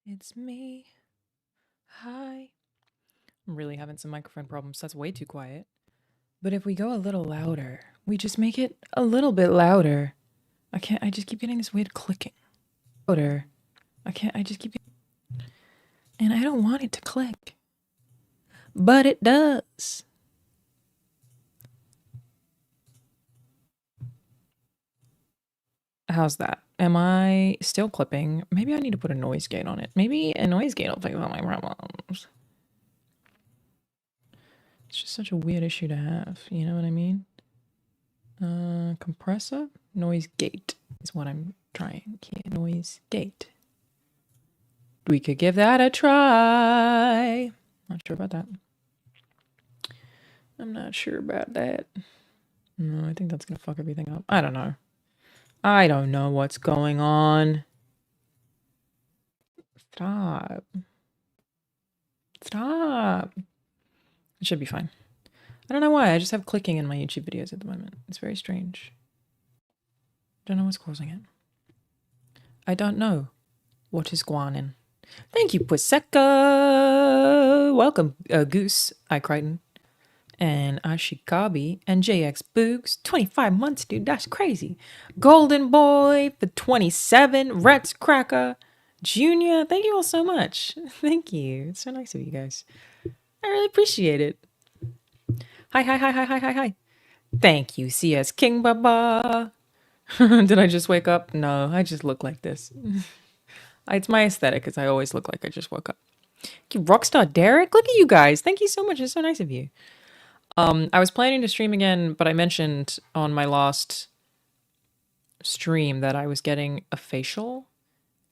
It's me. Hi. I'm really having some microphone problems. That's way too quiet. But if we go a little louder, we just make it a little bit louder. I just keep getting this weird clicking. Louder. I just keep getting, and I don't want it to click. But it does. How's that? Am I still clipping? Maybe I need to put a noise gate on it. Maybe a noise gate will fix all my problems. It's just such a weird issue to have. You know what I mean? Compressor? Noise gate is what I'm trying here. Noise gate. We could give that a try. Not sure about that. I'm not sure about that. No, I think that's gonna fuck everything up. I don't know. I don't know what's going on. Stop. Stop. It should be fine. I don't know why. I just have clicking in my YouTube videos at the moment. It's very strange. Don't know what's causing it. I don't know what is going on. Thank you, Puseka. Welcome, Goose, I Crichton, and Ashikabi, and JX Boogs. 25 months, dude. That's crazy. Golden Boy for 27. Rex Cracker. Junior, thank you all so much. Thank you. It's so nice of you guys. I really appreciate it. Hi. Thank you, CS King Baba. Did I just wake up? No, I just look like this. It's my aesthetic, because I always look like I just woke up. Thank you, Rockstar Derek. Look at you guys. Thank you so much. It's so nice of you. I was planning to stream again, but I mentioned on my last stream that I was getting a facial,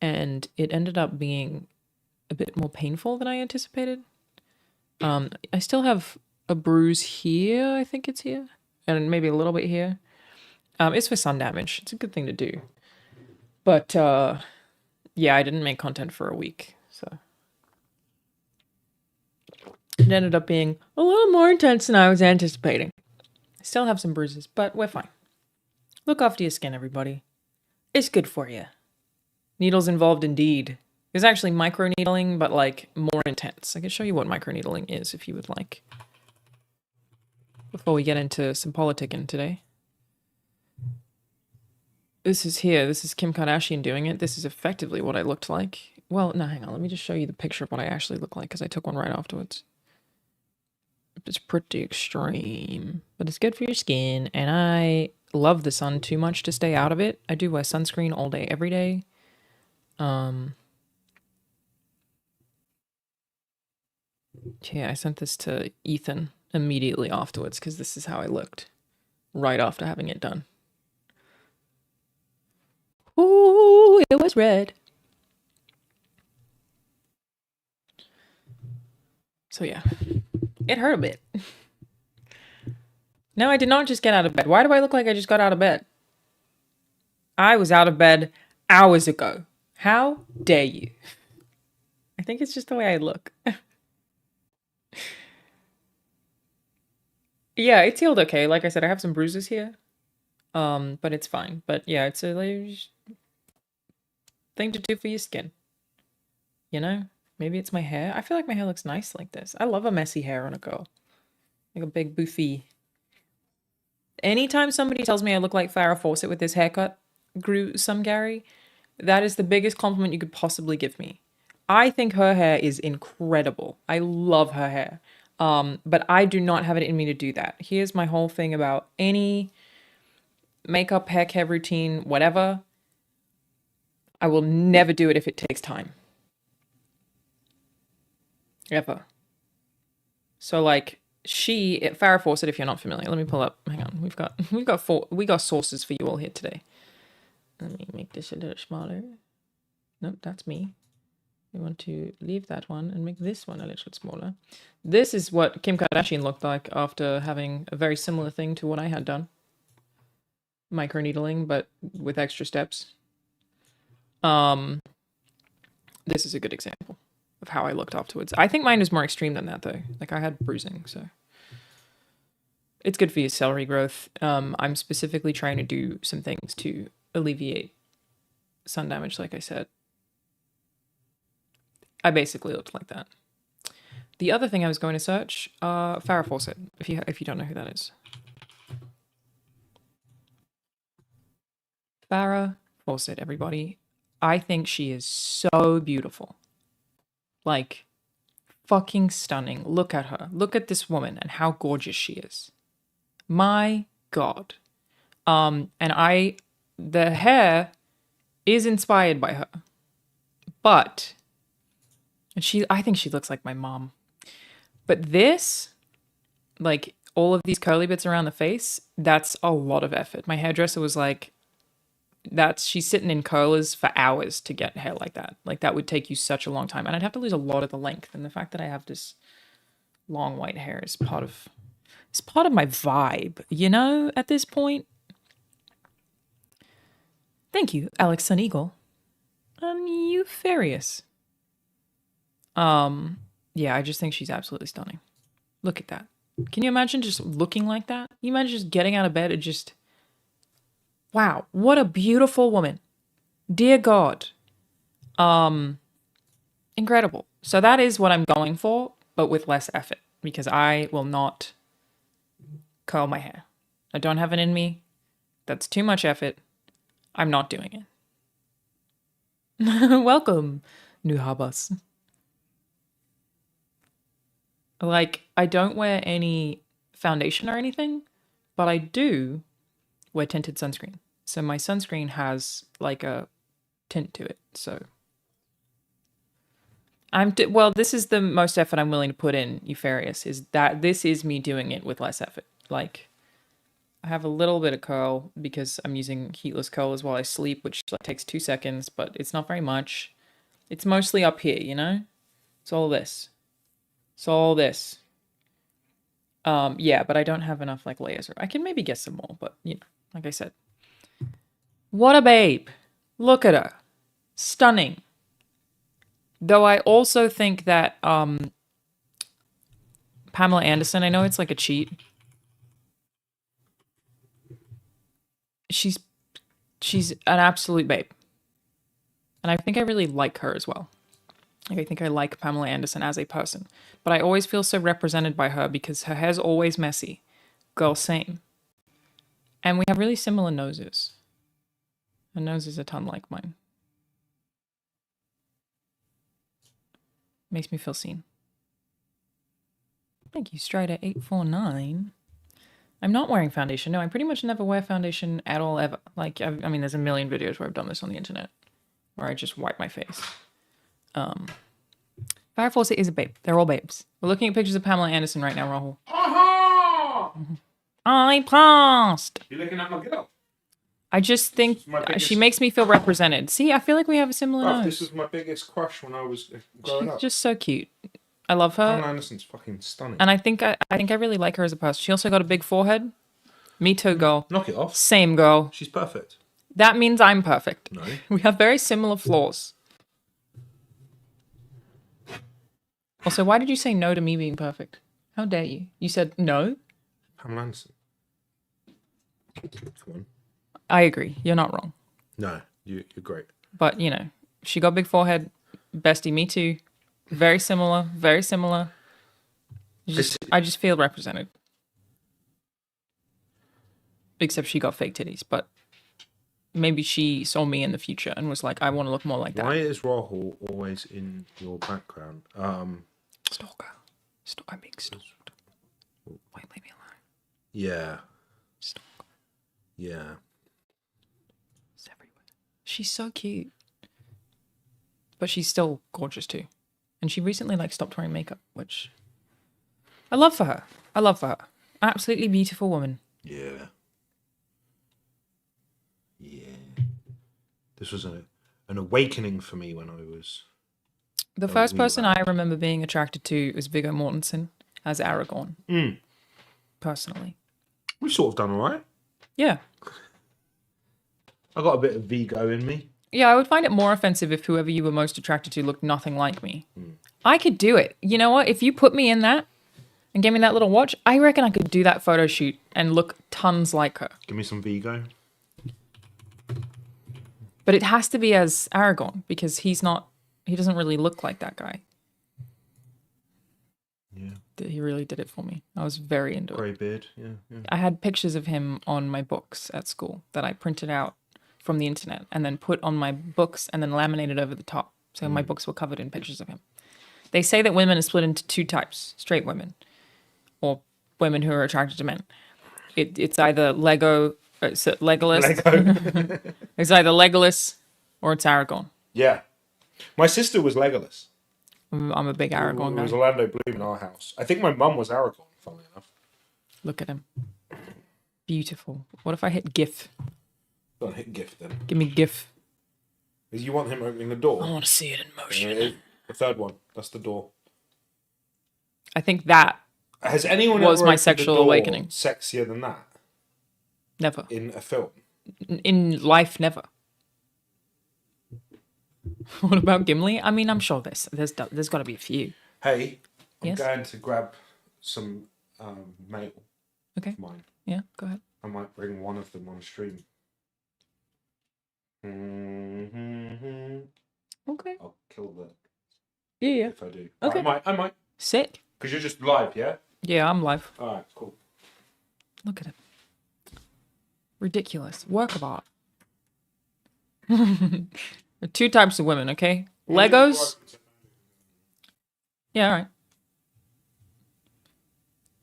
and it ended up being a bit more painful than I anticipated. I still have a bruise here. I think it's here, and maybe a little bit here. It's for sun damage. It's a good thing to do. But yeah, I didn't make content for a week, so it ended up being a little more intense than I was anticipating. I still have some bruises, but we're fine. Look after your skin, everybody. It's good for you. Needles involved indeed. It's actually microneedling, but like more intense. I can show you what microneedling is if you would like. Before we get into some politicking today. This is Kim Kardashian doing it. This is effectively what I looked like. Well, no, hang on. Let me just show you the picture of what I actually look like, because I took one right afterwards. It's pretty extreme, but it's good for your skin, and I love the sun too much to stay out of it. I do wear sunscreen all day, every day. Yeah, I sent this to Ethan immediately afterwards, because this is how I looked right after having it done. Ooh, it was red. So yeah, it hurt a bit. No, I did not just get out of bed. Why do I look like I just got out of bed? I was out of bed hours ago. How dare you? I think it's just the way I look. Yeah, it's healed okay. Like I said, I have some bruises here. But it's fine. But yeah, it's a thing to do for your skin. You know? Maybe it's my hair. I feel like my hair looks nice like this. I love a messy hair on a girl. Like a big boofy. Anytime somebody tells me I look like Farrah Fawcett with this haircut, Gary, that is the biggest compliment you could possibly give me. I think her hair is incredible. I love her hair. But I do not have it in me to do that. Here's my whole thing about any makeup, hair care routine, whatever. I will never do it if it takes time. Ever. So like Farrah Fawcett, if you're not familiar, let me pull up. Hang on, we got sources for you all here today. Let me make this a little smaller. Nope, that's me. We want to leave that one and make this one a little smaller. This is what Kim Kardashian looked like after having a very similar thing to what I had done. Microneedling, but with extra steps. This is a good example of how I looked afterwards. I think mine was more extreme than that, though. Like, I had bruising, so it's good for your celery growth. I'm specifically trying to do some things to alleviate sun damage, like I said. I basically looked like that. The other thing I was going to search, Farrah Fawcett, if you don't know who that is. Farrah Fawcett, everybody. I think she is so beautiful. Like, fucking stunning. Look at her. Look at this woman and how gorgeous she is. My God. And the hair is inspired by her. But I think she looks like my mom. But this, like all of these curly bits around the face, that's a lot of effort. My hairdresser was like, she's sitting in curlers for hours to get hair like that. Like that would take you such a long time. And I'd have to lose a lot of the length. And the fact that I have this long white hair is part of my vibe, you know, at this point. Thank you, Alex Sun Eagle. Eupharious. Yeah, I just think she's absolutely stunning. Look at that. Can you imagine just looking like that? Can you imagine just getting out of bed and just... Wow, what a beautiful woman. Dear God. Incredible. So that is what I'm going for, but with less effort, because I will not curl my hair. I don't have it in me. That's too much effort. I'm not doing it. Welcome, New Habas. Like, I don't wear any foundation or anything, but I do wear tinted sunscreen. So my sunscreen has like a tint to it. So well, this is the most effort I'm willing to put in, Eupharious, is that this is me doing it with less effort. Like, I have a little bit of curl because I'm using heatless curlers while I sleep, which like, takes 2 seconds, but it's not very much. It's mostly up here, you know? It's all this. It's all this. Yeah, but I don't have enough like layers. I can maybe get some more, but you know, like I said. What a babe. Look at her. Stunning. Though I also think that Pamela Anderson, I know it's like a cheat. She's an absolute babe. And I think I really like her as well. Like, I think I like Pamela Anderson as a person. But I always feel so represented by her because her hair's always messy. Girl, same. And we have really similar noses. Her nose is a ton like mine. Makes me feel seen. Thank you, Strider849. I'm not wearing foundation. No, I pretty much never wear foundation at all, ever. Like, I mean, there's a million videos where I've done this on the internet. Where I just wipe my face. Farrah Fawcett is a babe. They're all babes. We're looking at pictures of Pamela Anderson right now, Rahul. I passed. You're looking at my girl. I just think she makes me feel represented. See, I feel like we have a similar nose. This was my biggest crush when I was growing up. She's just so cute. I love her. Pamela Anderson's fucking stunning. And I think I really like her as a person. She also got a big forehead. Me too, girl. Knock it off. Same, girl. She's perfect. That means I'm perfect. No. We have very similar flaws. Also, why did you say no to me being perfect? How dare you? You said no? Pamela Anderson. Come on. I agree. You're not wrong. No, you're great. But, you know, she got big forehead. Bestie, me too. Very similar. Very similar. I just feel represented. Except she got fake titties, but maybe she saw me in the future and was like, I want to look more like that. Why is Rahul always in your background? Stalker. I'm being stalked. Wait, leave me alone. Yeah. Stalker. Yeah. It's everywhere. She's so cute. But she's still gorgeous too. And she recently like stopped wearing makeup, which I love for her. Absolutely beautiful woman. Yeah. Yeah. This was an awakening for me when I was... The first person I remember being attracted to was Viggo Mortensen as Aragorn. Personally. We've sort of done all right. Yeah. I got a bit of Vigo in me. Yeah, I would find it more offensive if whoever you were most attracted to looked nothing like me. I could do it. You know what? If you put me in that and gave me that little watch, I reckon I could do that photo shoot and look tons like her. Give me some Vigo. But it has to be as Aragorn because he's not He doesn't really look like that guy. Yeah. He really did it for me. I was very into it. Grey beard. Yeah. I had pictures of him on my books at school that I printed out from the internet and then put on my books and then laminated over the top. So my books were covered in pictures of him. They say that women are split into two types: straight women or women who are attracted to men. It's either Legolas. Lego. It's either Legolas or it's Aragorn. Yeah. My sister was Legolas. I'm a big Aragorn It guy. was Orlando Bloom in our house. I think my mum was Aragorn, funnily enough. Look at him. Beautiful. What if I hit GIF? Don't hit GIF then. Give me GIF. You want him opening the door? I want to see it in motion. The third one. That's the door. I think that Has anyone was ever my opened sexual the door awakening. sexier than that Never. in a film? In life, never. What about Gimli? I mean, I'm sure there's got to be a few. Hey, I'm Yes? going to grab some mail. Okay. Of mine. Yeah, go ahead. I might bring one of them on stream. Okay. I'll kill the Yeah. if I do. Okay. I might. Sick. Because you're just live, yeah? Yeah, I'm live. Alright, cool. Look at him. Ridiculous. Work of art. There are two types of women, okay? Legos. Yeah,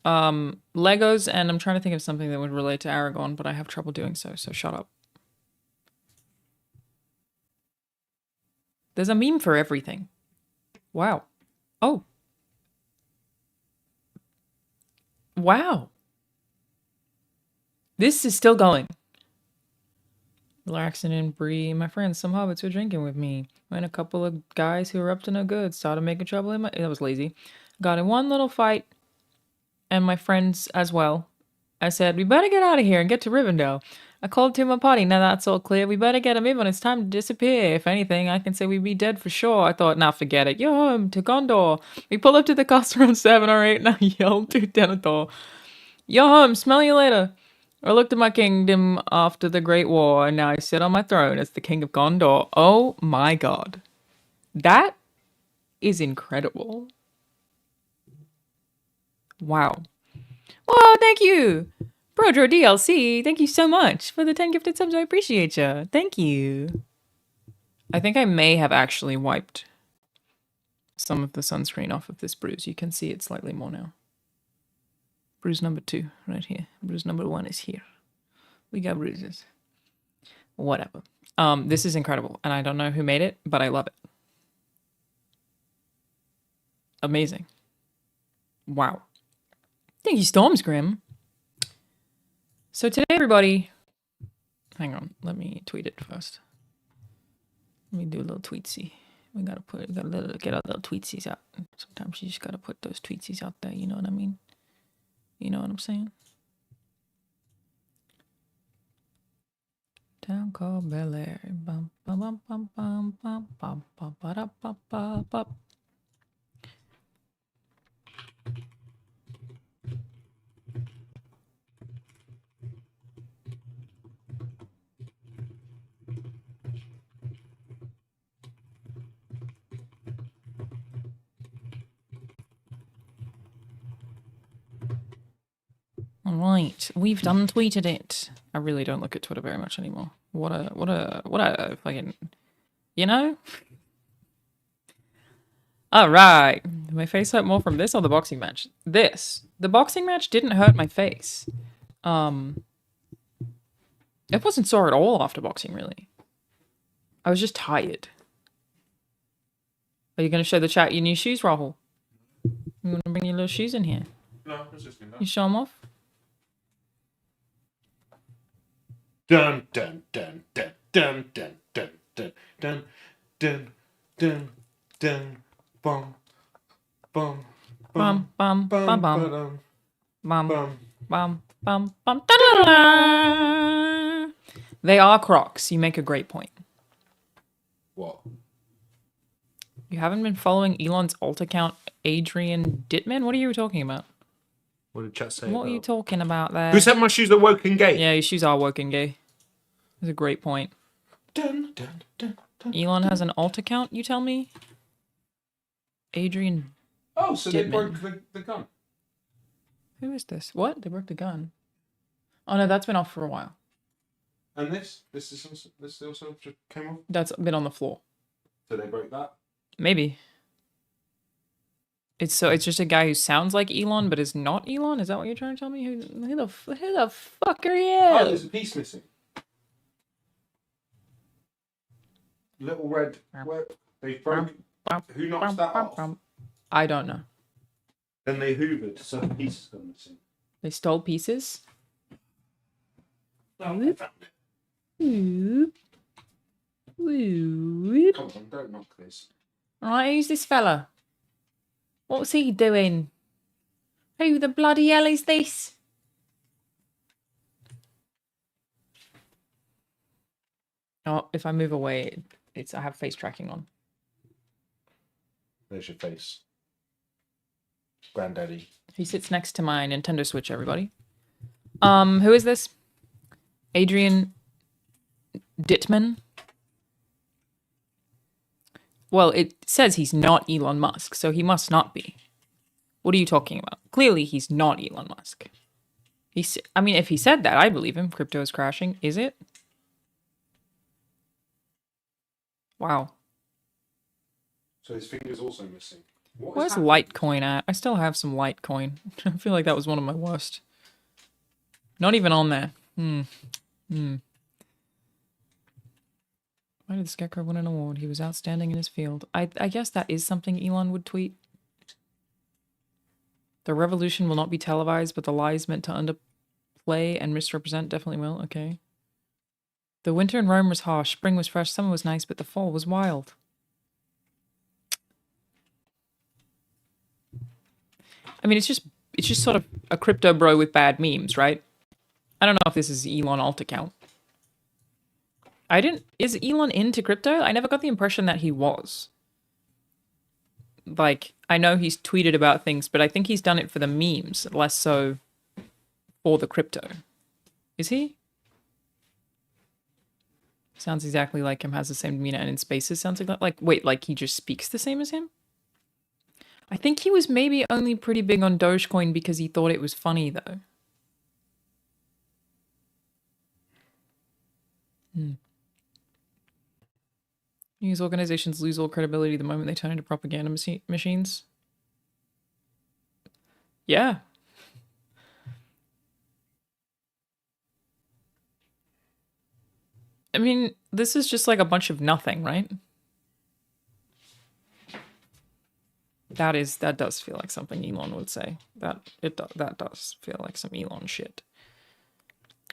alright. Legos, and I'm trying to think of something that would relate to Aragorn, but I have trouble doing so shut up. There's a meme for everything. Wow. Oh. Wow. This is still going. Relaxing and Bree, my friends, some hobbits were drinking with me. When a couple of guys who were up to no good started making trouble in my... That was lazy. Got in one little fight, and my friends as well. I said, we better get out of here and get to Rivendell. I called to my party, now that's all clear. We better get him in when it's time to disappear. If anything, I can say we'd be dead for sure. I thought, nah, forget it. You're home to Gondor. We pull up to the castle around 7 or 8, and I yelled to Denethor, you're home, smell you later. I looked at my kingdom after the Great War, and now I sit on my throne as the king of Gondor. Oh my god. That is incredible. Wow. Whoa, thank you. Brodro DLC, thank you so much for the 10 gifted subs. I appreciate you. Thank you. I think I may have actually wiped some of the sunscreen off of this bruise. You can see it slightly more now. Bruise number 2, right here. Bruise number 1 is here. We got bruises. Whatever. This is incredible, and I don't know who made it, but I love it. Amazing. Wow. Thank you, Stormsgrim. So today, everybody... Hang on. Let me tweet it first. Let me do a little tweetsy. We gotta get our little tweetsies out. Sometimes you just gotta put those tweetsies out there, you know what I mean? You know what I'm saying? Town called Bel Air. Bum, bum, bum, bum, bum, bum, bum, bum, ba, da, ba, ba, ba. Right, we've done tweeted it. I really don't look at Twitter very much anymore. What a fucking, you know? All right, my face hurt more from this or the boxing match? The boxing match didn't hurt my face. It wasn't sore at all after boxing, really. I was just tired. Are you going to show the chat your new shoes, Rahul? You want to bring your little shoes in here? No, it's just enough. You show them off? Dun dun dun dun dun dun dun dun dun dun dun dun bum bum Bum, bum, bum, bum. bum Bum, bum. bum, bum, bum. Da-da-da. They are Crocs. You make a great point. What? You haven't been following Elon's alt account, Adrian Dittman? What are you talking about? What did chat say? What are you talking about there? Who said my shoes are woken gay? Yeah, your shoes are working gay. That's a great point. Dun, dun, dun, dun. Elon has an alt account, you tell me? Adrian. Oh, so they Dittman. broke the gun. Who is this? What? They broke the gun. Oh no, that's been off for a while. And this also just came off. That's been on the floor. So they broke that. Maybe. It's just a guy who sounds like Elon but is not Elon. Is that what you're trying to tell me? Who the fuck are you? Oh, there's a piece missing. Little red. Where they broke. Who knocks that off? I don't know. Then they hoovered, so the piece has gone missing. They stole pieces. Oh, I found it. Whoop. Whoop. Come on, don't knock this. Alright, who's this fella? What's he doing? Who the bloody hell is this? Oh, if I move away, I have face tracking on. There's your face. Granddaddy. He sits next to my Nintendo Switch, everybody. Who is this? Adrian Dittman? Well, it says he's not Elon Musk, so he must not be. What are you talking about? Clearly, he's not Elon Musk. I mean, if he said that, I believe him. Crypto is crashing. Is it? Wow. So his finger's also missing. Where's Litecoin at? I still have some Litecoin. I feel like that was one of my worst. Not even on there. Why did the Scarecrow win an award? He was outstanding in his field. I guess that is something Elon would tweet. The revolution will not be televised, but the lies meant to underplay and misrepresent definitely will. Okay. The winter in Rome was harsh. Spring was fresh. Summer was nice, but the fall was wild. I mean, it's just sort of a crypto bro with bad memes, right? I don't know if this is Elon alt account. Is Elon into crypto? I never got the impression that he was. Like, I know he's tweeted about things, but I think he's done it for the memes, less so for the crypto. Is he? Sounds exactly like him, has the same demeanor, and in Spaces sounds like that. Like, wait, like he just speaks the same as him? I think he was maybe only pretty big on Dogecoin because he thought it was funny, though. News organizations lose all credibility the moment they turn into propaganda machines. Yeah. I mean, this is just like a bunch of nothing, right? That does feel like something Elon would say. That does feel like some Elon shit.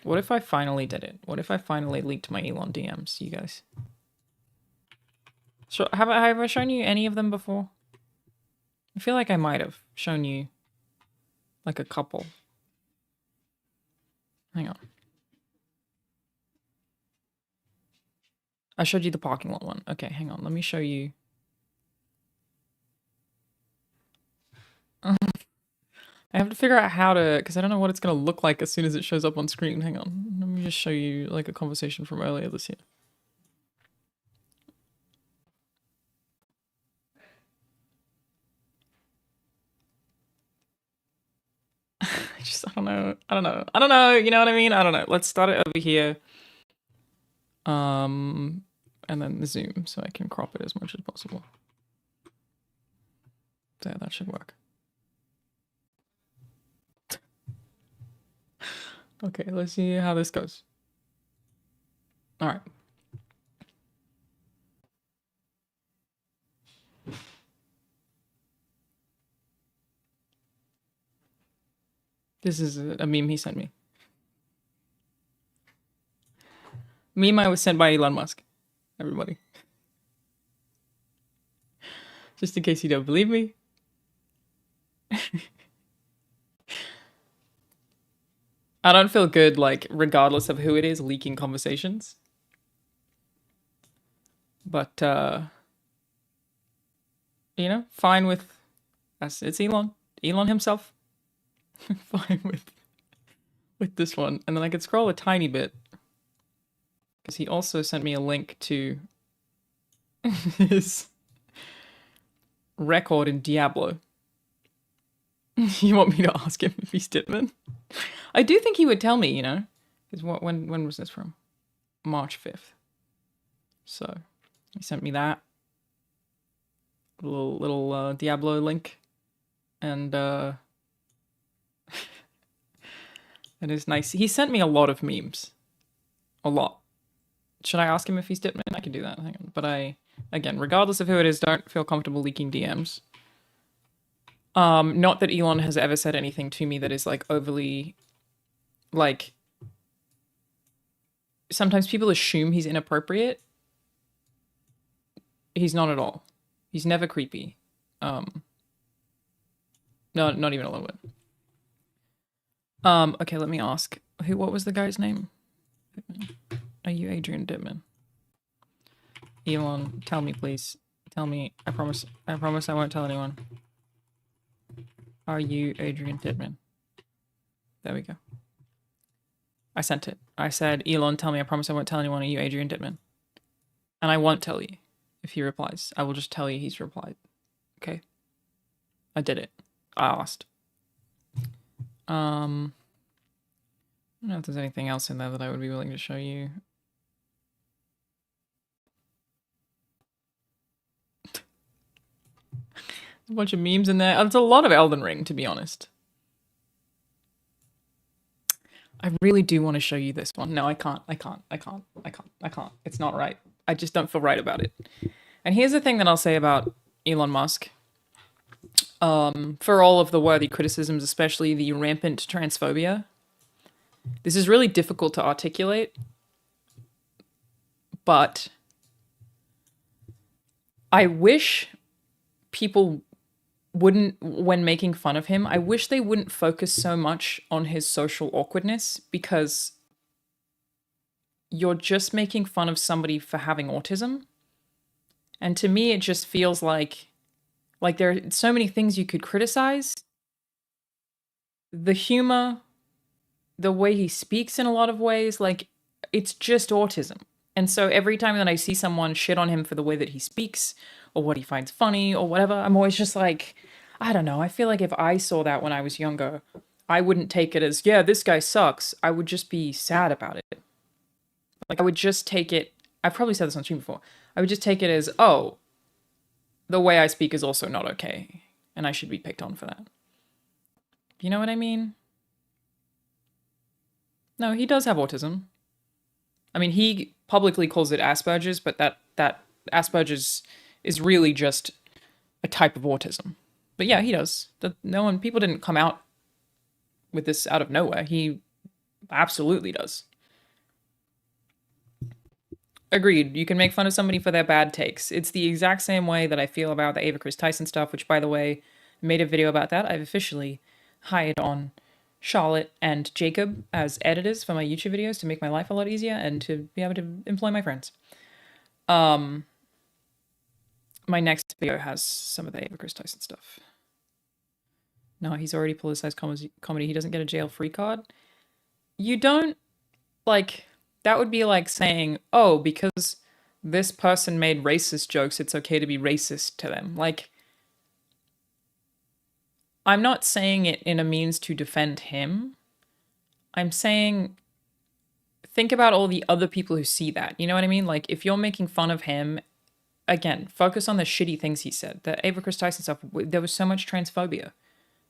What if I finally did it? What if I finally leaked my Elon DMs, you guys? So have I shown you any of them before? I feel like I might have shown you like a couple. Hang on. I showed you the parking lot one. Okay, hang on. Let me show you. I have to figure out how to, because I don't know what it's going to look like as soon as it shows up on screen. Hang on. Let me just show you like a conversation from earlier this year. I don't know. You know what I mean? I don't know. Let's start it over here. And then the zoom so I can crop it as much as possible. There, that should work. Okay, let's see how this goes. All right. This is a meme he sent me. Meme I was sent by Elon Musk. Everybody. Just in case you don't believe me. I don't feel good, like, regardless of who it is, leaking conversations. But, you know, fine with... It's Elon. Elon himself. Fine with this one. And then I could scroll a tiny bit. Because he also sent me a link to his record in Diablo. You want me to ask him if he's Ditman? I do think he would tell me, you know? Because when was this from? March 5th. So, he sent me that. Little Diablo link. And, it is nice. He sent me a lot of memes. A lot. Should I ask him if he's Ditman? I can do that. Hang on. But again, regardless of who it is, don't feel comfortable leaking DMs. Not that Elon has ever said anything to me that is, like, overly, like, sometimes people assume he's inappropriate. He's not at all. He's never creepy. No, not even a little bit. Okay, let me ask. What was the guy's name? Are you Adrian Dittman? Elon, tell me, please. Tell me. I promise I won't tell anyone. Are you Adrian Dittman? There we go. I sent it. I said, Elon, tell me. I promise I won't tell anyone. Are you Adrian Dittman? And I won't tell you if he replies. I will just tell you he's replied. Okay? I did it. I asked. I don't know if there's anything else in there that I would be willing to show you. A bunch of memes in there. There's a lot of Elden Ring, to be honest. I really do want to show you this one. No, I can't. It's not right. I just don't feel right about it. And here's the thing that I'll say about Elon Musk. For all of the worthy criticisms, especially the rampant transphobia, this is really difficult to articulate, but I wish people wouldn't, when making fun of him, I wish they wouldn't focus so much on his social awkwardness, because you're just making fun of somebody for having autism. And to me, it just feels like there are so many things you could criticize. The humor, the way he speaks in a lot of ways, like, it's just autism. And so every time that I see someone shit on him for the way that he speaks or what he finds funny or whatever, I'm always just like, I don't know. I feel like if I saw that when I was younger, I wouldn't take it as, yeah, this guy sucks. I would just be sad about it. Like, I would just take it, I've probably said this on stream before, I would just take it as, oh, the way I speak is also not okay, and I should be picked on for that. You know what I mean? No, he does have autism. I mean, he publicly calls it Asperger's, but that Asperger's is really just a type of autism. But yeah, he does. People didn't come out with this out of nowhere. He absolutely does. Agreed. You can make fun of somebody for their bad takes. It's the exact same way that I feel about the Ava Chris Tyson stuff, which, by the way, made a video about that. I've officially hired on Charlotte and Jacob as editors for my YouTube videos to make my life a lot easier and to be able to employ my friends. My next video has some of the Ava Chris Tyson stuff. No, he's already politicized comedy. He doesn't get a jail-free card. You don't, like... That would be like saying, oh, because this person made racist jokes, it's okay to be racist to them. Like, I'm not saying it in a means to defend him. I'm saying, think about all the other people who see that. You know what I mean? Like, if you're making fun of him, again, focus on the shitty things he said. The Ava Chris Tyson stuff, there was so much transphobia.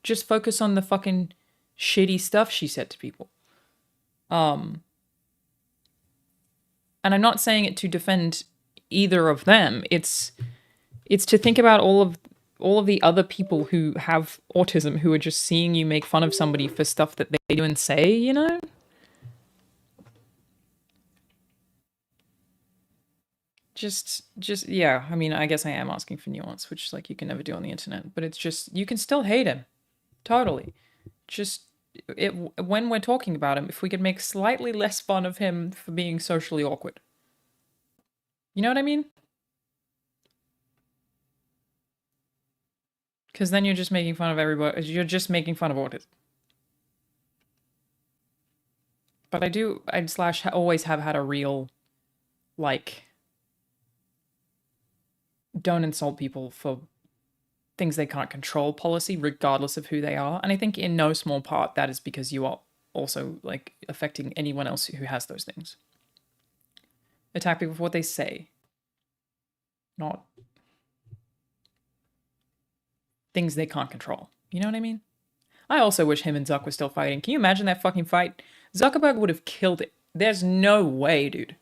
Just focus on the fucking shitty stuff she said to people. And I'm not saying it to defend either of them. It's to think about all of the other people who have autism who are just seeing you make fun of somebody for stuff that they do and say, you know? Just yeah, I mean, I guess I am asking for nuance, which, like, you can never do on the internet, but it's just, you can still hate him. Totally. Just when we're talking about him, if we could make slightly less fun of him for being socially awkward. You know what I mean? Because then you're just making fun of everybody. You're just making fun of autism. But I always have had a real, like, don't insult people for things they can't control policy, regardless of who they are. And I think in no small part that is because you are also like affecting anyone else who has those things. Attack people for what they say, not things they can't control. You know what I mean? I also wish him and Zuck were still fighting. Can you imagine that fucking fight? Zuckerberg would have killed it. There's no way, dude.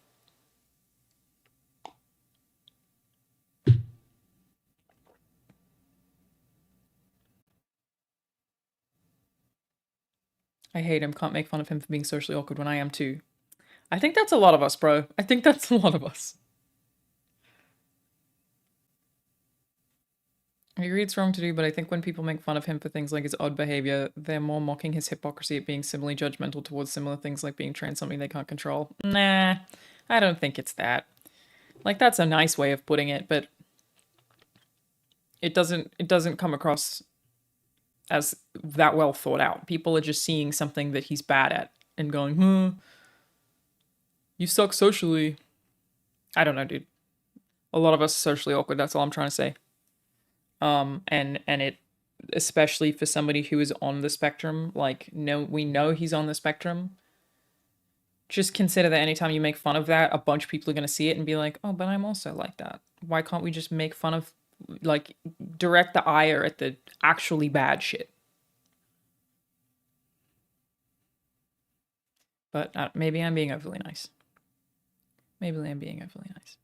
I hate him. Can't make fun of him for being socially awkward when I am too. I think that's a lot of us, bro. I think that's a lot of us. I agree it's wrong to do, but I think when people make fun of him for things like his odd behavior, they're more mocking his hypocrisy at being similarly judgmental towards similar things like being trans, something they can't control. Nah, I don't think it's that. Like, that's a nice way of putting it, but it doesn't come across as that well thought out. People are just seeing something that he's bad at and going, you suck socially. I don't know, dude. A lot of us are socially awkward, that's all I'm trying to say. And it, especially for somebody who is on the spectrum, like, we know he's on the spectrum. Just consider that anytime you make fun of that, a bunch of people are going to see it and be like, oh, but I'm also like that. Why can't we just make fun of, like, direct the ire at the actually bad shit? But maybe I'm being overly nice. Maybe I'm being overly nice.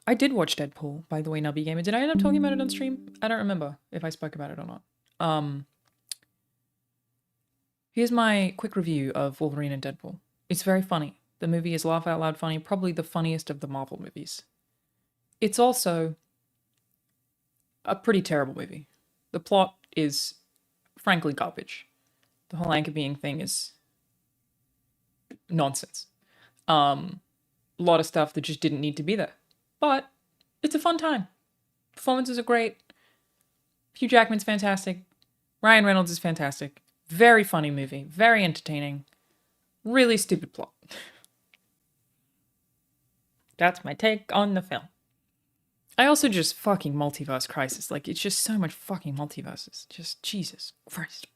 I did watch Deadpool, by the way, Nubby Gamer. Did I end up talking about it on stream? I don't remember if I spoke about it or not. Here's my quick review of Wolverine and Deadpool. It's very funny. The movie is laugh out loud funny, probably the funniest of the Marvel movies. It's also a pretty terrible movie. The plot is frankly garbage. The whole anchor being thing is nonsense. A lot of stuff that just didn't need to be there. But it's a fun time. Performances are great. Hugh Jackman's fantastic. Ryan Reynolds is fantastic. Very funny movie. Very entertaining. Really stupid plot. That's my take on the film. I also just fucking multiverse crisis. Like, it's just so much fucking multiverses. Just Jesus Christ.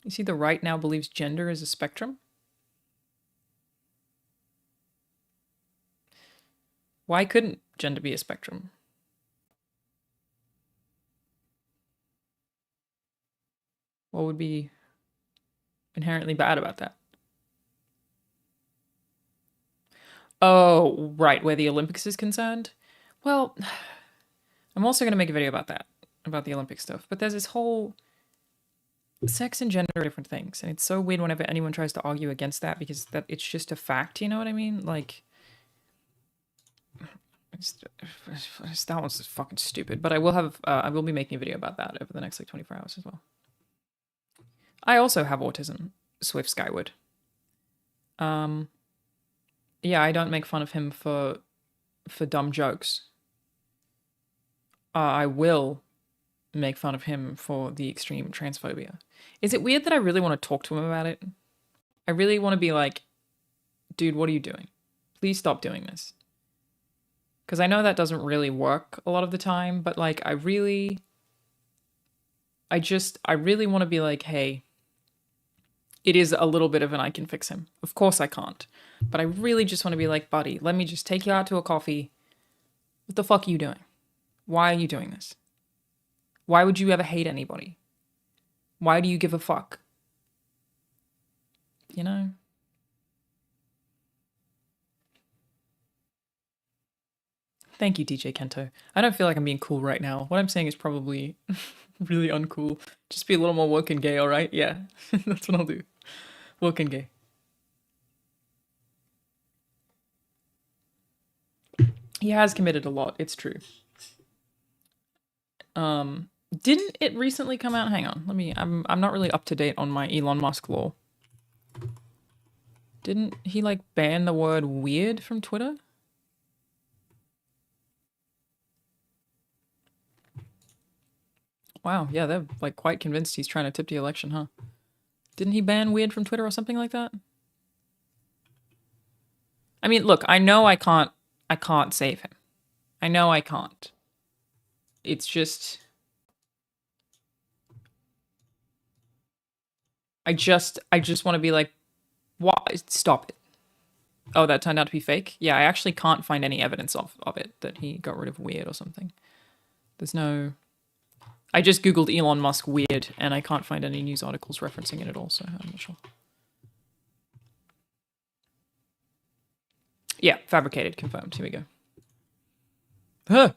You see, the right now believes gender is a spectrum? Why couldn't gender be a spectrum? What would be inherently bad about that? Oh, right, where the Olympics is concerned? Well, I'm also going to make a video about that, about the Olympic stuff. But there's this whole sex and gender are different things. And it's so weird whenever anyone tries to argue against that because it's just a fact, you know what I mean? Like, that one's just fucking stupid. But I will be making a video about that over the next like 24 hours as well. I also have autism, Swift Skyward. Yeah, I don't make fun of him for dumb jokes. I will make fun of him for the extreme transphobia. Is it weird that I really want to talk to him about it? I really want to be like, dude, what are you doing? Please stop doing this. Because I know that doesn't really work a lot of the time, but like, I really want to be like, hey, it is a little bit of an I can fix him. Of course I can't. But I really just want to be like, buddy, let me just take you out to a coffee. What the fuck are you doing? Why are you doing this? Why would you ever hate anybody? Why do you give a fuck? You know? Thank you, DJ Kento. I don't feel like I'm being cool right now. What I'm saying is probably really uncool. Just be a little more woke and gay, alright? Yeah, that's what I'll do. Woke and gay. He has committed a lot, it's true. Didn't it recently come out? Hang on, I'm not really up to date on my Elon Musk lore. Didn't he like ban the word weird from Twitter? Wow, yeah, they're like quite convinced he's trying to tip the election, huh? Didn't he ban weird from Twitter or something like that? I mean, look, I know I can't save him. I know I can't. it's just... I just want to be like, why? Stop it. Oh, that turned out to be fake? Yeah, I actually can't find any evidence of it, that he got rid of weird or something. There's no... I just googled Elon Musk weird, and I can't find any news articles referencing it at all, so I'm not sure. Yeah, fabricated, confirmed. Here we go. Huh.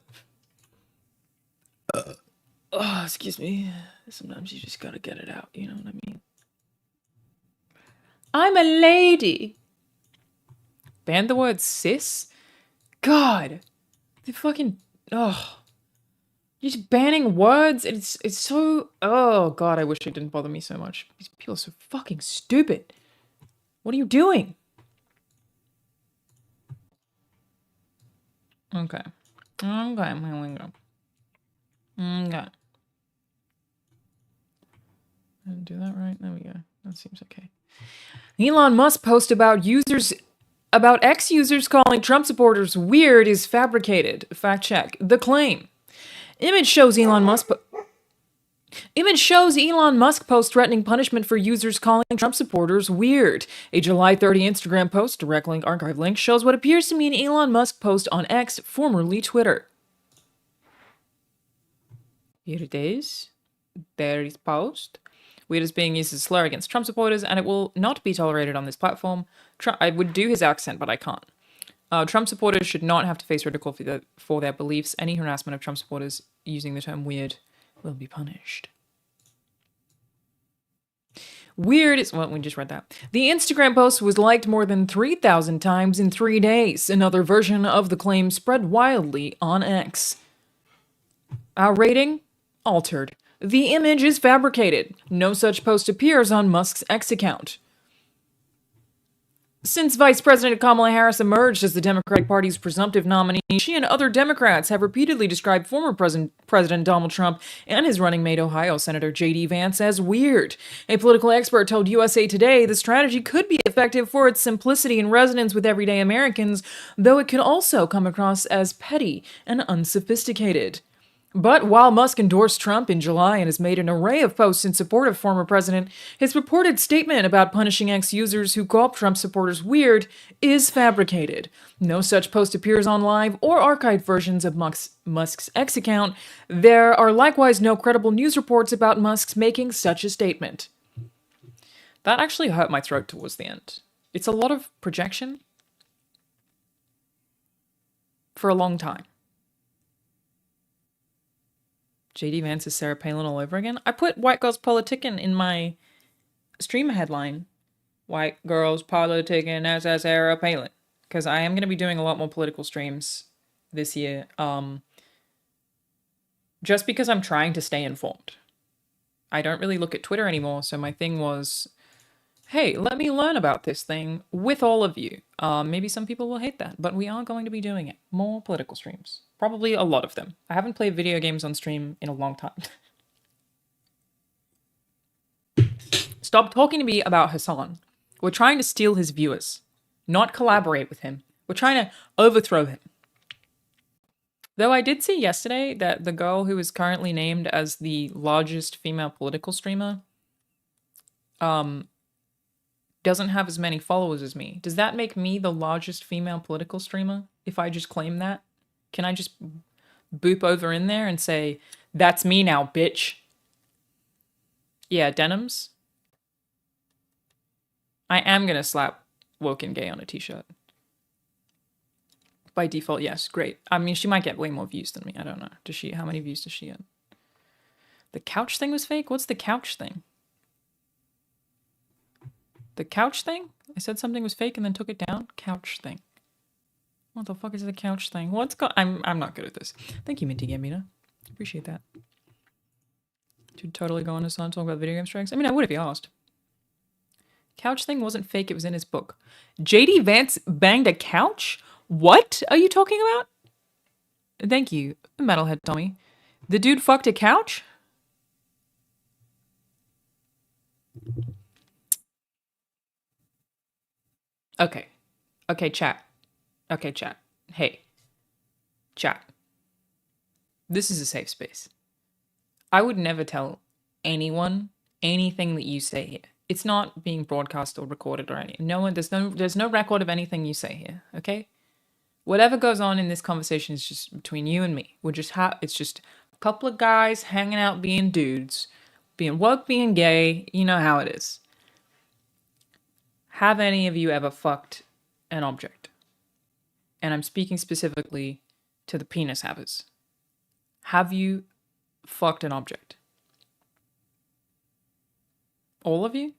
Oh, excuse me. Sometimes you just gotta get it out, you know what I mean? I'm a lady. Ban the word cis? God. They fucking... Oh. You're just banning words. It's so... Oh, God, I wish it didn't bother me so much. These people are so fucking stupid. What are you doing? Okay. Okay, here we go. Okay. Did I do that right? There we go. That seems okay. Elon Musk post about ex-users calling Trump supporters weird is fabricated. Fact check. The claim. Image shows Elon Musk post threatening punishment for users calling Trump supporters weird. A July 30 Instagram post, direct link, archive link, shows what appears to be an Elon Musk post on X, formerly Twitter. Here it is. There is post. Weird is being used as a slur against Trump supporters, and it will not be tolerated on this platform. I would do his accent, but I can't. Trump supporters should not have to face ridicule for their beliefs. Any harassment of Trump supporters using the term weird will be punished. Weird is... Well, we just read that. The Instagram post was liked more than 3,000 times in 3 days. Another version of the claim spread wildly on X. Our rating? Altered. The image is fabricated. No such post appears on Musk's X account. Since Vice President Kamala Harris emerged as the Democratic Party's presumptive nominee, she and other Democrats have repeatedly described former President Donald Trump and his running mate Ohio Senator JD Vance as weird. A political expert told USA Today the strategy could be effective for its simplicity and resonance with everyday Americans, though it could also come across as petty and unsophisticated. But while Musk endorsed Trump in July and has made an array of posts in support of former president, his purported statement about punishing ex-users who call Trump supporters weird is fabricated. No such post appears on live or archived versions of Musk's X account. There are likewise no credible news reports about Musk making such a statement. That actually hurt my throat towards the end. It's a lot of projection for a long time. JD Vance is Sarah Palin all over again. I put White Girls Politicking in my stream headline. White Girls Politicking as Sarah Palin. Because I am going to be doing a lot more political streams this year. Just because I'm trying to stay informed. I don't really look at Twitter anymore, so my thing was, hey, let me learn about this thing with all of you. Maybe some people will hate that, but we are going to be doing it. More political streams. Probably a lot of them. I haven't played video games on stream in a long time. Stop talking to me about Hassan. We're trying to steal his viewers, not collaborate with him. We're trying to overthrow him. Though I did see yesterday that the girl who is currently named as the largest female political streamer doesn't have as many followers as me. Does that make me the largest female political streamer if I just claim that? Can I just boop over in there and say, that's me now, bitch? Yeah, denims. I am going to slap woke and gay on a t-shirt. By default, yes, great. I mean, she might get way more views than me. I don't know. Does she? How many views does she get? The couch thing was fake? What's the couch thing? The couch thing? I said something was fake and then took it down? Couch thing. What the fuck is the couch thing? I'm not good at this. Thank you, Minty Gambino. Appreciate that. Should totally go on his son and talk about video game strikes. I mean, I would if you asked. Couch thing wasn't fake. It was in his book. JD Vance banged a couch? What are you talking about? Thank you, Metalhead Tommy. The dude fucked a couch? Okay. Okay, chat. Okay, chat. Hey. Chat. This is a safe space. I would never tell anyone anything that you say here. It's not being broadcast or recorded or anything. There's no record of anything you say here, okay? Whatever goes on in this conversation is just between you and me. It's just a couple of guys hanging out being dudes, being woke, being gay. You know how it is. Have any of you ever fucked an object? And I'm speaking specifically to the penis havers. Have you fucked an object? All of you?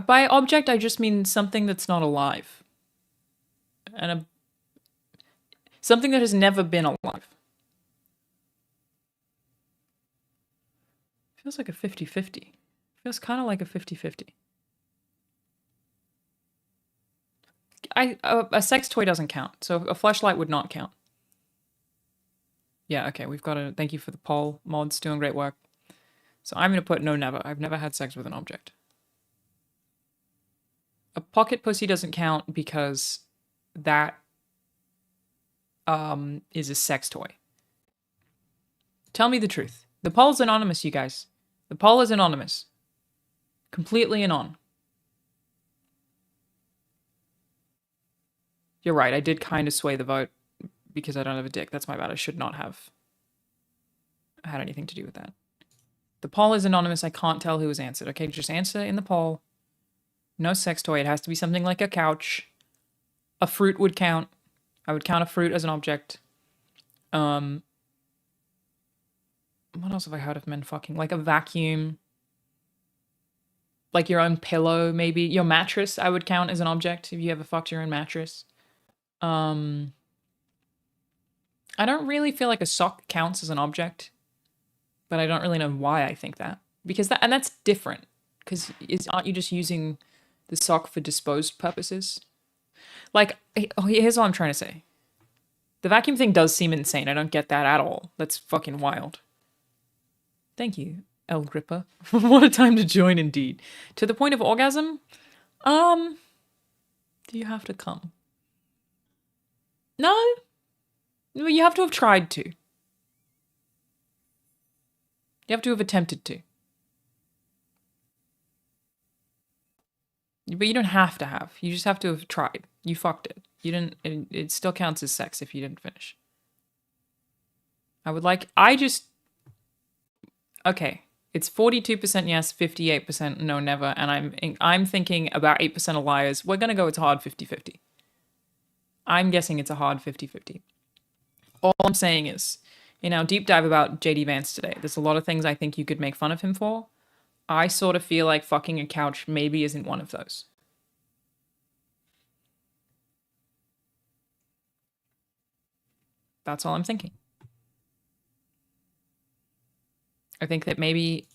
By object, I just mean something that's not alive. And something that has never been alive. Feels like a 50-50. Feels kind of like a 50-50. A sex toy doesn't count, so a fleshlight would not count. Yeah, okay, we've got to... Thank you for the poll. Mods doing great work. So I'm going to put no, never. I've never had sex with an object. A pocket pussy doesn't count because that is a sex toy. Tell me the truth. The poll's anonymous, you guys. The poll is anonymous. Completely anon. You're right, I did kind of sway the vote because I don't have a dick. That's my bad. I should not have had anything to do with that. The poll is anonymous. I can't tell who was answered. Okay, just answer in the poll. No sex toy. It has to be something like a couch. A fruit would count. I would count a fruit as an object. What else have I heard of men fucking? Like a vacuum. Like your own pillow, maybe. Your mattress, I would count as an object if you ever fucked your own mattress. I don't really feel like a sock counts as an object. But I don't really know why I think that. Because that's different. Because aren't you just using the sock for disposed purposes? Like, here's what I'm trying to say. The vacuum thing does seem insane. I don't get that at all. That's fucking wild. Thank you, El Gripper. What a time to join indeed. To the point of orgasm? Do you have to come? No. You have to have tried to. You have to have attempted to. But you don't have to have. You just have to have tried. You fucked it. You didn't... It still counts as sex if you didn't finish. Okay. It's 42% yes, 58% no, never. And I'm thinking about 8% of liars. We're going to go it's hard 50-50. I'm guessing it's a hard 50-50. All I'm saying is... In our deep dive about JD Vance today, there's a lot of things I think you could make fun of him for. I sort of feel like fucking a couch maybe isn't one of those. That's all I'm thinking. I think that maybe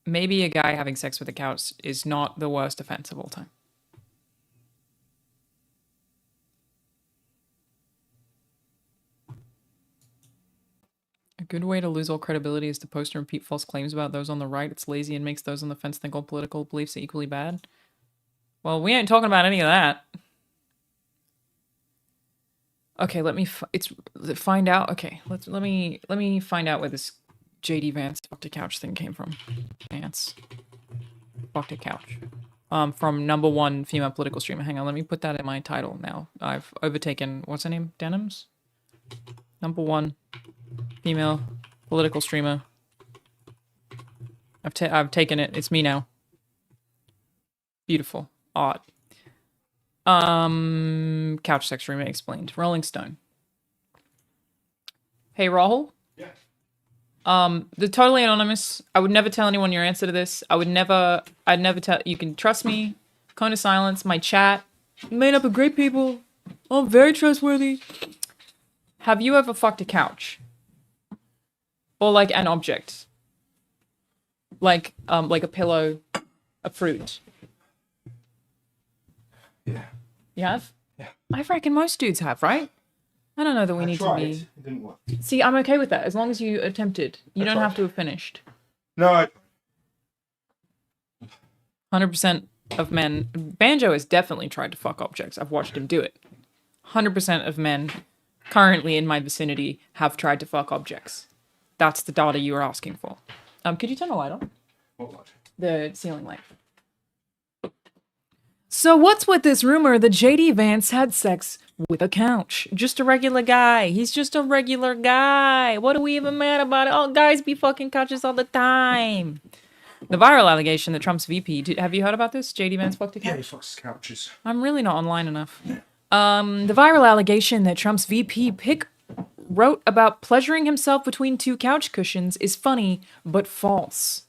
a guy having sex with a couch is not the worst offense of all time. A good way to lose all credibility is to post and repeat false claims about those on the right. It's lazy and makes those on the fence think all political beliefs are equally bad. Well, we ain't talking about any of that. Okay, let me find out. Okay, let me find out where this JD Vance fucked a couch thing came from. Vance fucked a couch. From #1 female political streamer. Hang on, let me put that in my title now. I've overtaken what's her name? Denims? #1 female political streamer. I've taken it. It's me now. Beautiful. Odd. Couch sex streamer explained. Rolling Stone. Hey, Rahul. Yeah. They're totally anonymous. I would never tell anyone your answer to this. I'd never tell. You can trust me. Cone of silence. My chat. Made up of great people. I'm very trustworthy. Have you ever fucked a couch? Or like an object? Like a pillow, a fruit. Yeah. You have? Yeah. I reckon most dudes have, right? I don't know that we need to be... It didn't work. See, I'm okay with that, as long as you attempted. You don't have to have finished. No, 100% of men... Banjo has definitely tried to fuck objects. I've watched him do it. 100% of men currently in my vicinity have tried to fuck objects. That's the data you were asking for. Could you turn the light on? What light? The ceiling light. So what's with this rumor that JD Vance had sex with a couch? Just a regular guy. He's just a regular guy. What are we even mad about it? Oh, guys be fucking couches all the time. The viral allegation that Trump's VP... have you heard about this? JD Vance fucked a couch? Yeah, he fucks couches. I'm really not online enough. The viral allegation that Trump's VP pick wrote about pleasuring himself between two couch cushions is funny, but false.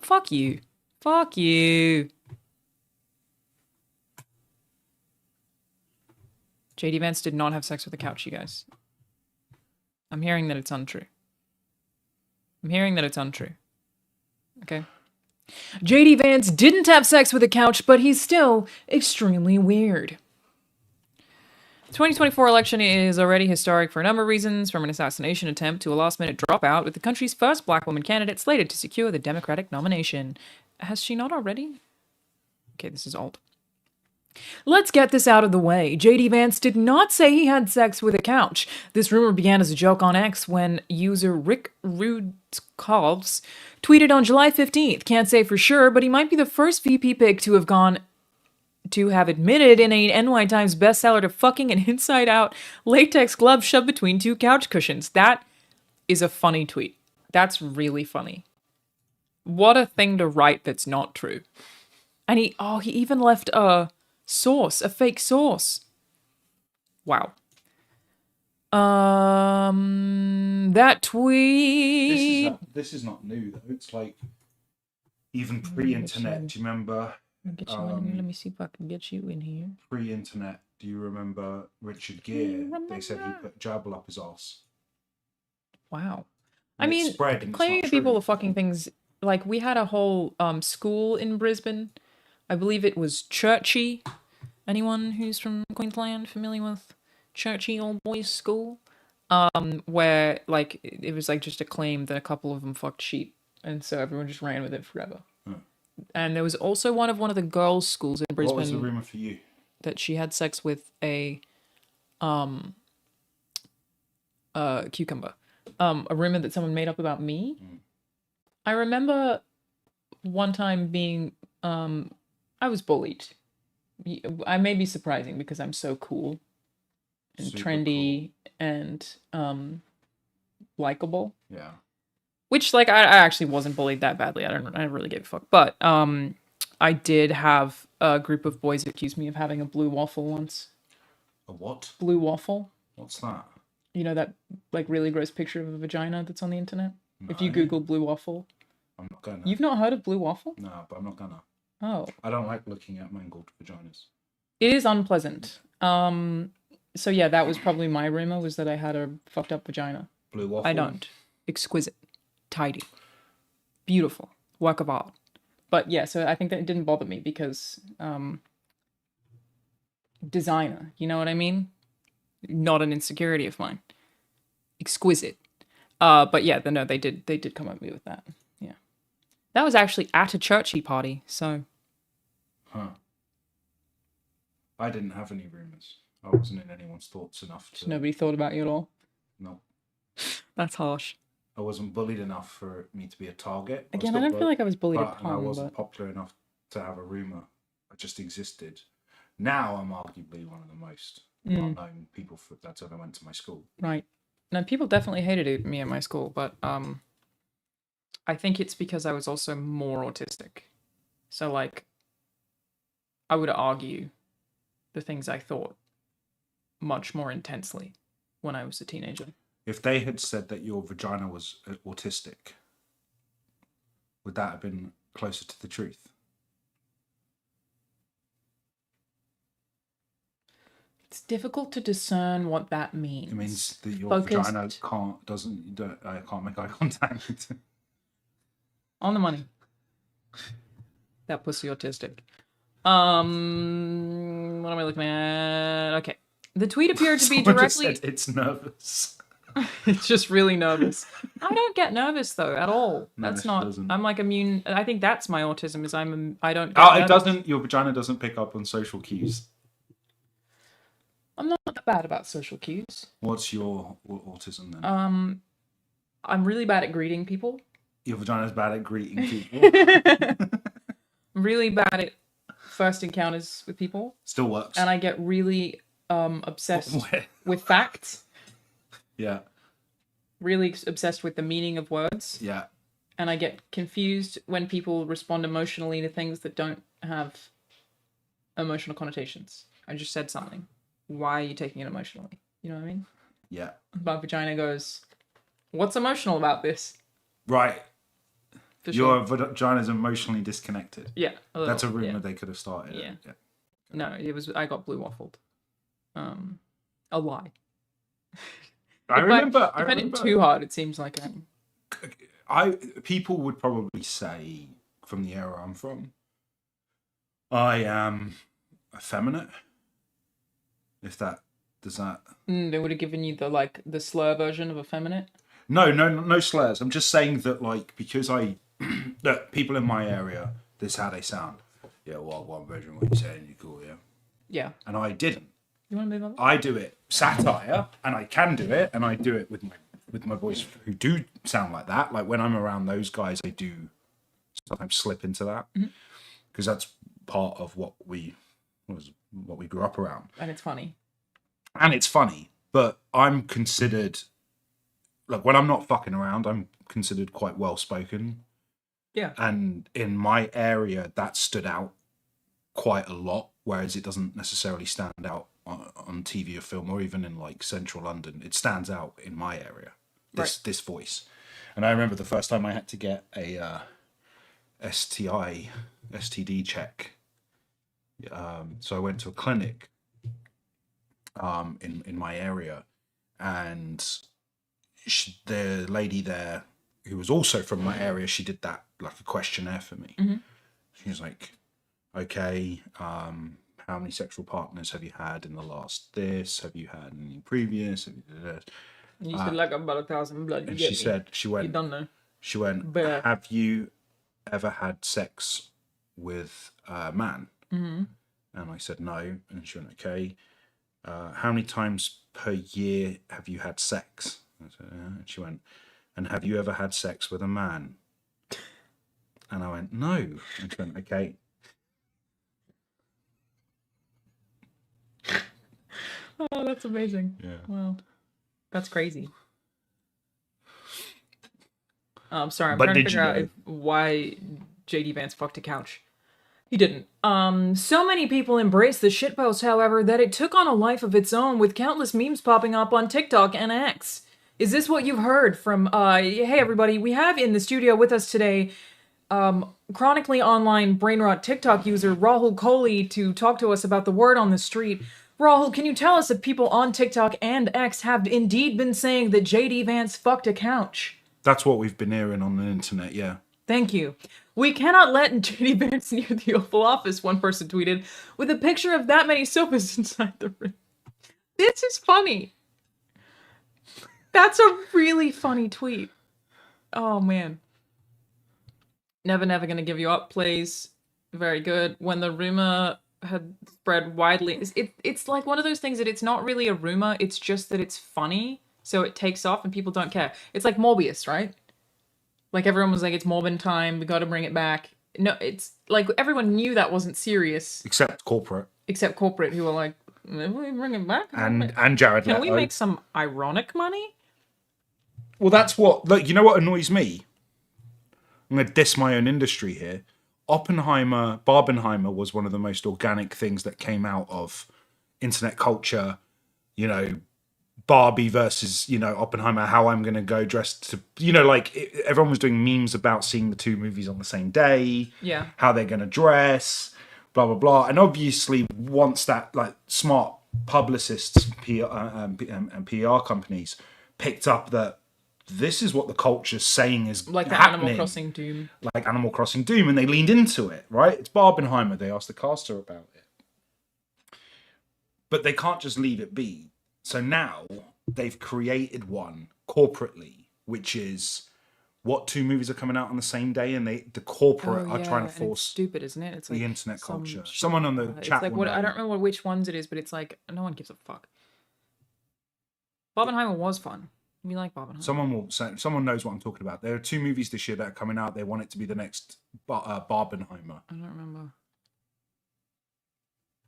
Fuck you. Fuck you. JD Vance did not have sex with a couch, you guys. I'm hearing that it's untrue. Okay. JD Vance didn't have sex with a couch, but he's still extremely weird. The 2024 election is already historic for a number of reasons, from an assassination attempt to a last-minute dropout, with the country's first black woman candidate slated to secure the Democratic nomination. Has she not already? Okay, this is old. Let's get this out of the way. JD Vance did not say he had sex with a couch. This rumor began as a joke on X when user Rick Rudekalves tweeted on July 15th. Can't say for sure, but he might be the first VP pick to have admitted in a NY Times bestseller to fucking an inside-out latex glove shoved between two couch cushions. That is a funny tweet. That's really funny. What a thing to write that's not true. And he even left a source, a fake source. Wow. That tweet. This is not new though. It's like even pre-internet. Do you remember? Let me see if I can get you in here. Pre-internet. Do you remember Richard Gere? They said he put Jabble up his ass. Wow. And I mean, claiming people are fucking things. Like, we had a whole school in Brisbane. I believe it was Churchy. Anyone who's from Queensland familiar with Churchy Old Boys School? Where, like, it was, like, just a claim that a couple of them fucked sheep. And so everyone just ran with it forever. And there was also one of the girls' schools in Brisbane. What was the rumor for you? That she had sex with a cucumber. A rumor that someone made up about me. I remember one time being, I was bullied. I may be surprising because I'm so cool and Super trendy and likable. Yeah. Which, like, I actually wasn't bullied that badly. I really gave a fuck. But I did have a group of boys accuse me of having a blue waffle once. A what? Blue waffle. What's that? You know that, like, really gross picture of a vagina that's on the internet? No. If you Google blue waffle. I'm not gonna. You've not heard of blue waffle? No, but I'm not gonna. Oh. I don't like looking at mangled vaginas. It is unpleasant. So yeah, that was probably my rumor, was that I had a fucked up vagina. Blue waffle? I don't. Exquisite. Tidy. Beautiful. Work of art. But yeah, so I think that it didn't bother me because designer, you know what I mean? Not an insecurity of mine. Exquisite. But yeah, no, they did come at me with that. Yeah. That was actually at a churchy party, so. Huh. I didn't have any rumors. I wasn't in anyone's thoughts enough to. So nobody thought about you at all? No. That's harsh. I wasn't bullied enough for me to be a target. Again, I don't feel like I was bullied at home, I wasn't popular enough to have a rumor. I just existed. Now I'm arguably one of the most well-known people that's ever went to my school. Right. Now, people definitely hated me at my school, but I think it's because I was also more autistic. So, like, I would argue the things I thought much more intensely when I was a teenager. If they had said that your vagina was autistic, would that have been closer to the truth? It's difficult to discern what that means. It means that your vagina can't make eye contact. On the money. That pussy autistic. What am I looking at? Okay. The tweet appeared to be directly. Just said it's nervous. It's just really nervous. I don't get nervous though at all. No, that's not. Doesn't. I'm like immune. I think that's my autism. Is I don't. Get nervous. It doesn't. Your vagina doesn't pick up on social cues. I'm not that bad about social cues. What's your autism then? I'm really bad at greeting people. Your vagina's bad at greeting people. I'm really bad at first encounters with people. Still works. And I get really obsessed Where? with facts. Yeah. Really obsessed with the meaning of words. Yeah. And I get confused when people respond emotionally to things that don't have emotional connotations. I just said something. Why are you taking it emotionally? You know what I mean? Yeah. My vagina goes, what's emotional about this? Right. For Your sure. vagina's emotionally disconnected. Yeah. That's a rumor they could have started. Yeah. No, it was, I got blue waffled. A lie. I remember. If I did too hard, it seems like people would probably say, from the era I'm from, I am effeminate. If that does that. They would have given you the slur version of effeminate. No slurs. I'm just saying that because that people in my area, this is how they sound. Yeah, well, one version of what you saying, you cool, yeah. Yeah. And I didn't. You want to move on? I do it satire, and I can do it, and I do it with my voice who do sound like that. Like when I'm around those guys, I do sometimes slip into that because that's part of what we grew up around. And it's funny. But I'm considered when I'm not fucking around, I'm considered quite well spoken. Yeah. And in my area, that stood out quite a lot, whereas it doesn't necessarily stand out on TV or film, or even in central London. It stands out in my area, this voice. And I remember the first time I had to get a STD check. So I went to a clinic in my area, and the lady there, who was also from my area, she did that a questionnaire for me. She was like, okay, how many sexual partners have you had in the last this? Have you had any previous? Have you this? You said about 1,000 blood. And she went, you don't know. She went, have you ever had sex with a man? And I said no. And she went, okay. How many times per year have you had sex? I said, yeah. And she went, and have you ever had sex with a man? And I went, no. And she went, okay. Oh, that's amazing. Yeah. Wow. That's crazy. I'm sorry. I'm trying to figure out why JD Vance fucked a couch. He didn't. So many people embraced the shitpost, however, that it took on a life of its own, with countless memes popping up on TikTok and X. Is this what you've heard from, hey everybody, we have in the studio with us today, chronically online brain rot TikTok user Rahul Kohli to talk to us about the word on the street. Rahul, can you tell us if people on TikTok and X have indeed been saying that JD Vance fucked a couch? That's what we've been hearing on the internet, yeah. Thank you. We cannot let JD Vance near the Oval Office, one person tweeted, with a picture of that many sofas inside the room. This is funny. That's a really funny tweet. Oh, man. Never Gonna Give You Up plays. Very good. When the rumor had spread widely. It's like one of those things that it's not really a rumor, it's just that it's funny, so it takes off and people don't care. It's like Morbius, right? Like everyone was like, it's Morbin time, we gotta bring it back. No, it's like everyone knew that wasn't serious. Except corporate, who were like, if we bring it back? And Jared Leto. Can we make some ironic money? Well, that's what, you know what annoys me? I'm going to diss my own industry here. Barbenheimer was one of the most organic things that came out of internet culture. Barbie versus, Oppenheimer, how I'm going to go dressed to, everyone was doing memes about seeing the two movies on the same day. Yeah. How they're going to dress, blah, blah, blah. And obviously, once that, smart publicists and PR companies picked up that this is what the culture's saying is like the happening. Animal Crossing Doom. Like Animal Crossing Doom, and they leaned into it, right? It's Barbenheimer. They asked the caster about it. But they can't just leave it be. So now they've created one corporately, which is what 2 movies are coming out on the same day, and the corporate are trying to and it's force stupid, isn't it? It's the like internet some culture. shit Someone on the like that. chat It's like will what know. I don't remember which ones it is, but it's like no one gives a fuck. Barbenheimer was fun. We like Barbenheimer. Someone knows what I'm talking about. There are 2 movies this year that are coming out. They want it to be the next Barbenheimer. I don't remember.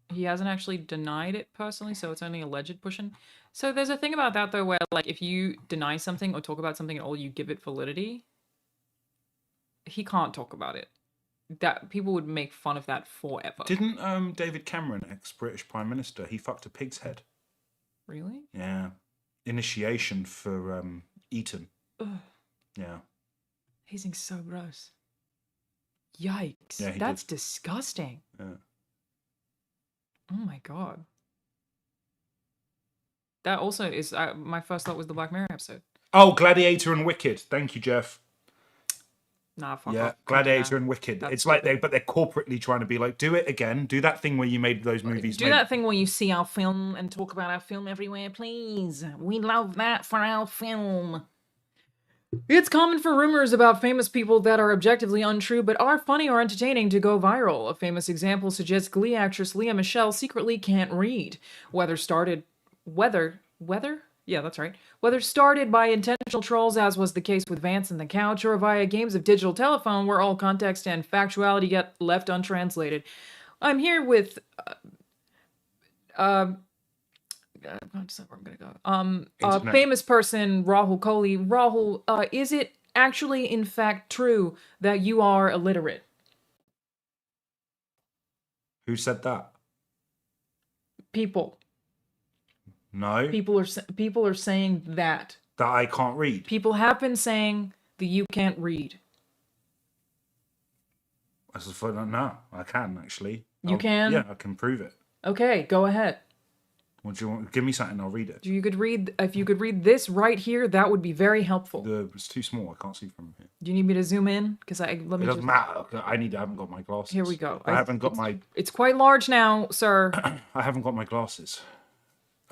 He hasn't actually denied it personally, so it's only alleged pushing. So there's a thing about that though, where like if you deny something or talk about something at all, you give it validity. He can't talk about it. That people would make fun of that forever. Didn't David Cameron, ex-British Prime Minister, he fucked a pig's head? Really? Yeah. Initiation for Eton. Ugh. Yeah. He's so gross. Yikes. Yeah, That's disgusting. Yeah. Oh my god. That also is my first thought was the Black Mirror episode. Oh, Gladiator and Wicked. Thank you, Jeff. Nah, fuck yeah, off. Gladiator and Wicked. That's it's like they're corporately trying to be like, do it again. Do that thing where you made those movies. Do that thing where you see our film and talk about our film everywhere, please. We love that for our film. It's common for rumors about famous people that are objectively untrue but are funny or entertaining to go viral. A famous example suggests Glee actress Lea Michele secretly can't read. Whether started by intentional trolls, as was the case with Vance and the Couch, or via games of digital telephone where all context and factuality get left untranslated. I'm here with that's not where I'm gonna go. Famous person, Rahul Kohli. Rahul, is it actually in fact true that you are illiterate? Who said that? People. No. People are saying that I can't read. People have been saying that you can't read. No, I can actually. You can? Yeah, I can prove it. Okay, go ahead. What do you want? Give me something, I'll read it. If you could read this right here, that would be very helpful. It's too small. I can't see from here. Do you need me to zoom in? Because it doesn't matter. I haven't got my glasses. Here we go. I haven't got my. It's quite large now, sir. I haven't got my glasses.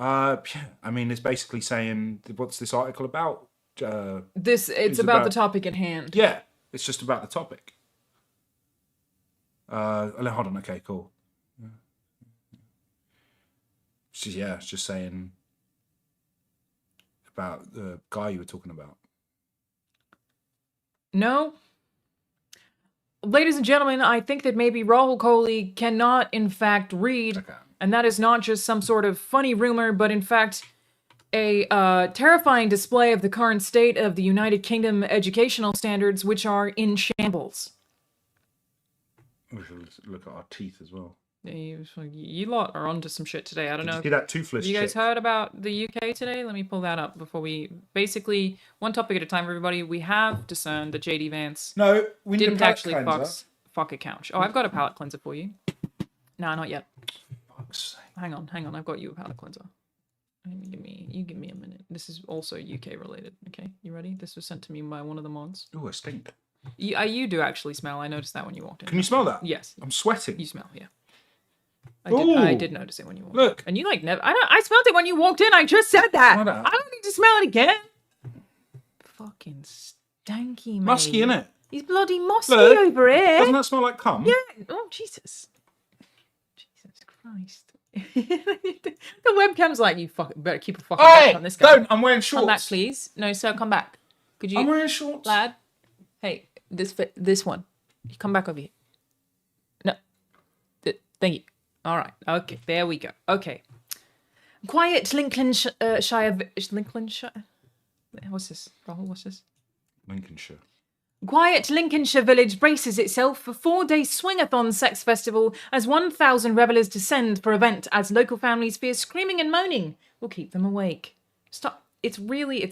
Yeah. I mean, it's basically saying, what's this article about? It's about the topic at hand. Yeah, it's just about the topic. Hold on. Okay, cool. Yeah, it's just saying about the guy you were talking about. No. Ladies and gentlemen, I think that maybe Rahul Kohli cannot in fact read, Okay. And that is not just some sort of funny rumor, but in fact a terrifying display of the current state of the United Kingdom educational standards, which are in shambles. We should look at our teeth as well. You lot are onto some shit today. I don't know. Did you see that toothless Have you guys chick? heard about the UK today? Let me pull that up before we... Basically, one topic at a time, everybody. We have discerned that JD Vance No, we need didn't a palate actually cleanser. fuck a couch. Oh, I've got a palate cleanser for you. No, not yet. Fuck's sake. Hang on. I've got you a palate cleanser. You give me a minute. This is also UK related. Okay, you ready? This was sent to me by one of the mods. Ooh, I stink. You do actually smell. I noticed that when you walked in. Can you smell that? Yes. I'm sweating. You smell, yeah. Ooh. I did notice it when you walked in. Look. And you like never... I smelled it when you walked in. I just said that. Smell that. I don't need to smell it again. Fucking stanky, mate. Musky, innit? He's bloody musky Look. over here. Doesn't that smell like cum? Yeah. Oh, Jesus. Jesus Christ. The webcam's like, you better keep a fucking watch on this guy. Don't! I'm wearing shorts. Come back, please. No, sir, come back. Could you... I'm wearing shorts. Lad. Hey, this one. You come back over here. No. Thank you. All right. Okay, there we go. Okay. Quiet Lincolnshire... Lincolnshire? What's this? Rahul, what's this? Lincolnshire. Quiet Lincolnshire village braces itself for 4-day Swingathon sex festival as 1,000 revelers descend for event as local families fear screaming and moaning will keep them awake. Stop. It's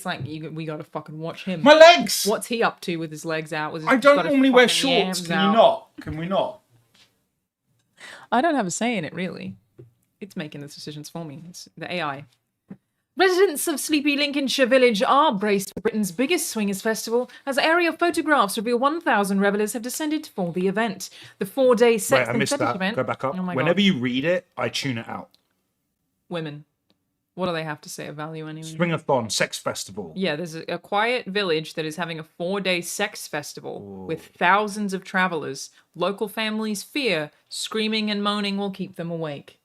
like we gotta fucking watch him. My legs! What's he up to with his legs out? I don't normally wear shorts. Can you not? Can we not? I don't have a say in it, really. It's making the decisions for me. It's the AI. Residents of sleepy Lincolnshire village are braced for Britain's biggest swingers festival as aerial photographs reveal 1,000 revelers have descended for the event. The 4-day sex Wait, I and missed fetish that. event. Go back up. Oh my Whenever God. you read it, I tune it out. Women. What do they have to say of value anyway? Swingathon, sex festival. Yeah, there's a quiet village that is having a 4-day sex festival with thousands of travelers. Local families fear screaming and moaning will keep them awake.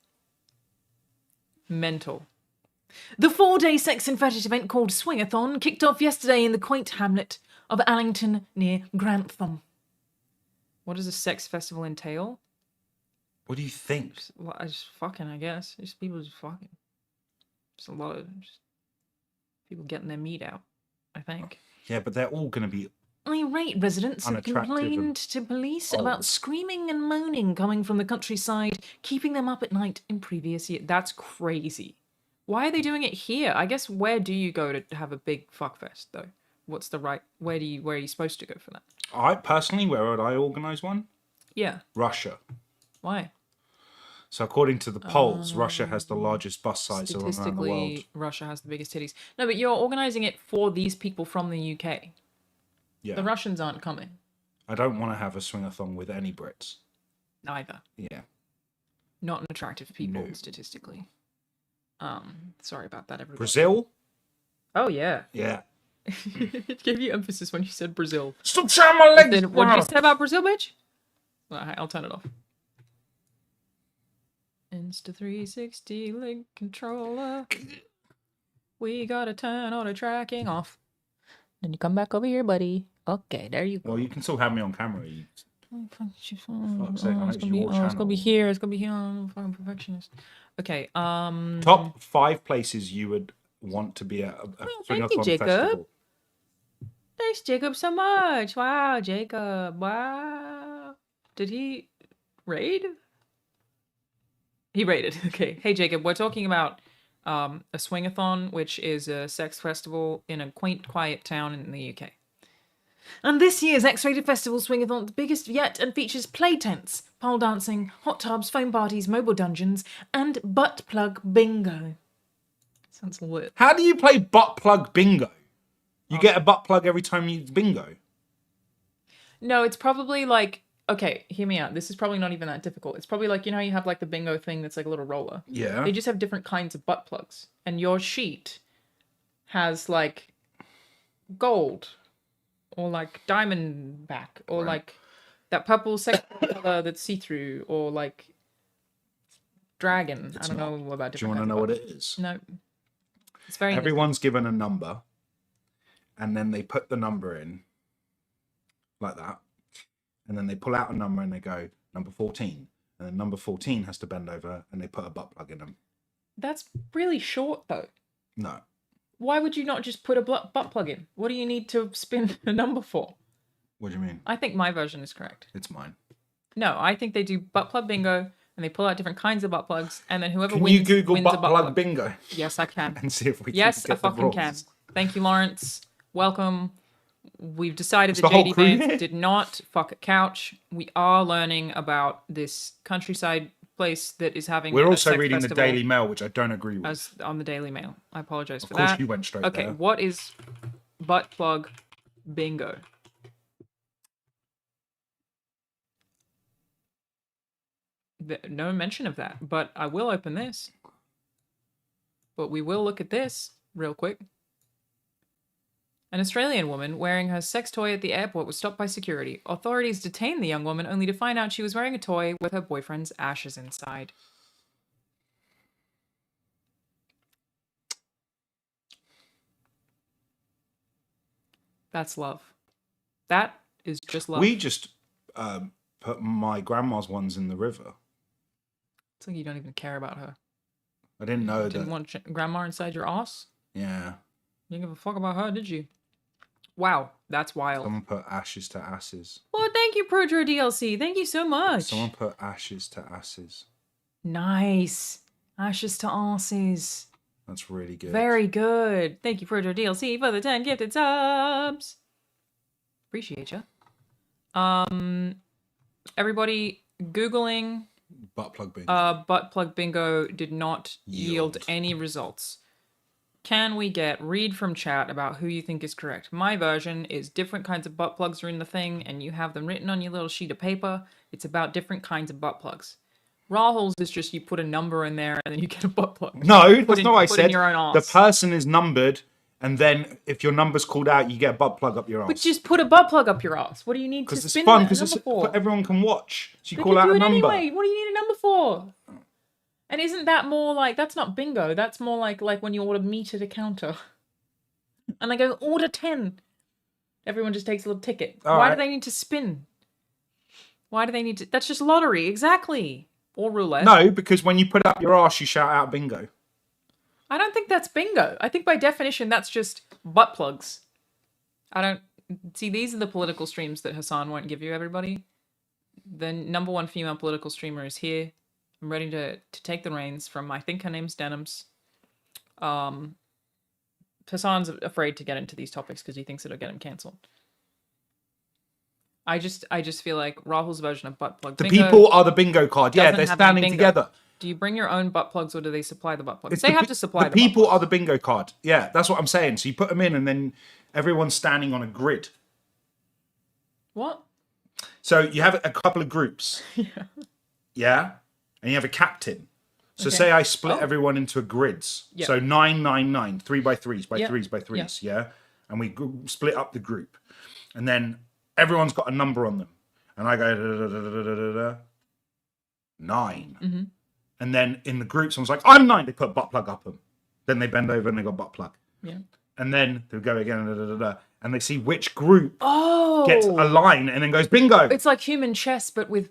Mental. The 4-day sex and fetish event called Swingathon kicked off yesterday in the quaint hamlet of Allington near Grantham. What does a sex festival entail? What do you think? Just fucking, I guess. Just people just fucking. Just a lot of people getting their meat out, I think. Yeah, but they're all going to be irate residents have complained to police about screaming and moaning coming from the countryside, keeping them up at night in previous years. That's crazy. Why are they doing it here? I guess where do you go to have a big fuckfest though? What's the right? Where are you supposed to go for that? I personally, where would I organise one? Yeah. Russia. Why? So according to the polls, Russia has the largest bus size around the world. Statistically, Russia has the biggest titties. No, but you're organising it for these people from the UK. Yeah. The Russians aren't coming. I don't want to have a swingathon with any Brits. Neither. Yeah. Not an attractive people, statistically. Sorry about that, everybody. Brazil? Oh, yeah. Yeah. It gave you emphasis when you said Brazil. Stop showing my legs! What did you say about Brazil, bitch? Well, I'll turn it off. Insta360 link controller. We gotta turn all the tracking off. Then you come back over here, buddy. Okay, there you go. Well, you can still have me on camera. It's gonna be here. It's gonna be here. I'm a fucking perfectionist. Okay. Top 5 places you would want to be at a thank you, Jacob. Festival. Thanks, Jacob, so much. Wow, Jacob. Wow. Did he raid? He raided. Okay. Hey, Jacob, we're talking about a swingathon, which is a sex festival in a quaint, quiet town in the UK. And this year's X-Rated Festival Swingathon, the biggest yet, and features play tents, pole dancing, hot tubs, foam parties, mobile dungeons, and butt plug bingo. Sounds lit. How do you play butt plug bingo? You get a butt plug every time you bingo. No, it's probably like, okay, hear me out. This is probably not even that difficult. It's probably like, you know how you have like the bingo thing that's like a little roller? Yeah. They just have different kinds of butt plugs. And your sheet has like gold or like diamond back or like that purple second color that's see-through or like dragon. I don't know about different. Do you want to know what it is? No. It's very Everyone's given a number and then they put the number in like that. And then they pull out a number and they go, number 14. And then number 14 has to bend over and they put a butt plug in them. That's really short though. No. Why would you not just put a butt plug in? What do you need to spin a number for? What do you mean? I think my version is correct. It's mine. No, I think they do butt plug bingo and they pull out different kinds of butt plugs and then whoever Can wins you Google wins butt a butt plug plug. bingo? Yes, I can. And see if we can Yes, get I fucking the can. rules. Thank you, Lawrence. Welcome. We've decided It's that the whole JD crew Vance here. did not fuck a couch. We are learning about this countryside place that is having We're a also sex reading festival the Daily Mail, which I don't agree with. as on the Daily Mail. I apologize for Of course that. you went straight Okay, there. what is butt plug bingo? No mention of that, but I will open this. But we will look at this real quick. An Australian woman wearing her sex toy at the airport was stopped by security. Authorities detained the young woman only to find out she was wearing a toy with her boyfriend's ashes inside. That's love. That is just love. We just put my grandma's ones in the river. It's like you don't even care about her. I didn't know Didn't that. want grandma inside your ass? Yeah. You didn't give a fuck about her, did you? Wow, that's wild. Someone put ashes to asses. Well, thank you, Prodro DLC. Thank you so much. Someone put ashes to asses. Nice. Ashes to asses. That's really good. Very good. Thank you, Prodro DLC, for the 10 gifted subs. Appreciate you. Everybody Googling Butt plug bingo. butt plug bingo did not yield any results. Can we get read from chat about who you think is correct? My version is different kinds of butt plugs are in the thing and you have them written on your little sheet of paper. It's about different kinds of butt plugs. Rahul's is just you put a number in there and then you get a butt plug. No, that's not what I put in said. your own The arse. person is numbered, and then if your number's called out, you get a butt plug up your arse. But just put a butt plug up your ass. What do you need to because it's spin fun. that Because number it's for? everyone can watch. So you They call can out do a it number. anyway. What do you need a number for? And isn't that more like, that's not bingo. That's more like when you order meat at a counter. And they go, order 10. Everyone just takes a little ticket. Why do they need to spin? Why do they need to? That's just lottery. Exactly. Or roulette. No, because when you put up your arse, you shout out bingo. I don't think that's bingo. I think by definition, that's just butt plugs. I don't... See, these are the political streams that Hassan won't give you, everybody. The number one female political streamer is here. I'm ready to take the reins from, I think her name's Denims. Hassan's afraid to get into these topics because he thinks it'll get him cancelled. I just feel like Rahul's version of butt plug. The people are the bingo card. Yeah, doesn't they're have any standing bingo. together. Do you bring your own butt plugs or do they supply the butt plugs? It's They have to supply the butt people plugs. are the bingo card. Yeah, that's what I'm saying. So you put them in and then everyone's standing on a grid. What? So you have a couple of groups. Yeah? And you have a captain. So Okay. say I split everyone into grids. Yeah. So 9, 9, 9, 3 by 3s, by Yeah. 3s, by 3s. Yeah? And we split up the group. And then everyone's got a number on them. And I go, 9. Mm-hmm. And then in the group, someone's like, I'm 9. They put a butt plug up them. Then they bend over and they got butt plug. Yeah. And then they'll go again, and they see which group Oh! gets a line and then goes bingo. It's like human chess, but with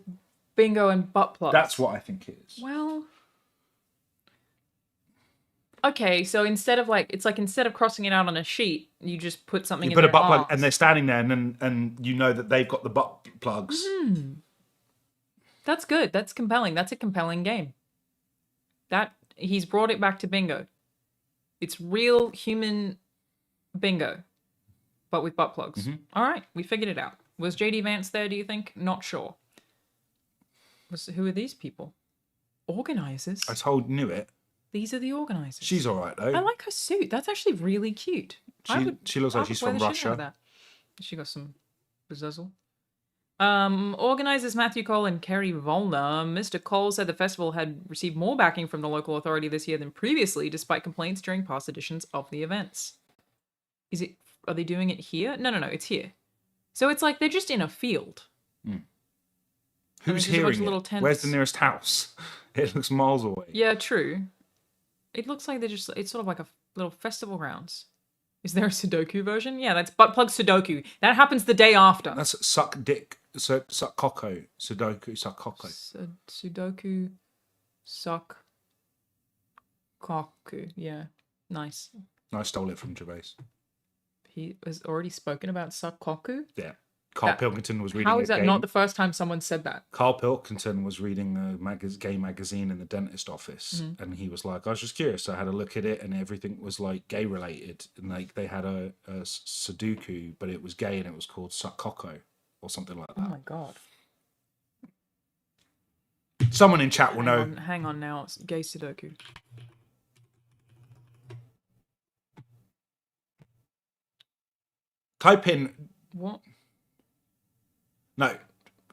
bingo and butt plugs. That's what I think it is. Well... Okay, so instead of crossing it out on a sheet, you just put something You in put a their butt plug arse. and they're standing there and you know that they've got the butt plugs. That's good. That's compelling. That's a compelling game. He's brought it back to bingo. It's real human bingo, but with butt plugs. All right, we figured it out. Was JD Vance there, do you think? Not sure. Who are these people? Organizers? Knew it. These are the organizers. She's all right, though. I like her suit. That's actually really cute. She looks like she's from Russia. She got some bezuzzle. Organizers Matthew Cole and Kerry Volner. Mr. Cole said the festival had received more backing from the local authority this year than previously, despite complaints during past editions of the events. Are they doing it here? No, it's here. So it's like they're just in a field. Who's hearing it? Where's the nearest house? It looks miles away. Yeah, true. It looks like it's sort of like a little festival grounds. Is there a Sudoku version? Yeah, that's butt plug Sudoku. That happens the day after. That's suck dick, suck cocko, Sudoku, suck cocko. Sudoku, suck, cocku. Yeah, nice. I stole it from Gervais. He has already spoken about suck cocku. Yeah. Carl Pilkington was reading. How is that not the first time someone said that? Carl Pilkington was reading a gay magazine in the dentist office, and he was like, "I was just curious." So I had a look at it, and everything was like gay related, and like they had a Sudoku, but it was gay, and it was called Sukkoko or something like that. Oh my god! Someone in chat will know. Hang on now, it's gay Sudoku. Type in. What? No,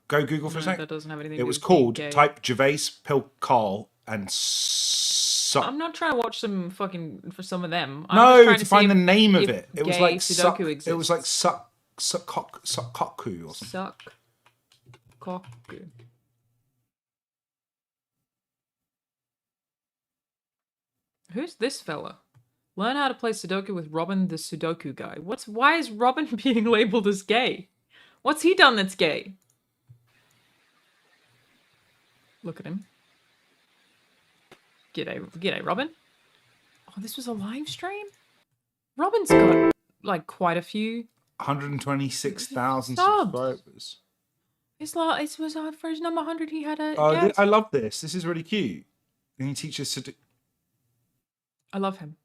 go Google for a sec. That doesn't have anything. It was called. Type Gervais, Carl, and I'm not trying to watch some fucking for some of them. I'm to find the name of it. It was like Sudoku exists. It was like Sukkokku or something. Sukkokku. Who's this fella? Learn how to play Sudoku with Robin the Sudoku guy. Why is Robin being labeled as gay? What's he done that's gay? Look at him. G'day, Robin. Oh, this was a live stream? Robin's got, like, quite a few... 126,000 subs. subscribers. It was for his number 100, he had a I love this. This is really cute. And he teaches Sudoku. I love him.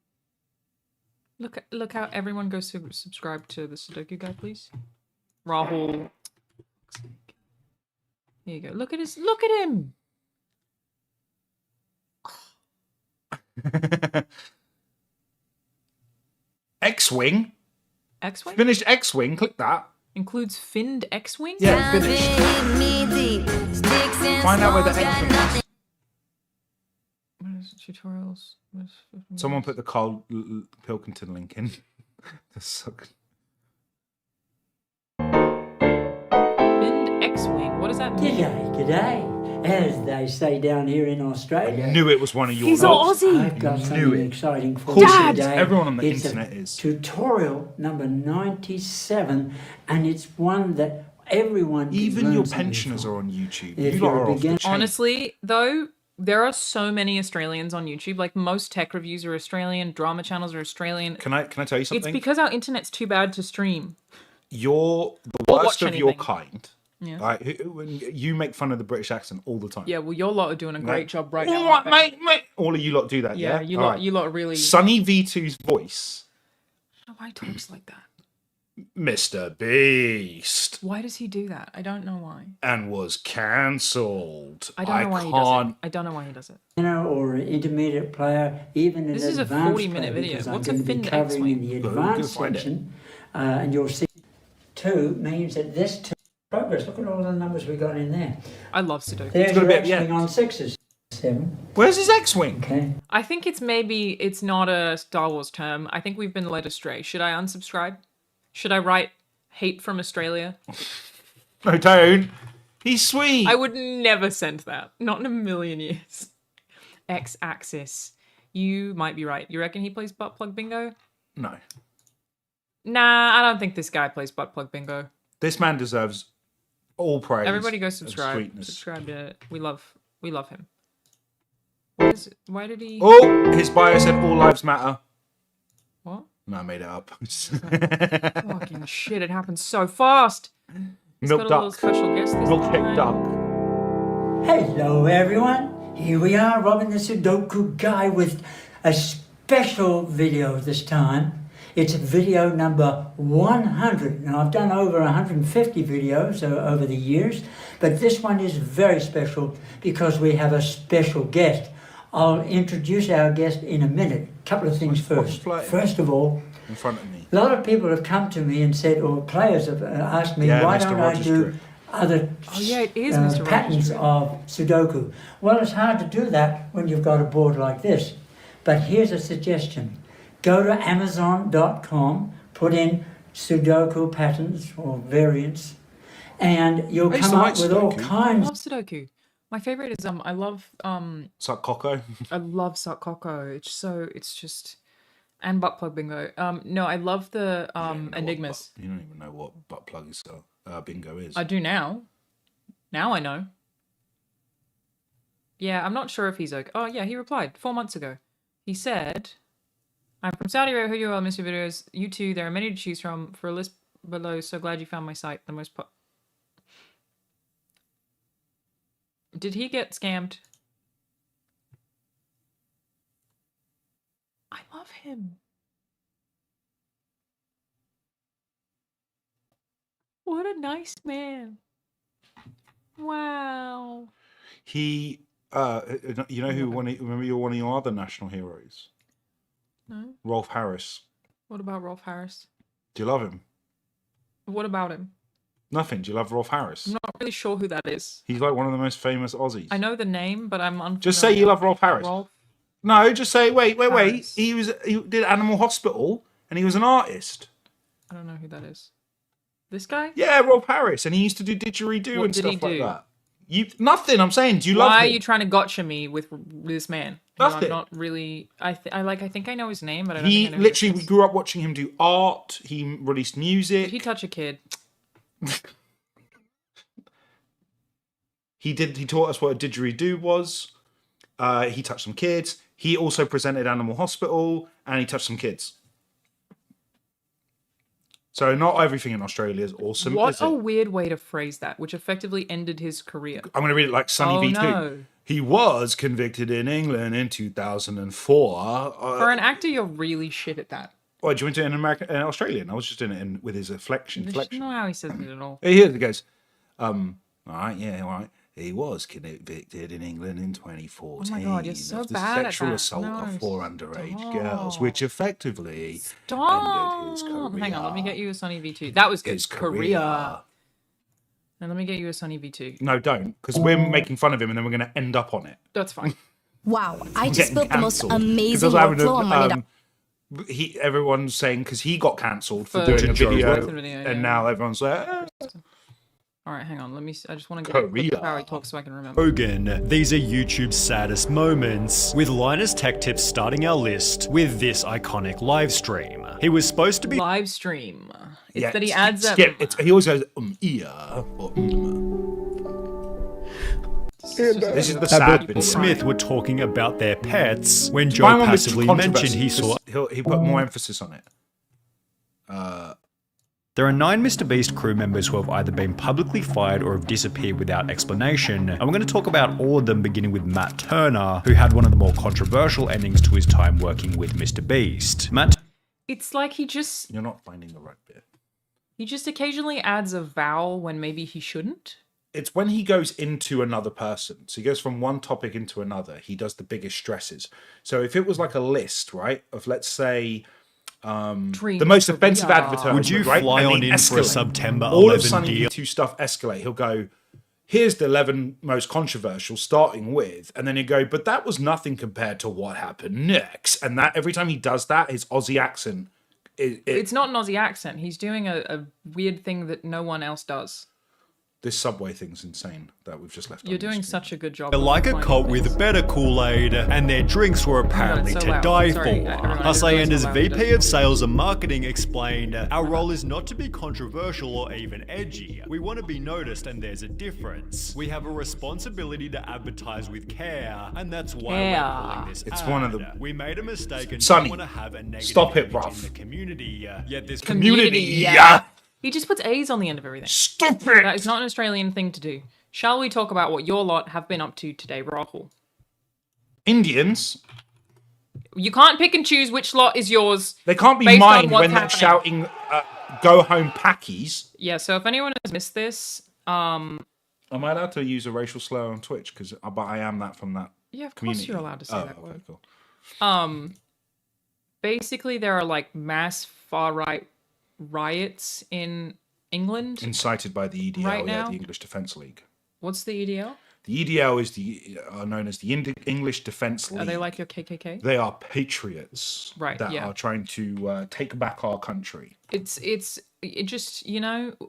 Look how everyone goes to subscribe to the Sudoku guy, please. Rahul. Here you go. Look at him. X-Wing. X-Wing? Finished X-Wing. Click that. Includes finned X-Wing? Yeah, finished. Find out where the X-Wing is. tutorials. Someone put the Carl Pilkington link in. That's so good. Bind X-Wing. What does that mean? G'day. As they say down here in Australia. I knew it was one of your He's lots. Aussie. I've got Knew something it. exciting for Of course you it is. today. Everyone on the It's internet is. Tutorial number 97, and it's one that everyone can Even learn your something pensioners from. are on YouTube. If You lot you're a are off the beginner- chain. Honestly, though, there are so many Australians on YouTube. Like most tech reviews are Australian, drama channels are Australian. Can I tell you something? It's because our internet's too bad to stream. You're the Or worst watch of your anything. kind. Yeah. Like, you make fun of the British accent all the time. Yeah, well, your lot are doing a great job right now. All right, aren't they? mate. All of you lot do that, yeah? you All lot, right. you lot are really. Sunny V2's voice, Why he talks like that? MrBeast, Why does he do that? I don't know why. and was cancelled. I don't know why he does it. I don't know why he does it. Or an intermediate player, even an This is a advanced 40-minute player, video. because What's I'm a going to be Find covering in X-Wing? the Go advanced find it. section, and you'll see 2 means that this progress. Look at all the numbers we got in there. I love Sudoku. There's got a your bit at the X-wing end. on 6s. 7. Where's his X-Wing? Okay. I think it's not a Star Wars term. I think we've been led astray. Should I unsubscribe? Should I write hate from Australia? No, don't. He's sweet. I would never send that. Not in a million years. X-axis. You might be right. You reckon he plays butt plug bingo? No. Nah, I don't think this guy plays butt plug bingo. This man deserves all praise. Everybody go and subscribe. sweetness. Subscribe to it. We love him. Why did he... Oh, his bio said all lives matter. What? No, I made it up. Fucking shit, it happens so fast. He's Milk got a little duck. special guest this Milkshake time. duck. Hello, everyone. Here we are, Robin the Sudoku guy, with a special video this time. It's video number 100. Now, I've done over 150 videos over the years, but this one is very special because we have a special guest. I'll introduce our guest in a minute. A couple of things first. First of all, In front of me. a lot of people have come to me and said, or players have asked me, Yeah, why Mr. don't I Rogers do drew. other Oh, yeah, it is Mr. Rogers patterns drew. of Sudoku? Well, it's hard to do that when you've got a board like this. But here's a suggestion. Go to Amazon.com, put in Sudoku patterns or variants, and you'll I used come to up like with all Sudoku. I kinds. love Sudoku. My favorite is I love Suck Coco. Southport. It's just and butt plug bingo. No, I love the enigmas. You don't even know what butt plug is, bingo is. I do now. Now I know. Yeah, I'm not sure if he's okay. Oh yeah, he replied 4 months ago. He said, "I'm from Saudi Arabia. Who you all miss your videos. You too. There are many to choose from. For a list below, so glad you found my site. The most Did he get scammed? I love him. What a nice man. Wow. He, you know who remember you're one of your other national heroes? No? Rolf Harris. What about Rolf Harris? Do you love him? What about him? Nothing. Do you love Rolf Harris? I'm not really sure who that is. He's like one of the most famous Aussies. I know the name, but I'm unfamiliar. Just say you love Rolf Harris. Rolf. No, just say wait. Harris. He did Animal Hospital and he was an artist. I don't know who that is. This guy? Yeah, Rolf Harris, and he used to do didgeridoo What and did stuff he like do? that. Nothing. I'm saying, do you love Why him? are you trying to gotcha me with this man? I'm Nothing. not really. I think I know his name, but I don't He think I know who literally, this we is. grew up watching him do art. He released music. Did he touch a kid? He taught us what a didgeridoo was. He touched some kids. He also presented Animal Hospital, and he touched some kids. So not everything in Australia is awesome. What is a it? weird way to phrase that, which effectively ended his career. I'm going to read it like Sunny Oh, V2. no. He was convicted in England in 2004. For an actor, you're really shit at that. Oh, do you want to do it in American, Australian? I was just doing it with his inflection. I don't know how he says it at all. Here it goes. All right. He was convicted in England in 2014 Oh my God, you're so of the bad at sexual that. assault No, of 4 underage stop. girls, which effectively ended Stop! his career. Hang on, let me get you a Sunny V2. That was good. His Korea. And let me get you a Sunny V2. No, don't, because we're making fun of him and then we're going to end up on it. That's fine. Wow, I just getting built the most cancelled. 'Cause I amazing was having workflow on Monday. everyone's saying because he got cancelled for For doing a Joe video, Rogan video, yeah. and now everyone's like, All right, hang on. I just want to get a clip of how he talks so I can remember. Rogan. These are YouTube's saddest moments, with Linus Tech Tips starting our list with this iconic live stream. He was supposed to be Live stream. It's yeah, that he adds up. he always goes or This is the sad bit. Smith were talking about their pets when Joe Mine one was passively mentioned controversy, he saw. 'cause he put more emphasis on it. There are 9 MrBeast crew members who have either been publicly fired or have disappeared without explanation, and we're going to talk about all of them, beginning with Matt Turner, who had one of the more controversial endings to his time working with MrBeast. It's like he just You're not finding the right bit. occasionally adds a vowel when maybe he shouldn't. It's when he goes into another person. So he goes from one topic into another. He does the biggest stresses. So if it was like a list, right, of let's say the most offensive advertisement, Would you right? fly and on they in for a escalate. September All of a 11 sudden, deal? two stuff escalate. He'll go, here's the 11 most controversial, starting with, and then he'll go, but that was nothing compared to what happened next. And that every time he does that, his Aussie accent, It's not an Aussie accent. He's doing a weird thing that no one else does. this Subway thing's insane that we've just left. You're doing such a good job. They're like a cult with better Kool-Aid, and their drinks were apparently so to loud. die Sorry, for. everyone, I just Hussein, realised as how loud it VP is. of Sales and Marketing, explained, "Our role is not to be controversial or even edgy. We want to be noticed, and there's a difference. We have a responsibility to advertise with care, and that's why we're calling this It's ad. one of the- We made a mistake and Sonny, don't want to have a negative stop it, image bruv. in the community. Yet this Community, yeah. yeah. He just puts A's on the end of everything. Stupid. That is not an Australian thing to do. Shall we talk about what your lot have been up to today, Rahul? Indians, You can't pick and choose which lot is yours. they can't be Based on mine what's when they're happening. shouting, go home packies. Yeah, so if anyone has missed this, Am I allowed to use a racial slur on Twitch? But I am that from that yeah, of course community. you're allowed to say that word. Cool. Basically there are like mass far-right riots in England. Incited by the EDL, Right now? the English Defence League. What's the EDL? The EDL is known as the English Defence League. Are they like your KKK? They are patriots, Right, That yeah. are trying to take back our country. It just,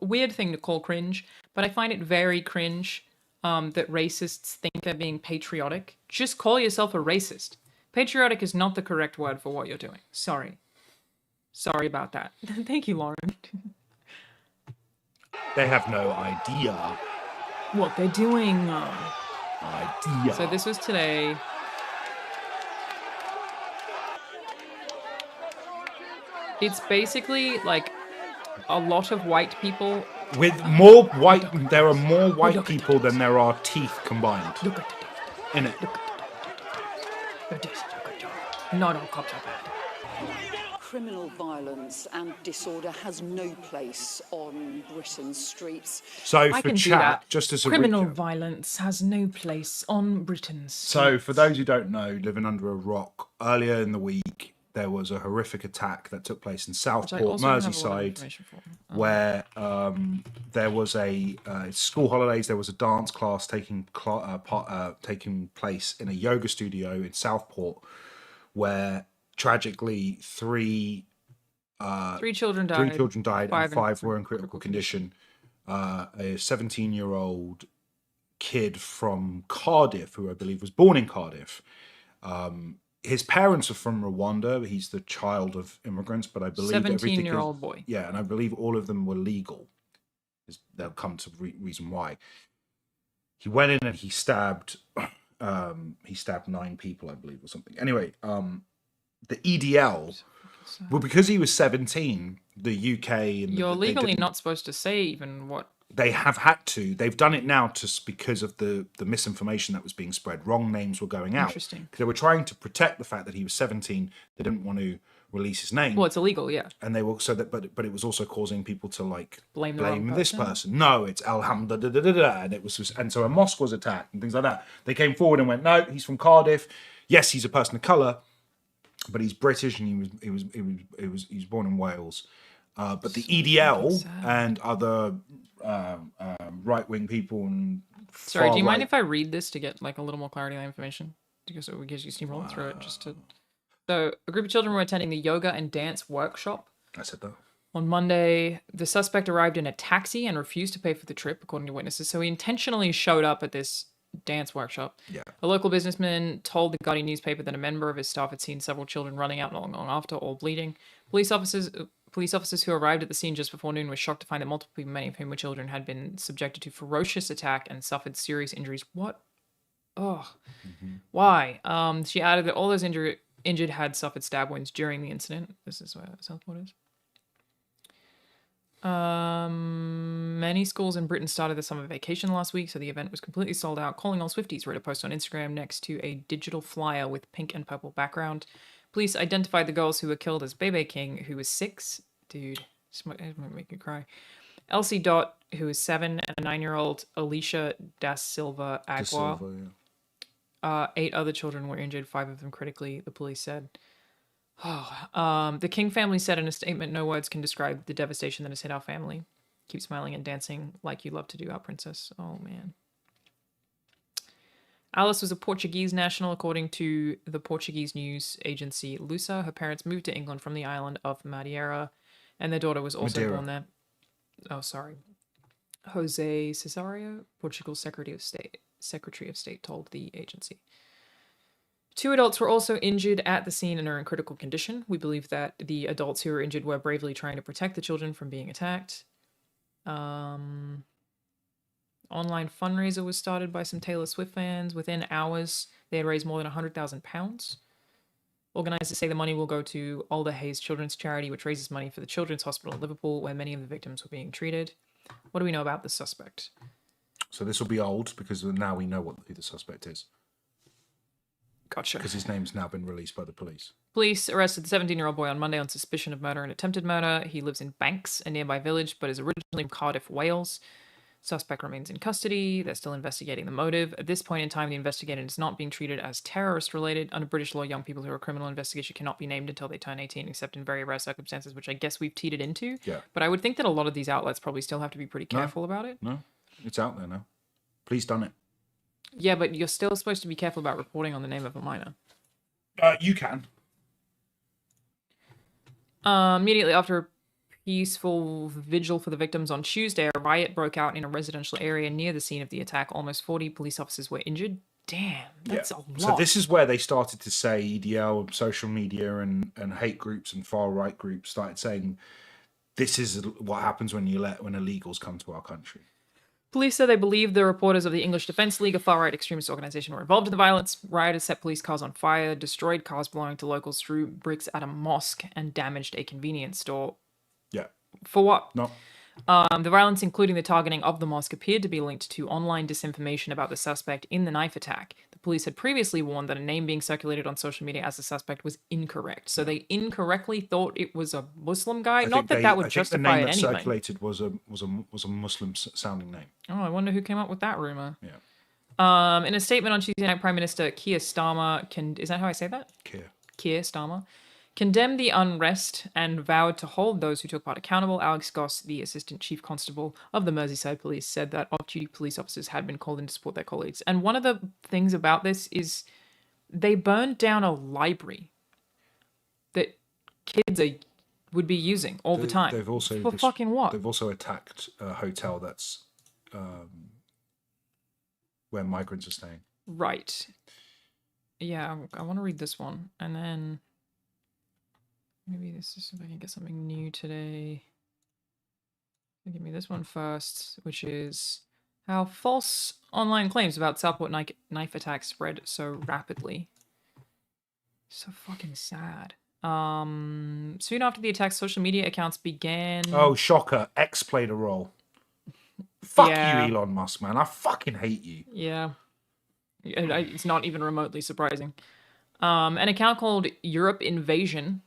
weird thing to call cringe, but I find it very cringe that racists think they're being patriotic. Just call yourself a racist. Patriotic is not the correct word for what you're doing. Sorry about that. Thank you, Lauren. They have no idea. What they're doing. Idea. So this was today. It's basically like a lot of white people. There are more white people than there are teeth combined. Look at the In it. Not all cops are bad. Criminal violence and disorder has no place on Britain's streets. So I for can do chat, that. just as a Criminal recap. violence has no place on Britain's. So for those who don't know, living under a rock, earlier in the week there was a horrific attack that took place in Southport, Merseyside, where there was a school holidays. There was a dance class taking place in a yoga studio in Southport, where tragically three children died. 3 children died and 5 were in critical critical condition. A 17-year-old kid from Cardiff, who I believe was born in Cardiff. His parents are from Rwanda. He's the child of immigrants, but I believe 17-year-old boy. Yeah, and I believe all of them were legal. They'll come to reason why. He went in and he stabbed 9 people, I believe, or something. Anyway, the EDL, well, because he was 17, the UK and You're they legally didn't- not supposed to say even what. They have had to. They've done it now just because of the misinformation that was being spread. Wrong names were going out. Interesting. Because they were trying to protect the fact that he was 17. They didn't want to release his name. Well, it's illegal, yeah. And they were but it was also causing people to like Blame the wrong this person. person. No, it's Alhamdulillah, and it was just, and so a mosque was attacked and things like that. They came forward and went, no, he's from Cardiff. Yes, he's a person of color, but he's British and he was born in Wales. But the EDL and other right-wing people and Sorry, do you mind far-right- if I read this to get like a little more clarity on the information? because we guess you steamroll through it just to. So a group of children were attending the yoga and dance workshop. I said that. On Monday, the suspect arrived in a taxi and refused to pay for the trip, according to witnesses. So he intentionally showed up at this dance workshop. Yeah. A local businessman told the Guardian newspaper that a member of his staff had seen several children running out not long after, all bleeding. Police officers who arrived at the scene just before noon were shocked to find that multiple people, many of whom were children, had been subjected to ferocious attack and suffered serious injuries. What? Oh. Why? She added that all those injured had suffered stab wounds during the incident. This is where Southport is. Many schools in Britain started the summer vacation last week, so the event was completely sold out. Calling all Swifties wrote a post on Instagram next to a digital flyer with pink and purple background. Police identified the girls who were killed as Bebe King, who was 6. Dude, this might make you cry. Elsie Dot, who was 7, and a 9-year-old Alicia Da Silva Agua. 8 other children were injured, 5 of them critically, the police said. The King family said in a statement, "No words can describe the devastation that has hit our family. Keep smiling and dancing like you love to do, our princess." Oh, man. Alice was a Portuguese national, according to the Portuguese news agency Lusa. Her parents moved to England from the island of Madeira, and their daughter was also born there. Oh, sorry. Jose Cesario, Portugal's Secretary of State, told the agency. 2 adults were also injured at the scene and are in critical condition. We believe that the adults who were injured were bravely trying to protect the children from being attacked. Online fundraiser was started by some Taylor Swift fans. Within hours, they had raised more than £100,000. Organisers say the money will go to Alder Hayes Children's Charity, which raises money for the Children's Hospital in Liverpool, where many of the victims were being treated. What do we know about the suspect? So this will be old because now we know who the suspect is. Gotcha. Because his name's now been released by the police. Police arrested the 17-year-old boy on Monday on suspicion of murder and attempted murder. He lives in Banks, a nearby village, but is originally from Cardiff, Wales. Suspect remains in custody. They're still investigating the motive. At this point in time, the investigation is not being treated as terrorist-related. Under British law, young people who are criminal investigation cannot be named until they turn 18, except in very rare circumstances, which I guess we've teetered into. Yeah. But I would think that a lot of these outlets probably still have to be pretty careful about it. No, it's out there now. Please done it. Yeah, but you're still supposed to be careful about reporting on the name of a minor. You can. Immediately after a peaceful vigil for the victims on Tuesday, a riot broke out in a residential area near the scene of the attack. Almost 40 police officers were injured. Damn, that's a lot. So this is where they started to say, EDL, social media and hate groups and far-right groups started saying, this is what happens when illegals come to our country. Police said they believe the reporters of the English Defence League, a far-right extremist organisation, were involved in the violence. Rioters set police cars on fire, destroyed cars belonging to locals, threw bricks at a mosque, and damaged a convenience store. Yeah. For what? No. The violence, including the targeting of the mosque, appeared to be linked to online disinformation about the suspect in the knife attack. The police had previously warned that a name being circulated on social media as the suspect was incorrect. So they incorrectly thought it was a Muslim guy. Not that that would justify it anyway. The name that circulated was a Muslim-sounding name. Oh, I wonder who came up with that rumor. Yeah. In a statement on Tuesday night, Prime Minister Keir Starmer is that how I say that? Keir Starmer condemned the unrest and vowed to hold those who took part accountable. Alex Goss, the Assistant Chief Constable of the Merseyside Police, said that off-duty police officers had been called in to support their colleagues. And one of the things about this is they burned down a library that kids would be using all the time. They've also for fucking what? They've also attacked a hotel that's where migrants are staying. Right. Yeah, I want to read this one, and then maybe this is if I can get something new today. Give me this one first, which is how false online claims about Southport knife attacks spread so rapidly. So fucking sad. Soon after the attack, social media accounts began. Oh, shocker! X played a role. Fuck you, Elon Musk, man. I fucking hate you. Yeah. It's not even remotely surprising. An account called Europe Invasion,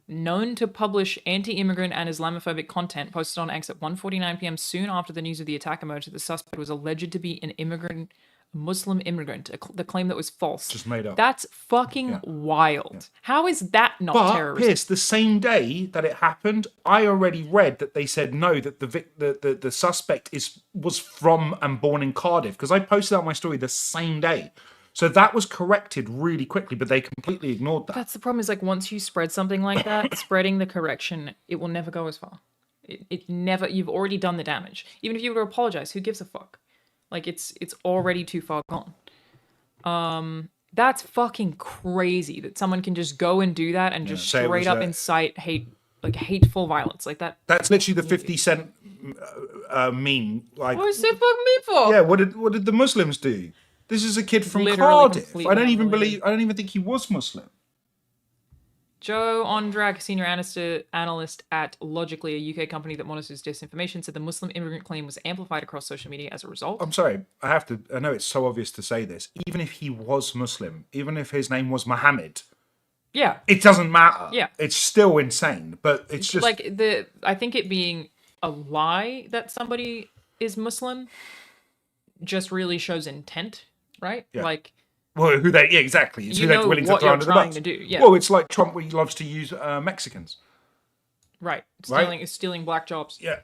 known to publish anti-immigrant and Islamophobic content, posted on X at 1:49 p.m. soon after the news of the attack emerged that the suspect was alleged to be an immigrant, a Muslim immigrant, the claim that was false. Just made up. That's fucking wild. Yeah. How is that not terrorism? Pierce, the same day that it happened, I already read that they said no, that the suspect was from and born in Cardiff, because I posted out my story the same day. So that was corrected really quickly, but they completely ignored that. That's the problem, is like once you spread something like that, spreading the correction, it will never go as far. It never, you've already done the damage. Even if you were to apologize, who gives a fuck? Like it's already too far gone. That's fucking crazy that someone can just go and do that and just straight up incite hate, like hateful violence like that. That's literally the 50 Cent meme. Like, what is it fuck me for? Yeah, what did the Muslims do? This is a kid from Literally Cardiff. I don't even think he was Muslim. Joe Ondrag, senior analyst at Logically, a UK company that monitors disinformation, said the Muslim immigrant claim was amplified across social media as a result. I'm sorry, I know it's so obvious to say this. Even if he was Muslim, even if his name was Muhammad, yeah, it doesn't matter. Yeah, it's still insane. But it's just like I think it being a lie that somebody is Muslim just really shows intent, right? Yeah. Like, well, exactly. It's who they're willing to throw under the bus. Yeah. Well, it's like Trump, where he loves to use Mexicans. Right. Stealing black jobs. Yeah.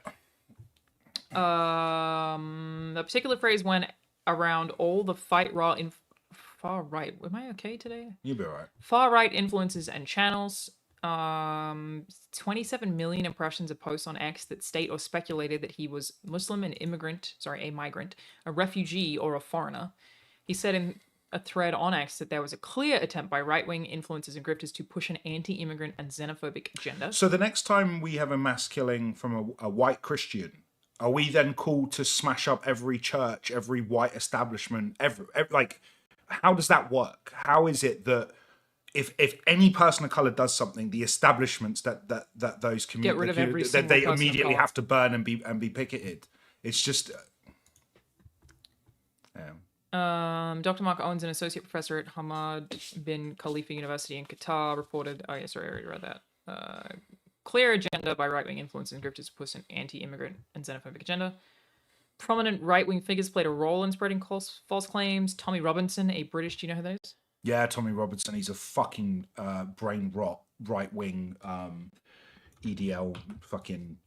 The particular phrase went around all the far right. Am I okay today? You'll be all right. Far right influences and channels. 27 million impressions of posts on X that state or speculated that he was Muslim, a migrant, a refugee, or a foreigner. He said in a thread on X that there was a clear attempt by right-wing influencers and grifters to push an anti-immigrant and xenophobic agenda. So the next time we have a mass killing from a white Christian, are we then called to smash up every church, every white establishment, every like, how does that work? How is it that if any person of color does something, the establishments that those communities that they immediately have to burn and be picketed? It's just Dr. Mark Owens, an associate professor at Hamad bin Khalifa University in Qatar, reported. Oh, yeah, sorry, I already read that. Clear agenda by right-wing influencers and grifters to push an anti-immigrant and xenophobic agenda. Prominent right-wing figures played a role in spreading false claims. Tommy Robinson, a British. Do you know who that is? Yeah, Tommy Robinson. He's a fucking brain rot right-wing EDL fucking.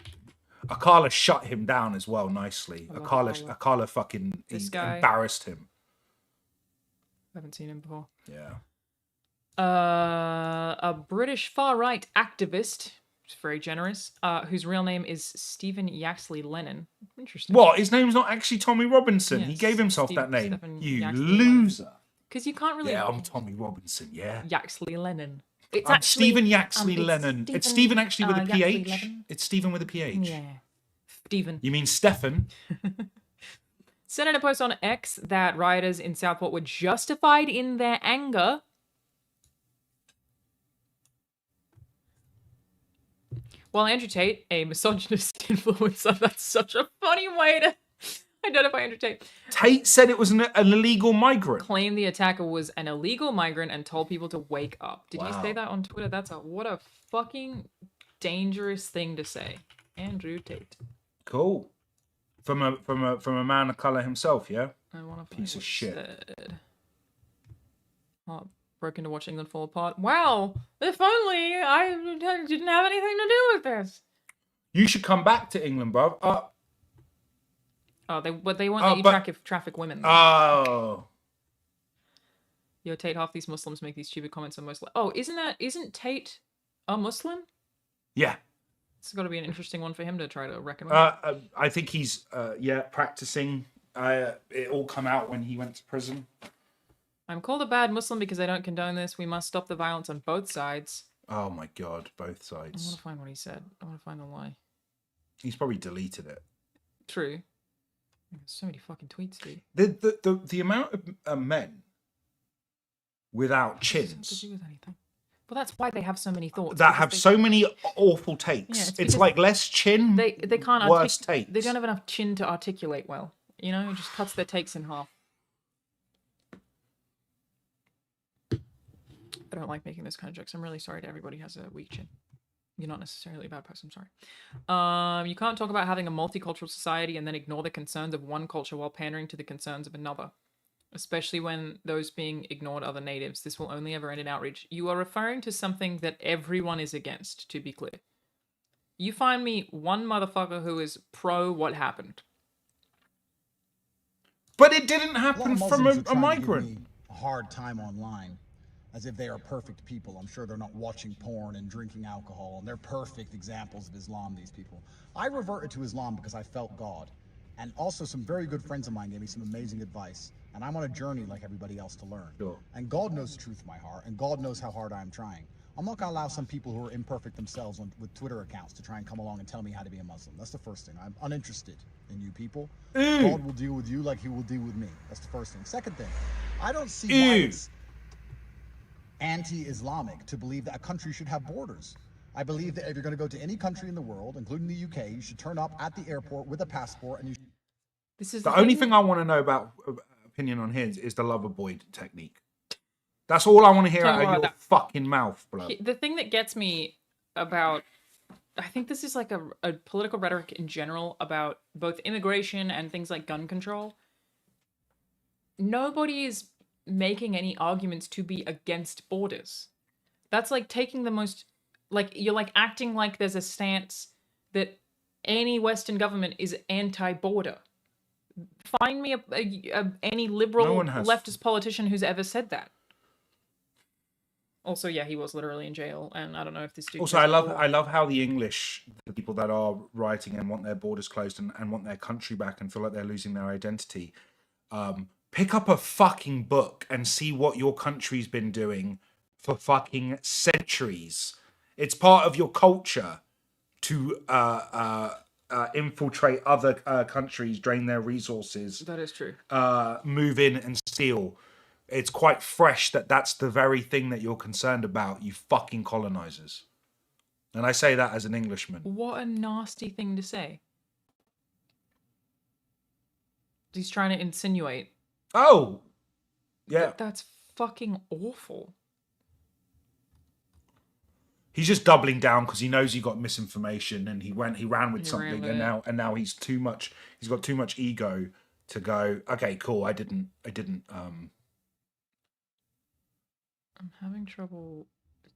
Akala shut him down as well nicely. Akala fucking embarrassed him. I haven't seen him before. Yeah. A British far-right activist, very generous, whose real name is Stephen Yaxley Lennon. Interesting. What? His name's not actually Tommy Robinson. Yes, he gave himself that name. You loser. Because you can't really... Yeah, I'm Tommy Robinson, yeah. Yaxley Lennon. I'm Stephen Yaxley Lennon. It's Stephen actually with a PH. It's Stephen with a PH. Yeah. Stephen. You mean Stefan? Said in a post on X that rioters in Southport were justified in their anger. While Andrew Tate, a misogynist influencer, that's such a funny way to identify Andrew Tate. Tate said it was an illegal migrant. Claimed the attacker was an illegal migrant and told people to wake up. Did you say that on Twitter? What a fucking dangerous thing to say. Andrew Tate. Cool. From a man of color himself, yeah? I want to piece of shit. Broken to watch England fall apart. Wow, if only I didn't have anything to do with this. You should come back to England, bro. They won't let you traffic women. Oh. Yo, Tate, half these Muslims make these stupid comments on most... isn't Tate a Muslim? Yeah. It's got to be an interesting one for him to try to reckon with. I think he's, practicing. It all come out when he went to prison. I'm called a bad Muslim because I don't condone this. We must stop the violence on both sides. Oh my God, both sides. I want to find what he said. I want to find the lie. He's probably deleted it. True. There's so many fucking tweets, dude. The amount of men without chins. To do with anything. Well, that's why they have so many thoughts. That have so many awful takes. Yeah, it's like less chin, they can't worse takes. They don't have enough chin to articulate well. You know, it just cuts their takes in half. I don't like making those kind of jokes. I'm really sorry to everybody who has a weak chin. You're not necessarily a bad person, I'm sorry. You can't talk about having a multicultural society and then ignore the concerns of one culture while pandering to the concerns of another. Especially when those being ignored are the natives. This will only ever end in outrage. You are referring to something that everyone is against, to be clear. You find me one motherfucker who is pro what happened. But it didn't happen from a migrant. a hard time online, as if they are perfect people. I'm sure they're not watching porn and drinking alcohol, and they're perfect examples of Islam, these people. I reverted to Islam because I felt God. And also some very good friends of mine gave me some amazing advice. And I'm on a journey like everybody else to learn. Sure. And God knows the truth of my heart, and God knows how hard I am trying. I'm not gonna allow some people who are imperfect themselves with Twitter accounts to try and come along and tell me how to be a Muslim. That's the first thing. I'm uninterested in you people. God will deal with you like he will deal with me. That's the first thing. Second thing, I don't see why it's anti-Islamic to believe that a country should have borders. I believe that if you're going to go to any country in the world, including the UK, you should turn up at the airport with a passport, and you This is The only thing I want to know about opinion on his is the lover boy technique. That's all I want to hear Tell out me of about your that. fucking mouth, bro. The thing that gets me about, I think this is like a political rhetoric in general about both immigration and things like gun control. Nobody is making any arguments to be against borders. That's like taking the most, like, you're like acting like there's a stance that any Western government is anti-border. Find me any liberal No one has. leftist politician who's ever said that. Also, yeah, he was literally in jail, and I don't know if this dude. Also, I love how the English, the people that are rioting and want their borders closed and want their country back and feel like they're losing their identity, pick up a fucking book and see what your country's been doing for fucking centuries. It's part of your culture to infiltrate other countries, drain their resources, That is true. move in and steal. It's quite fresh that that's the very thing that you're concerned about, you fucking colonizers. And I say that as an Englishman. What a nasty thing to say. He's trying to insinuate. Oh, yeah. That's fucking awful. He's just doubling down because he knows he got misinformation and he ran with something, with and now he's got too much ego to go, okay, cool, I didn't I'm having trouble.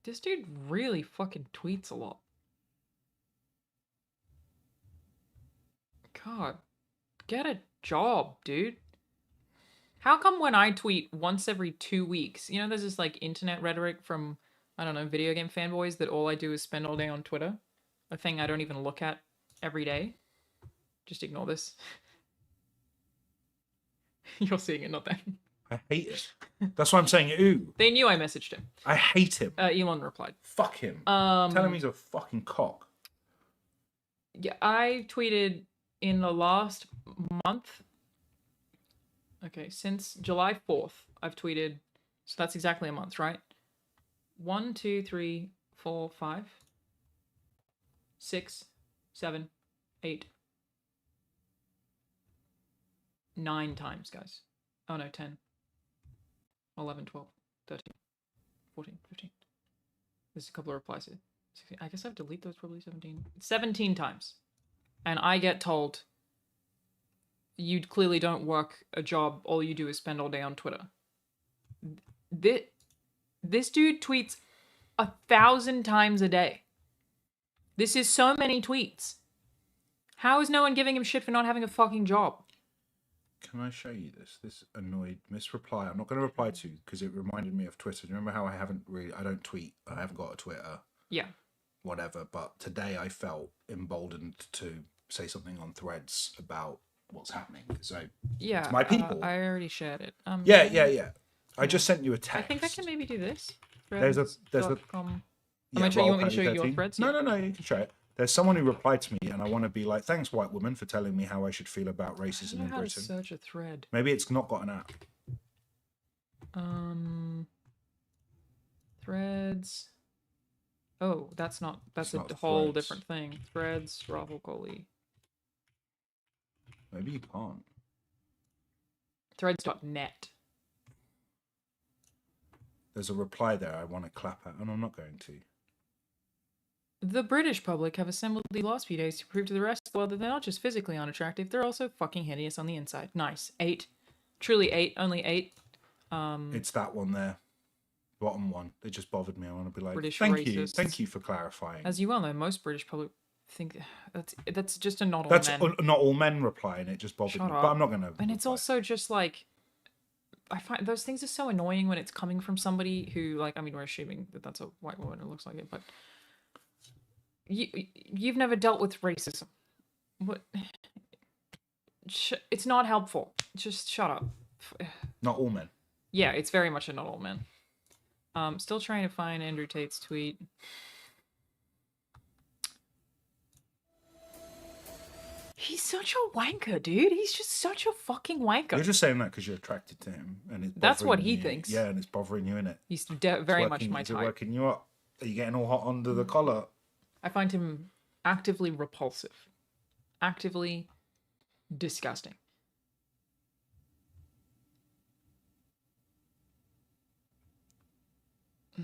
This dude really fucking tweets a lot. God, get a job, dude. How come when I tweet once every 2 weeks, you know, there's this like internet rhetoric from, I don't know, video game fanboys that all I do is spend all day on Twitter, a thing I don't even look at every day. Just ignore this. You're seeing it, not them. I hate it. That's why I'm saying, ooh. They knew I messaged him. I hate him. Elon replied. Fuck him. Tell him he's a fucking cock. Yeah, I tweeted in the last month. Okay, since July 4th, I've tweeted. So that's exactly a month, right? 1, 2, 3, 4, 5, 6, 7, 8, 9 times, guys. Oh no, 10, 11, 12, 13, 14, 15. There's a couple of replies here. 16. I guess I've deleted those probably 17 times. And I get told, you clearly don't work a job, all you do is spend all day on Twitter. This dude tweets 1,000 times a day. This is so many tweets. How is no one giving him shit for not having a fucking job? Can I show you this? This annoyed misreply. I'm not going to reply to because it reminded me of Twitter. Do you remember how I don't tweet? I haven't got a Twitter. Yeah. Whatever. But today I felt emboldened to say something on Threads about what's happening. So Yeah. it's my people. I already shared it. Yeah. I just sent you a text. I think I can maybe do this. There's a- Com. Yeah, you want me to show you your 13. threads? No, you can show it. There's someone who replied to me, and I want to be like, thanks, white woman, for telling me how I should feel about I don't racism know in how to Britain. search a thread. Maybe it's not got an app. Threads. Oh, that's It's a not whole Threads. different thing. Threads, Rahul Kohli. Maybe you can't. Threads.net. There's a reply there I want to clap at, and I'm not going to. The British public have assembled the last few days to prove to the rest of the world that they're not just physically unattractive, they're also fucking hideous on the inside. Nice. 8. Truly 8. Only 8. It's that one there. Bottom one. It just bothered me. I want to be like, British thank you. racists. Thank you for clarifying. As you well know, most British public think that's just a not all That's men. not all men reply, and it just bothered Shut me. up. But I'm not going to. And it's also just like, I find those things are so annoying when it's coming from somebody who, like, I mean, we're assuming that that's a white woman who looks like it, but you've never dealt with racism. What? It's not helpful. Just shut up. Not all men. Yeah, it's very much a not all men. Still trying to find Andrew Tate's tweet. He's such a wanker, dude. He's just such a fucking wanker. You're just saying that because you're attracted to him, and it's That's what bothering he you. thinks. Yeah, and it's bothering you, innit? He's very much my Is it type. working you up? Are you getting all hot under the collar? I find him actively repulsive. Actively disgusting. I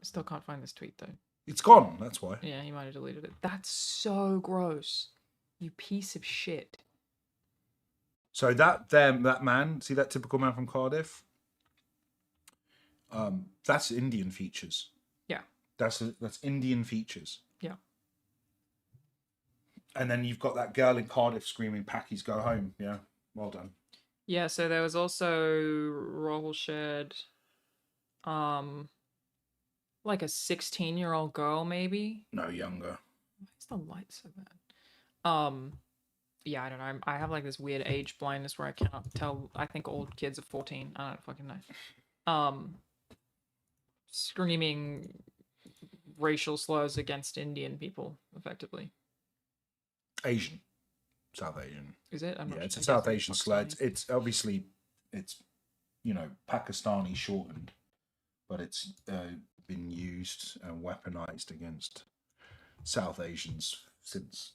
still can't find this tweet though. It's gone. That's why. Yeah, he might have deleted it. That's so gross. You piece of shit. So that man, see that typical man from Cardiff? That's Indian features. Yeah. That's Indian features. Yeah. And then you've got that girl in Cardiff screaming, "Packies, go home." Yeah, well done. Yeah, so there was also Rahul shared like a 16-year-old girl maybe. No, younger. Why is the light so bad? Yeah, I don't know. I have like this weird age blindness where I cannot tell. I think all kids are 14. I don't fucking know. Screaming racial slurs against Indian people, effectively. Asian. South Asian. Is it? Yeah, it's a South Asian slur. It's obviously, Pakistani shortened, but it's been used and weaponized against South Asians since.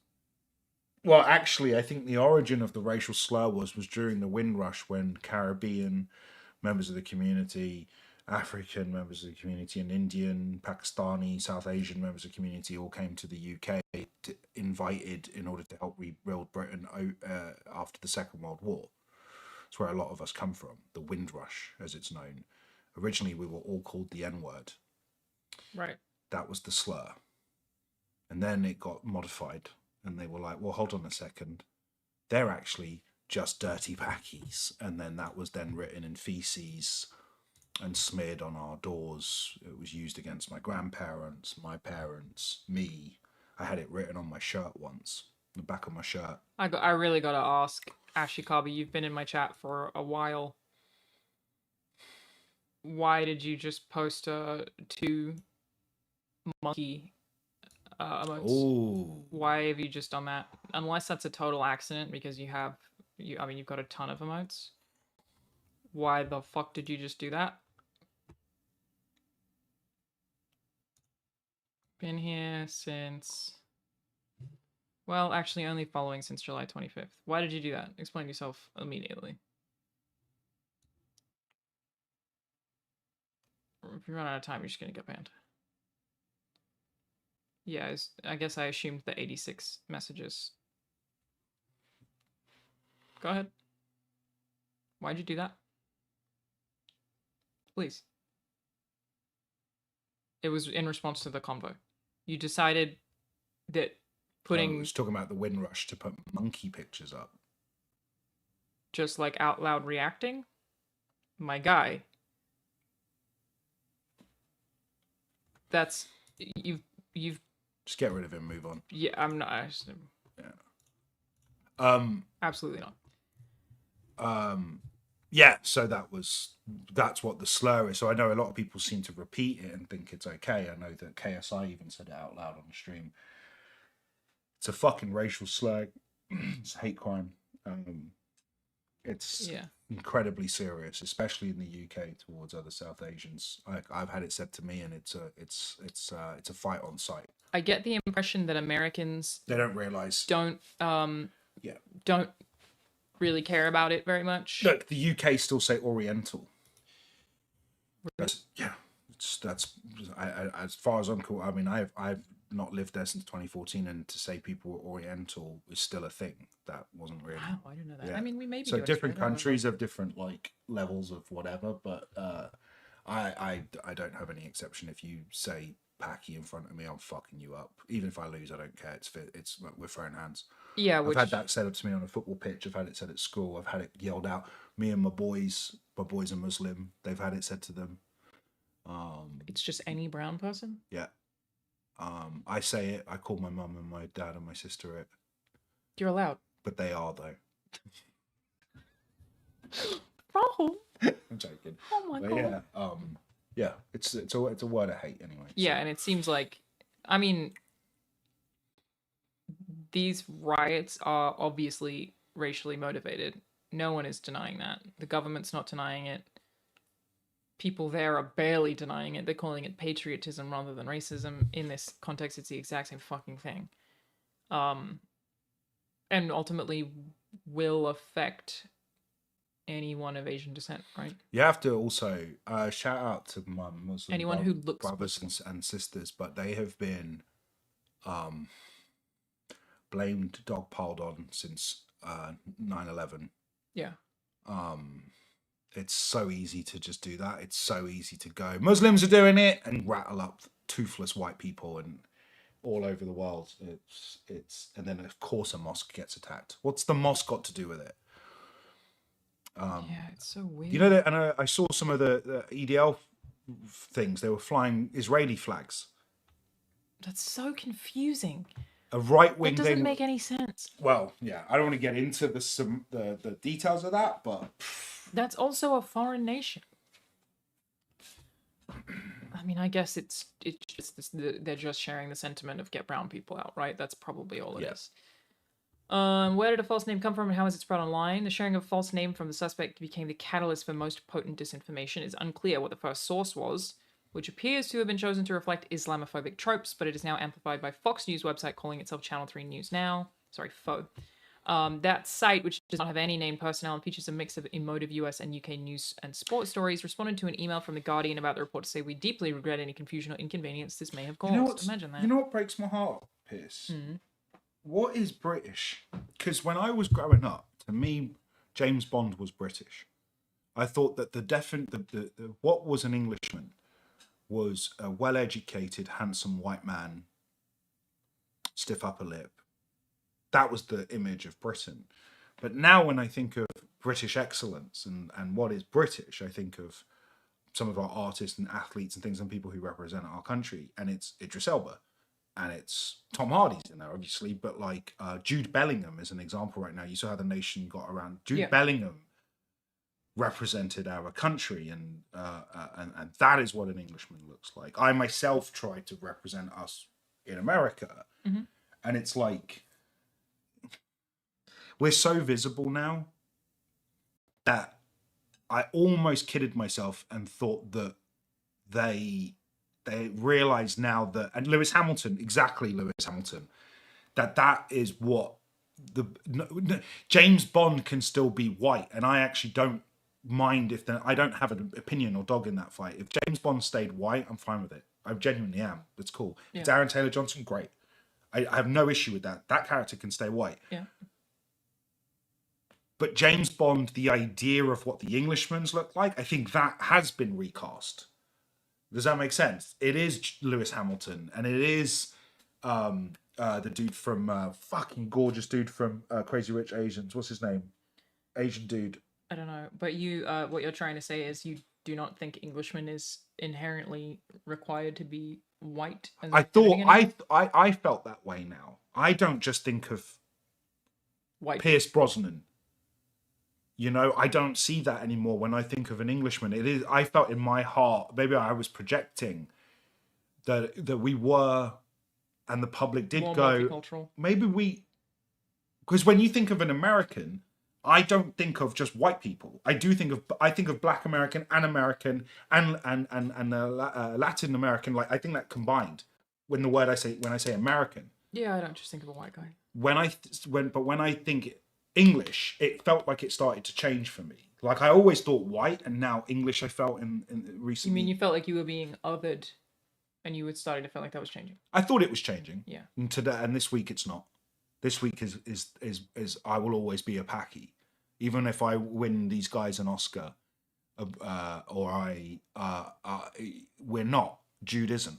Well, actually, I think the origin of the racial slur was during the Windrush, when Caribbean members of the community, African members of the community, and Indian, Pakistani, South Asian members of the community all came to the UK, invited in order to help rebuild Britain after the Second World War. That's where a lot of us come from, the Windrush, as it's known. Originally, we were all called the N-word. Right. That was the slur. And then it got modified, and they were like, well, hold on a second. They're actually just dirty packies. And then that was then written in feces and smeared on our doors. It was used against my grandparents, my parents, me. I had it written on my shirt once, the back of my shirt. I really gotta ask, Ashikabi, you've been in my chat for a while. Why did you just post two monkey emotes? Ooh. Why have you just done that? Unless that's a total accident, because you've got a ton of emotes. Why the fuck did you just do that? Been here since... Well, actually only following since July 25th. Why did you do that? Explain yourself immediately. If you run out of time, you're just gonna get banned. Yeah, I guess I assumed the 86 messages. Go ahead. Why'd you do that? Please. It was in response to the convo. You decided that putting... I was talking about the Windrush to put monkey pictures up. Just like out loud reacting? My guy. That's... You've... Just get rid of him, move on. Yeah, I'm not... Yeah. Absolutely not. Yeah, so that's what the slur is. So I know a lot of people seem to repeat it and think it's okay. I know that KSI even said it out loud on the stream. It's a fucking racial slur. It's a hate crime. It's incredibly serious, especially in the UK towards other South Asians. I've had it said to me, and it's a fight on sight. I get the impression that Americans They don't realise. don't really care about it very much. Look, the UK still say Oriental. That's as far as I'm cool. I mean, I've not lived there since 2014, and to say people were Oriental is still a thing. That wasn't really. Wow, I didn't know that. Yeah. I mean, we maybe So different countries have different like levels of whatever, but I don't have any exception if you say Packy in front of me, I'm fucking you up. Even if I lose, I don't care. It's we're throwing hands. Yeah, I've had that said up to me on a football pitch. I've had it said at school. I've had it yelled out. Me and my boys are Muslim. They've had it said to them. It's just any brown person? Yeah. I say it. I call my mum and my dad and my sister it. You're allowed. But they are, though. Oh. I'm joking. Oh my But god. yeah, it's a word I hate anyway. Yeah, so. and it seems like, I mean, these riots are obviously racially motivated. No one is denying that. The government's not denying it. People there are barely denying it. They're calling it patriotism rather than racism. In this context, it's the exact same fucking thing. And ultimately will affect anyone of Asian descent, right? You have to also shout out to my Muslim Anyone who looks brothers and sisters, but they have been blamed, dogpiled on since 9/11. Yeah. It's so easy to just do that. It's so easy to go, Muslims are doing it, and rattle up toothless white people and all over the world. It's and then of course a mosque gets attacked. What's the mosque got to do with it? Yeah, it's so weird. You know, and I saw some of the EDL things. They were flying Israeli flags. That's so confusing. A right wing. It doesn't make any sense. Well, yeah, I don't want to get into the details of that, but That's also a foreign nation. I mean, I guess it's just they're just sharing the sentiment of get brown people out, right? That's probably all it is. Where did a false name come from and how is it spread online? The sharing of a false name from the suspect became the catalyst for most potent disinformation. It's unclear what the first source was, which appears to have been chosen to reflect Islamophobic tropes, but it is now amplified by Fox News website calling itself Channel 3 News Now. Sorry, Faux. That site, which does not have any named personnel and features a mix of emotive US and UK news and sports stories, responded to an email from The Guardian about the report to say, "We deeply regret any confusion or inconvenience this may have caused." Imagine that. You know what breaks my heart, Pierce? What is British? Because when I was growing up, to me, James Bond was British. I thought that the what was an Englishman was a well-educated, handsome white man, stiff upper lip. That was the image of Britain. But now when I think of British excellence and what is British, I think of some of our artists and athletes and things and people who represent our country. And it's Idris Elba. And it's Tom Hardy's in there, obviously. But like Jude Bellingham is an example right now. You saw how the nation got around. Jude Bellingham represented our country. And that is what an Englishman looks like. I myself tried to represent us in America. Mm-hmm. And it's like, we're so visible now that I almost kidded myself and thought that they realize now that, and Lewis Hamilton, that is what James Bond can still be white, and I actually don't mind I don't have an opinion or dog in that fight. If James Bond stayed white, I'm fine with it. I genuinely am. That's cool. Yeah. It's Aaron Taylor Johnson, great. I have no issue with that. That character can stay white. Yeah. But James Bond, the idea of what the Englishmans look like, I think that has been recast. Does that make sense? It is Lewis Hamilton, and it is the dude from fucking gorgeous dude from Crazy Rich Asians. What's his name? Asian dude. I don't know, but you, what you're trying to say is you do not think Englishman is inherently required to be white. I felt that way now. I don't just think of white Pierce Brosnan. You know, I don't see that anymore when I think of an Englishman. It is. I felt in my heart, maybe I was projecting that we were, and the public did more go. Maybe we, because when you think of an American, I don't think of just white people. I think of Black American and American and Latin American. Like I think that combined when I say American. Yeah, I don't just think of a white guy. When I think English, it felt like it started to change for me. Like I always thought white, and now English. I felt in recently. You mean you felt like you were being othered, and you were starting to feel like that was changing? I thought it was changing. Yeah. And today and this week, it's not. This week is I will always be a Paki, even if I win these guys an Oscar, or we're not. Jude isn't.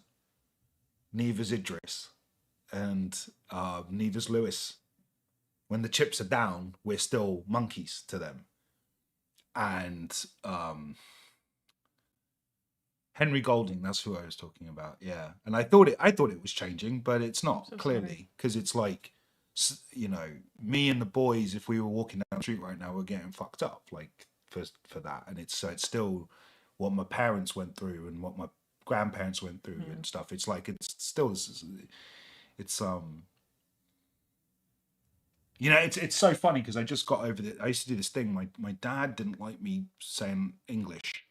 neither's Idris, and neither's Lewis. When the chips are down, we're still monkeys to them. And Henry Golding, that's who I was talking about. Yeah, and I thought it was changing, but it's not, so clearly, because it's like, you know, me and the boys, if we were walking down the street right now, we're getting fucked up, like for that. And it's still what my parents went through and what my grandparents went through and stuff. It's like it's still it's you know, it's so funny because I just got over it. I used to do this thing. My dad didn't like me saying English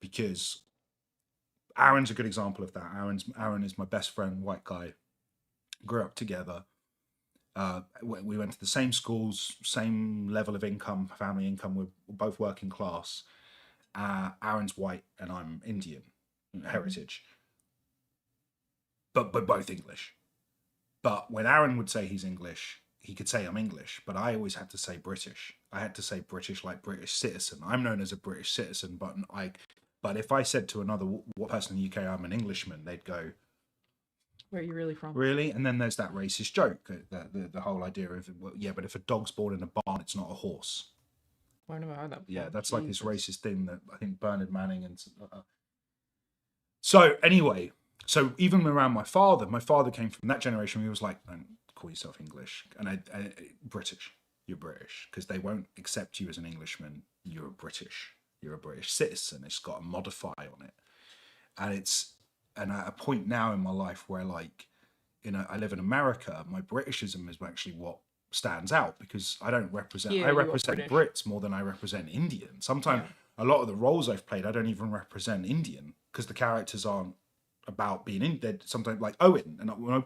because Aaron's a good example of that. Aaron is my best friend, white guy. Grew up together. We went to the same schools, same level of income, family income. We're both working class. Aaron's white and I'm Indian heritage, but both English. But when Aaron would say he's English, he could say I'm English, but I always had to say British. I had to say British like British citizen. I'm known as a British citizen, but if I said to another person in the UK I'm an Englishman, they'd go, Where are you really from? really? And then there's that racist joke, the whole idea of, well, yeah, but if a dog's born in a barn, it's not a horse. I never heard that before. Yeah, that's like this racist thing that I think Bernard Manning and so anyway, so even around my father came from that generation. He was like, don't call yourself English, and I British. You're British, because they won't accept you as an Englishman. You're a British citizen. It's got a modifier on it, and at a point now in my life where, like, you know, I live in America, my Britishism is actually what stands out, because I don't represent, I represent Brits more than I represent Indian. Sometimes a lot of the roles I've played, I don't even represent Indian, because the characters aren't about being in. They're sometimes like Owen, and at no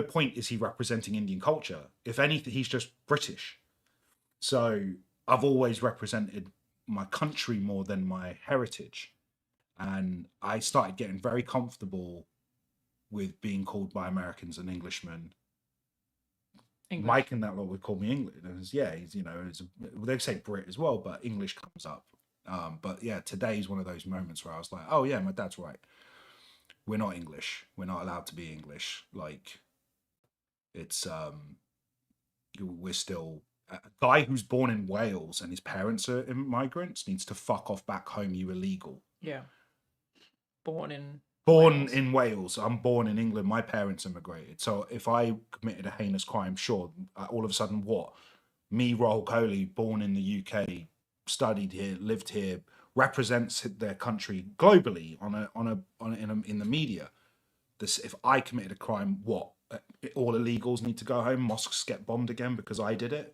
point is he representing Indian culture. If anything, he's just British. So I've always represented my country more than my heritage. And I started getting very comfortable with being called by Americans an Englishman. Mike and that lot would call me English. He's, you know, they say Brit as well, but English comes up. But yeah, today's one of those moments where I was like, oh yeah, my dad's right. We're not English. We're not allowed to be English. Like, it's we're still a guy who's born in Wales and his parents are immigrants needs to fuck off back home. You illegal. Yeah. Born in Wales. I'm born in England. My parents immigrated. So if I committed a heinous crime, sure, all of a sudden, what? Me, Rahul Kohli, born in the UK, studied here, lived here, represents their country globally in the media. If I committed a crime, what? All illegals need to go home. Mosques get bombed again because I did it.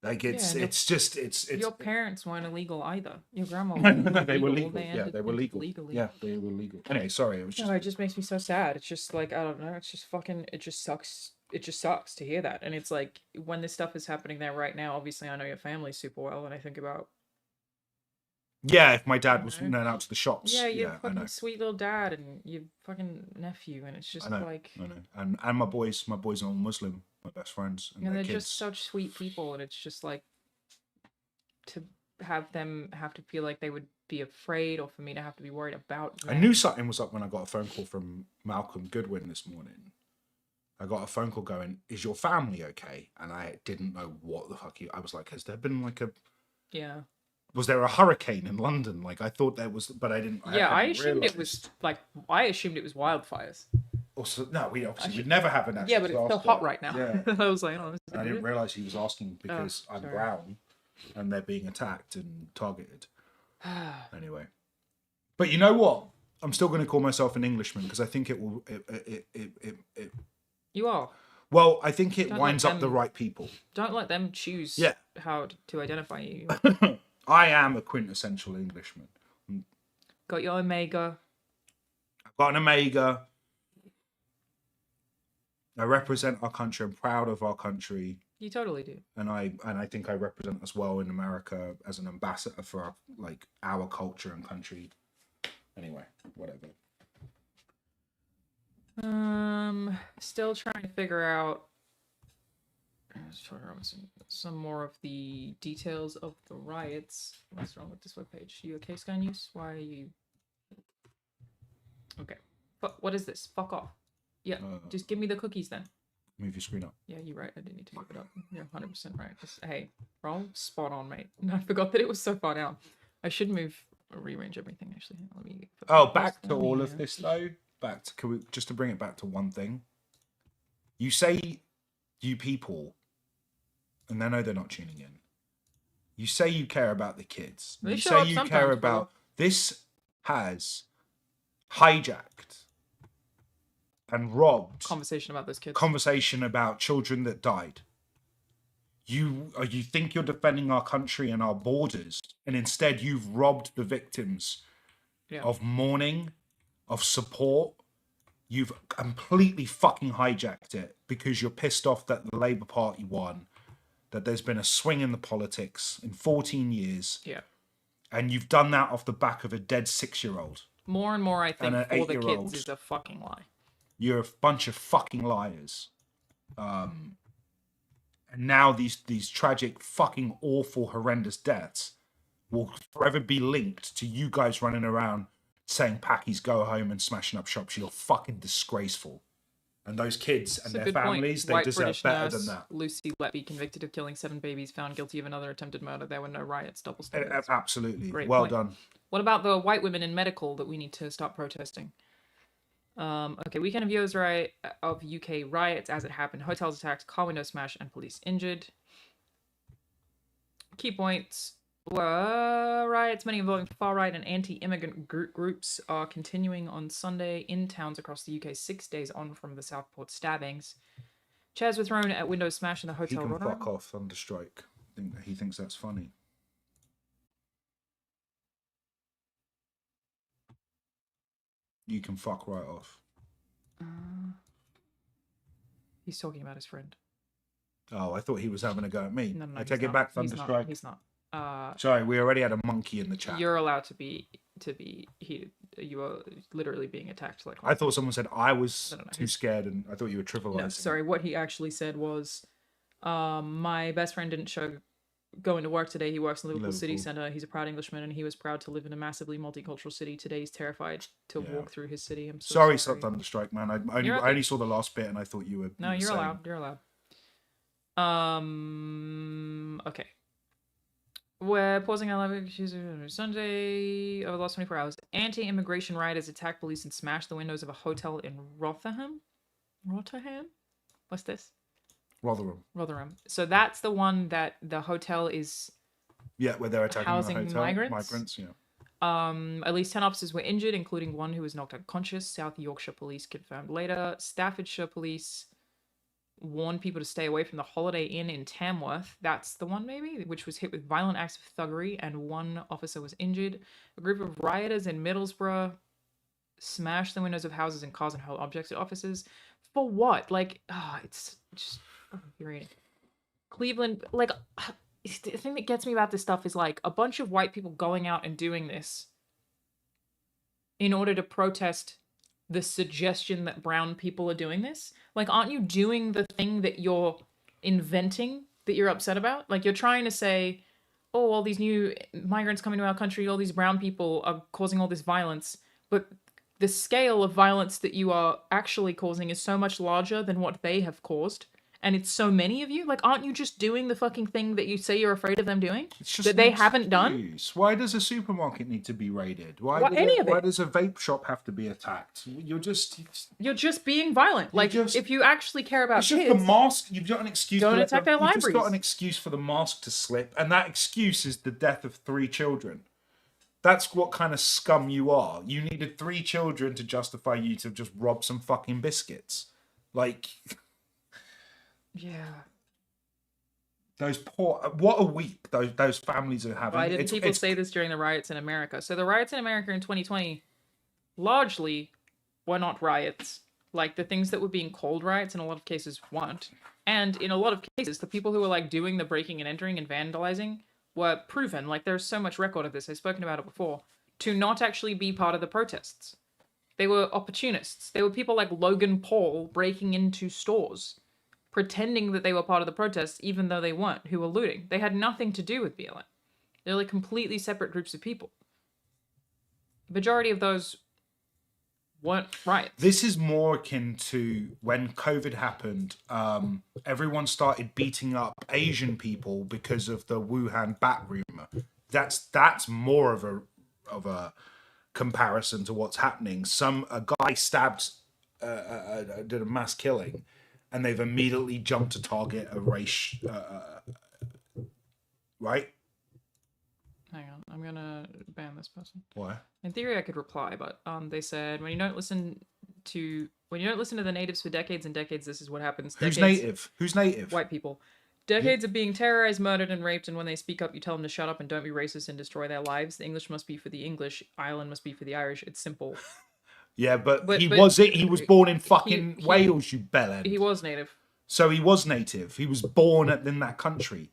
Like it's your parents weren't illegal either. Your grandma they were legal. They were legal. Legally. Yeah, they were legal. Anyway, sorry, it was just. No, it just makes me so sad. It's just like, I don't know. It's just fucking. It just sucks. It just sucks to hear that. And it's like, when this stuff is happening there right now. Obviously, I know your family super well, and I think about. Yeah, if my dad was known out to the shops. Yeah, your fucking sweet little dad and your fucking nephew, and it's just like. I know, and my boys are all Muslim, my best friends, and they're kids. Just such sweet people, and it's just like, to have them have to feel like they would be afraid, or for me to have to be worried about them. I knew something was up when I got a phone call from Malcolm Goodwin this morning. I got a phone call going, "Is your family okay?" And I didn't know what the fuck I was like, has there been like a. Yeah. Was there a hurricane in London? Like, I thought there was, but I didn't. I assumed it was wildfires. Also, no, we'd never have a natural disaster. Yeah, but it's still hot right now. Yeah. I was like, oh, I didn't realise he was asking because I'm brown and they're being attacked and targeted. Anyway. But you know what? I'm still going to call myself an Englishman because I think it will. You are. Well, I think it winds up the right people. Don't let them choose how to identify you. I am a quintessential Englishman. Got your Omega. I've got an Omega. I represent our country. I'm proud of our country. You totally do. And I think I represent us well in America as an ambassador for our culture and country. Anyway, whatever. Still trying to figure out some more of the details of the riots. What's wrong with this webpage? You okay, Sky News? Why are you? Okay. But what is this? Fuck off. Yeah, just give me the cookies then. Move your screen up. Yeah, you're right. I didn't need to move it up. You're 100% right. Just, hey, roll spot on, mate. I forgot that it was so far down. I should rearrange everything, actually. Let me Back to all of this, though. Just to bring it back to one thing. You say, you people, and I know they're not tuning in. You say you care about the kids. They You show say up you sometimes, care bro. about... This has hijacked and robbed conversation about those kids. conversation about children that died. You think you're defending our country and our borders, and instead you've robbed the victims of mourning, of support. You've completely fucking hijacked it because you're pissed off that the Labour Party won, that there's been a swing in the politics in 14 years. Yeah. And you've done that off the back of a dead 6-year-old. More and more, I think, an for the 8-year-old. kids is a fucking lie. You're a bunch of fucking liars. And now these tragic, fucking awful, horrendous deaths will forever be linked to you guys running around saying Packies go home and smashing up shops. You're fucking disgraceful. And those kids and their families, they White deserve British better nurse than that. Lucy Letby, convicted of killing 7 babies, found guilty of another attempted murder. There were no riots. Double standards. Absolutely. Great Well point. done. What about the white women in medical that we need to stop protesting? Okay, weekend of UK riots as it happened. Hotels attacked, car window smashed, and police injured. Key points. Riots, many involving far-right and anti-immigrant groups, are continuing on Sunday in towns across the UK 6 days on from the Southport stabbings. Chairs were thrown at windows smashed in the He hotel. can fuck off, Thunderstrike. He thinks that's funny. You can fuck right off. He's talking about his friend. Oh, I thought he was having a go at me. No, I take it back, Thunderstrike. He's not. Sorry, we already had a monkey in the chat. You're allowed to be heated. You are literally being attacked. Like I thought someone said I was No. too scared, and I thought you were trivializing. No, sorry. What he actually said was, my best friend didn't show going to work today. He works in Liverpool City Centre. He's a proud Englishman, and he was proud to live in a massively multicultural city. Today, he's terrified to walk through his city. I'm so sorry, sorry. Thunderstrike, man. I only saw the last bit, and I thought you were. No, you're saying... allowed. You're allowed. Okay. We're pausing our live issues Sunday. Over the last 24 hours, anti-immigration rioters attacked police and smashed the windows of a hotel in Rotherham. What's this? Rotherham. So that's the one that the hotel is. Yeah, where they're attacking housing the hotel. migrants. Yeah. At least 10 officers were injured, including one who was knocked unconscious. South Yorkshire police confirmed later. Staffordshire police warned people to stay away from the Holiday Inn in Tamworth. That's the one, maybe, which was hit with violent acts of thuggery, and one officer was injured. A group of rioters in Middlesbrough smashed the windows of houses and cars and hurled objects at officers. For what? Like, it's just infuriating. Cleveland, like, the thing that gets me about this stuff is, like, a bunch of white people going out and doing this in order to protest the suggestion that brown people are doing this. Like, aren't you doing the thing that you're inventing that you're upset about? Like, you're trying to say, oh, all these new migrants coming to our country, all these brown people are causing all this violence, but the scale of violence that you are actually causing is so much larger than what they have caused. And it's so many of you. Like, aren't you just doing the fucking thing that you say you're afraid of them doing? It's just that they haven't done? Why does a supermarket need to be raided? Why does a vape shop have to be attacked? You're just being violent. Like, if you actually care about it's just kids, the mask. You've got an excuse. Don't attack their libraries. You've just got an excuse for the mask to slip, and that excuse is the death of 3 children. That's what kind of scum you are. You needed 3 children to justify you to just rob some fucking biscuits. Like... Yeah. Those poor... What a week those families are having. Why didn't people say this during the riots in America? So the riots in America in 2020 largely were not riots. Like, the things that were being called riots in a lot of cases weren't. And in a lot of cases, the people who were, like, doing the breaking and entering and vandalizing were proven, like, there's so much record of this, I've spoken about it before, to not actually be part of the protests. They were opportunists. They were people like Logan Paul breaking into stores, pretending that they were part of the protests, even though they weren't, who were looting. They had nothing to do with BLM. They're like completely separate groups of people. The majority of those What riots? This is more akin to when COVID happened. Everyone started beating up Asian people because of the Wuhan bat rumor. That's more of a comparison to what's happening. A guy stabbed, did a mass killing, and they've immediately jumped to target a race. Right? Hang on, I'm gonna ban this person. Why? In theory, I could reply, but they said when you don't listen to the natives for decades and decades, this is what happens. Who's Decades- native? Who's native? White people. Decades of being terrorized, murdered, and raped, and when they speak up, you tell them to shut up and don't be racist and destroy their lives. The English must be for the English, Ireland must be for the Irish. It's simple. Yeah, but he but was born in fucking Wales, you bellend. He was native. So he was native. He was born in that country.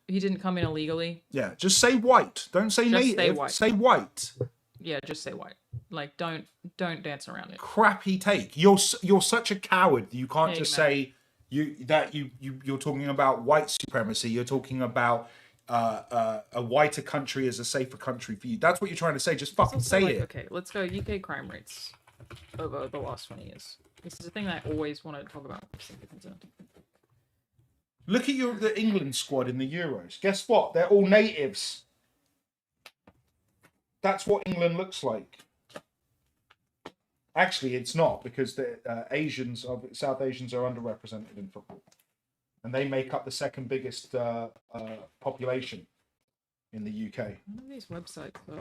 He didn't come in illegally. Yeah, just say white. Don't say Just native. say white. Say white. Yeah, just say white. Like, don't dance around it. Crappy take. You're such a coward. You can't Hey, just man. say you're talking about white supremacy. You're talking about a whiter country as a safer country for you. That's what you're trying to say. Just fucking Also, say like, it. Okay, let's go UK crime rates over the last 20 years. This is a thing that I always want to talk about. Look at the England squad in the Euros. Guess what? They're all natives. That's what England looks like. Actually, it's not, because the South Asians are underrepresented in football, and they make up the second biggest population in the UK. None of these websites are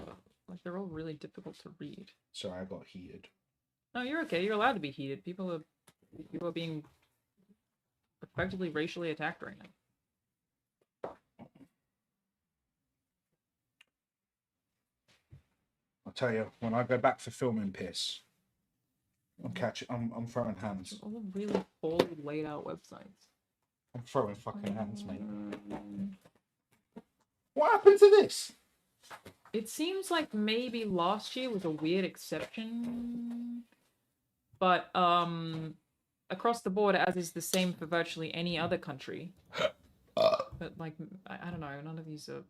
like, they're all really difficult to read. Sorry, I got heated. No, you're okay. You're allowed to be heated. People are being effectively racially attacked right now. I'll tell you, when I go back for filming piss, I'm throwing hands. They're all really poorly laid out websites. I'm throwing fucking hands, mate. What happened to this? It seems like maybe last year was a weird exception, but across the board, as is the same for virtually any other country. But like, I don't know, none of these are.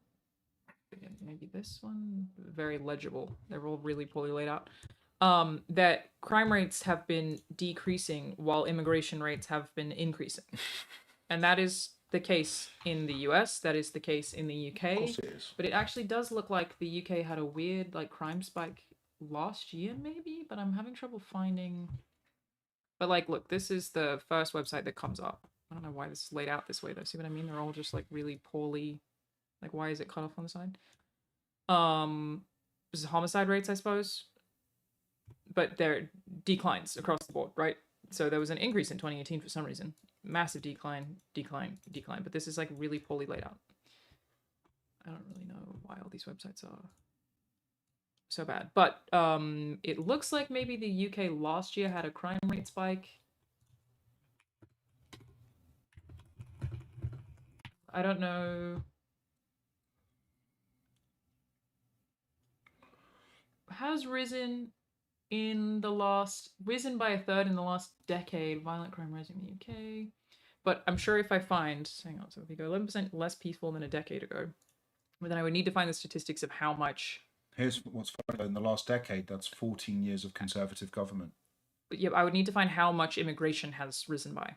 Maybe this one, very legible. They're all really poorly laid out. That crime rates have been decreasing while immigration rates have been increasing, and that is the case in the US. That is the case in the UK. Of course it is. But it actually does look like the UK had a weird like crime spike last year, maybe. But I'm having trouble finding. But like, look, this is the first website that comes up. I don't know why this is laid out this way though. See what I mean? They're all just like really poorly. Like, why is it cut off on the side? This is homicide rates, I suppose. But there declines across the board, right? So there was an increase in 2018 for some reason. Massive decline. But this is like really poorly laid out. I don't really know why all these websites are so bad. But it looks like maybe the UK last year had a crime rate spike. I don't know. Has risen by a third in the last decade. Violent crime rising in the UK. But I'm sure if I find, hang on, so if we go 11% less peaceful than a decade ago, but then I would need to find the statistics of how much. Here's what's funny. In the last decade, that's 14 years of Conservative government. But yeah, I would need to find how much immigration has risen by.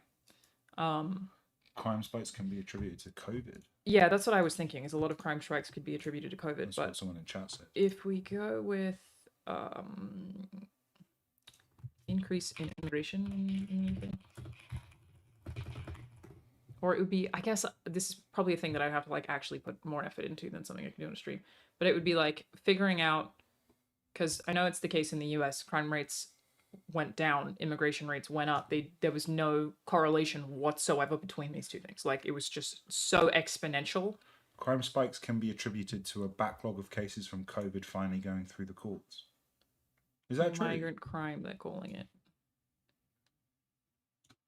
Crime spikes can be attributed to COVID. Yeah, that's what I was thinking, is a lot of crime strikes could be attributed to COVID. That's what someone in chat said. If we go with increase in immigration, or it would be, I guess this is probably a thing that I'd have to like actually put more effort into than something I can do on a stream, but it would be like figuring out, because I know it's the case in the US, crime rates went down, immigration rates went up. There was no correlation whatsoever between these two things. Like, it was just so exponential. Crime spikes can be attributed to a backlog of cases from COVID finally going through the courts. Is that true? Migrant crime, they're calling it.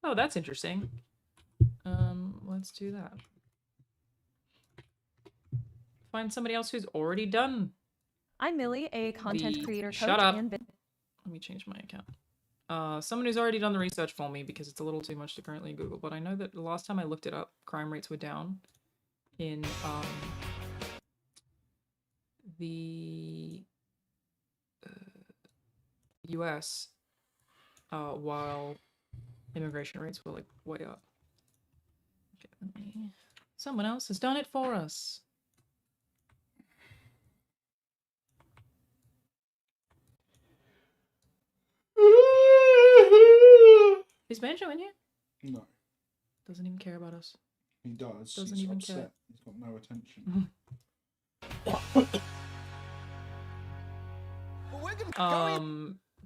Oh, that's interesting. Let's do that. Find somebody else who's already done. I'm Millie, a content creator coach. Shut up. And Let me change my account. Someone who's already done the research for me, because it's a little too much to currently Google, but I know that the last time I looked it up, crime rates were down in the US while immigration rates were like way up. Okay, someone else has done it for us. Is Banjo in here? No, Doesn't even care about us. he does. Doesn't He's even upset. care. He's got no attention.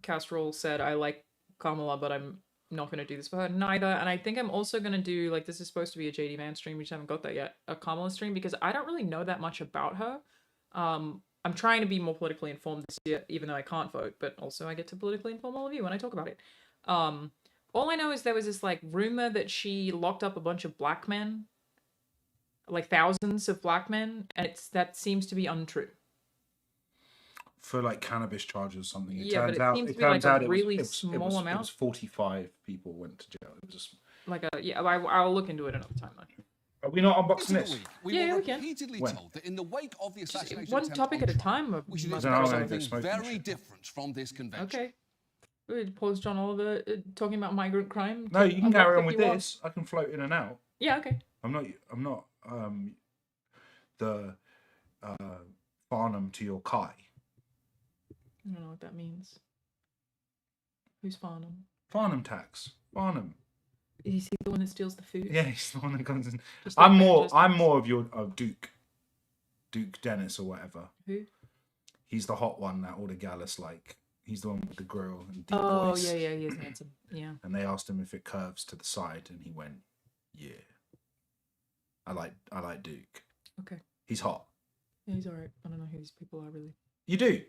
Castrol said, I like Kamala, but I'm not going to do this for her neither. And I think I'm also going to do, like, this is supposed to be a JD Vance stream. We just haven't got that yet. A Kamala stream, because I don't really know that much about her. I'm trying to be more politically informed this year, even though I can't vote, but also I get to politically inform all of you when I talk about it. All I know is there was this, like, rumor that she locked up a bunch of black men, like thousands of black men, and that seems to be untrue. For like cannabis charges or something. It Yeah, but turns it out seems it to be like turns a out it really was small amount. It was 45 people went to jail. It was just Like I'll look into it another time. Are we not unboxing this? Yeah, we can. Repeatedly When? told that in the wake of the assassination One attempt topic on at a Trump, time. we should must No, expect I'm gonna go something smoke and very shit. different from this convention. Okay. We pause John Oliver talking about migrant crime. No, you can carry on with if you want. this. I can float in and out. Yeah, okay. I'm not the Farnham to your Kai. I don't know what that means. Who's Farnham? Farnham tax. Farnham. Is he the one that steals the food? Yeah, he's the one that comes in. Just like I'm Manchester. more of your Duke Dennis or whatever. Who? He's the hot one that all the gallus like. He's the one with the grill and deep Oh, voice. yeah, he is handsome. Yeah. And they asked him if it curves to the side, and he went, "Yeah, I like Duke. Okay. He's hot. Yeah, he's alright. I don't know who these people are really. You do.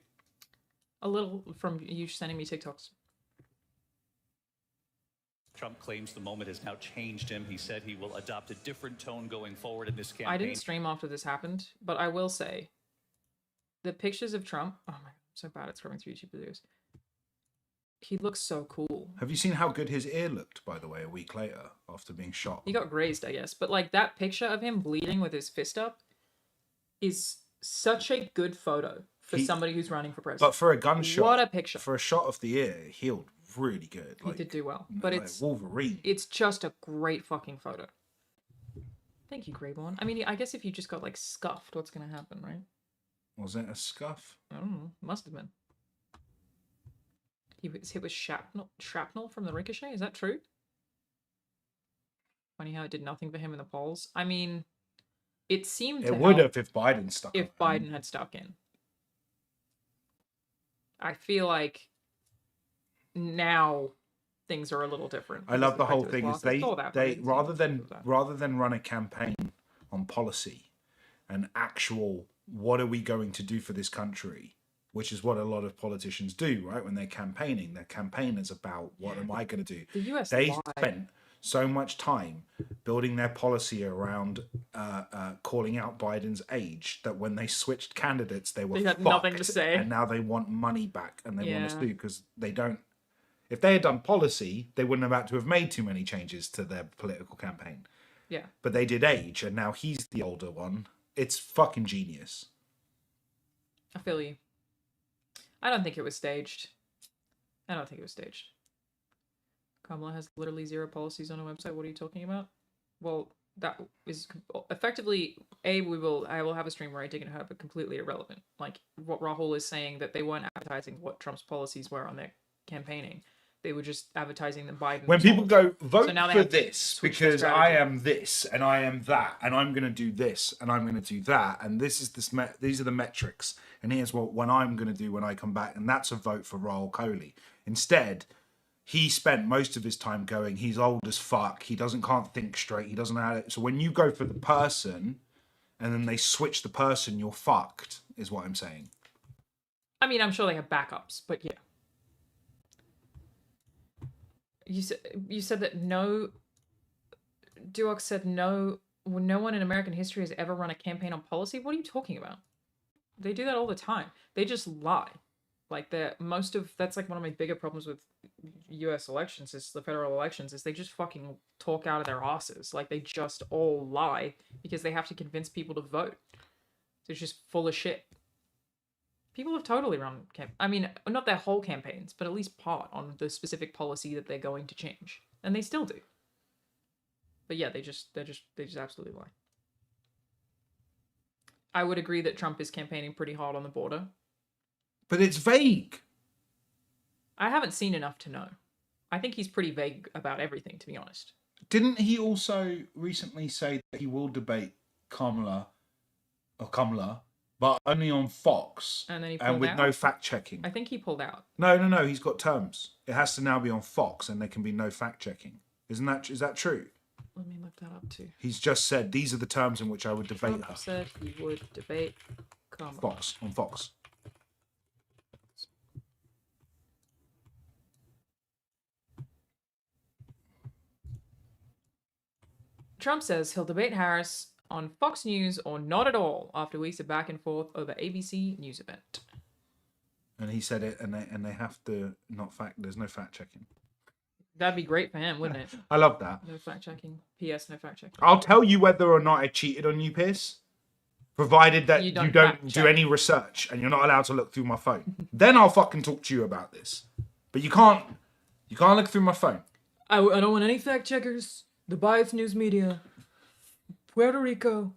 A little from you sending me TikToks. Trump claims the moment has now changed him. He said he will adopt a different tone going forward in this campaign. I didn't stream after this happened, but I will say the pictures of Trump. Oh my god, I'm so bad at scrolling through YouTube videos. He looks so cool. Have you seen how good his ear looked, by the way, a week later after being shot? He got grazed, I guess. But like that picture of him bleeding with his fist up is such a good photo for somebody who's running for president. But for a gunshot, what a picture. For a shot of the ear, it healed really good. He did do well. But like it's Wolverine. It's just a great fucking photo. Thank you, Greyborn. I mean, I guess if you just got like scuffed, what's gonna happen, right? Was it a scuff? I don't know. Must have been. He was hit with shrapnel from the ricochet. Is that true? Funny how it did nothing for him in the polls. I mean, it seemed to It would help have if Biden stuck. if Biden had stuck in. I feel like now things are a little different. I love because the of whole fact thing it is was last. I saw that, but I they didn't see rather much than of that. run a campaign on policy and actual what are we going to do for this country, which is what a lot of politicians do, right? When they're campaigning, their campaign is about what am I going to do. The US They lied. spent so much time building their policy around calling out Biden's age that when they switched candidates, they were They had nothing to fucked, say. and now they want money back and they want Yeah. to sue because they don't. If they had done policy, they wouldn't have had to have made too many changes to their political campaign. Yeah. But they did age, and now he's the older one. It's fucking genius. I feel you. I don't think it was staged. Kamala has literally zero policies on her website. What are you talking about? Well, that is effectively I will have a stream where I dig into her, but completely irrelevant. Like what Rahul is saying that they weren't advertising what Trump's policies were on their campaigning. They were just advertising that Biden. When people go vote So now they for have to this switch their because I strategy. am this and I am that and I'm going to do this and I'm going to do that and this is these are the metrics and here's what I'm going to do when I come back, and that's a vote for Rahul Kohli. Instead, he spent most of his time going, he's old as fuck, can't think straight, he doesn't know how to... So when you go for the person and then they switch the person, you're fucked, is what I'm saying. I mean, I'm sure they have backups, but yeah. You said that no. Duox said no one in American history has ever run a campaign on policy. What are you talking about? They do that all the time. They just lie. Like that's like one of my bigger problems with US elections is the federal elections is they just fucking talk out of their asses. Like they just all lie because they have to convince people to vote. They're just full of shit. People have totally run I mean, not their whole campaigns, but at least part on the specific policy that they're going to change. And they still do. But yeah, they just absolutely lie. I would agree that Trump is campaigning pretty hard on the border. But it's vague. I haven't seen enough to know. I think he's pretty vague about everything, to be honest. Didn't he also recently say that he will debate Kamala, but only on Fox And then he pulled with out? no fact checking? I think he pulled out. No. He's got terms. It has to now be on Fox, and there can be no fact checking. Is that true? Let me look that up too. He's just said these are the terms in which I would debate Trump her. said he would debate Kamala. On Fox. Trump says he'll debate Harris on Fox News or not at all after weeks of back and forth over ABC news event. And he said it, and they have to not fact. There's no fact checking. That'd be great for him, wouldn't it? I love that. No fact checking. P.S. No fact checking. I'll tell you whether or not I cheated on you, Pierce, provided that you don't do any research and you're not allowed to look through my phone. Then I'll fucking talk to you about this. But you can't look through my phone. I don't want any fact checkers. The biased news media. Puerto Rico.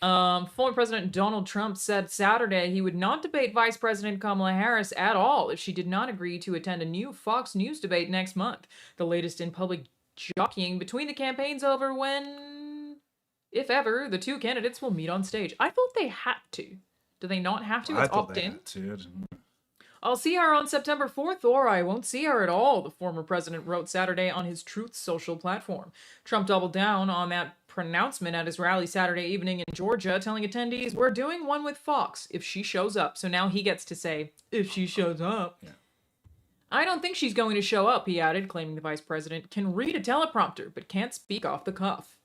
Former President Donald Trump said Saturday he would not debate Vice President Kamala Harris at all if she did not agree to attend a new Fox News debate next month. The latest in public jockeying between the campaigns over when, if ever, the two candidates will meet on stage. I thought they had to. Do they not have to? It's opt-in. I'll see her on September 4th, or I won't see her at all, the former president wrote Saturday on his Truth Social platform. Trump doubled down on that pronouncement at his rally Saturday evening in Georgia, telling attendees, we're doing one with Fox if she shows up. So now he gets to say, if she shows up. Yeah. I don't think she's going to show up, he added, claiming the vice president can read a teleprompter, but can't speak off the cuff.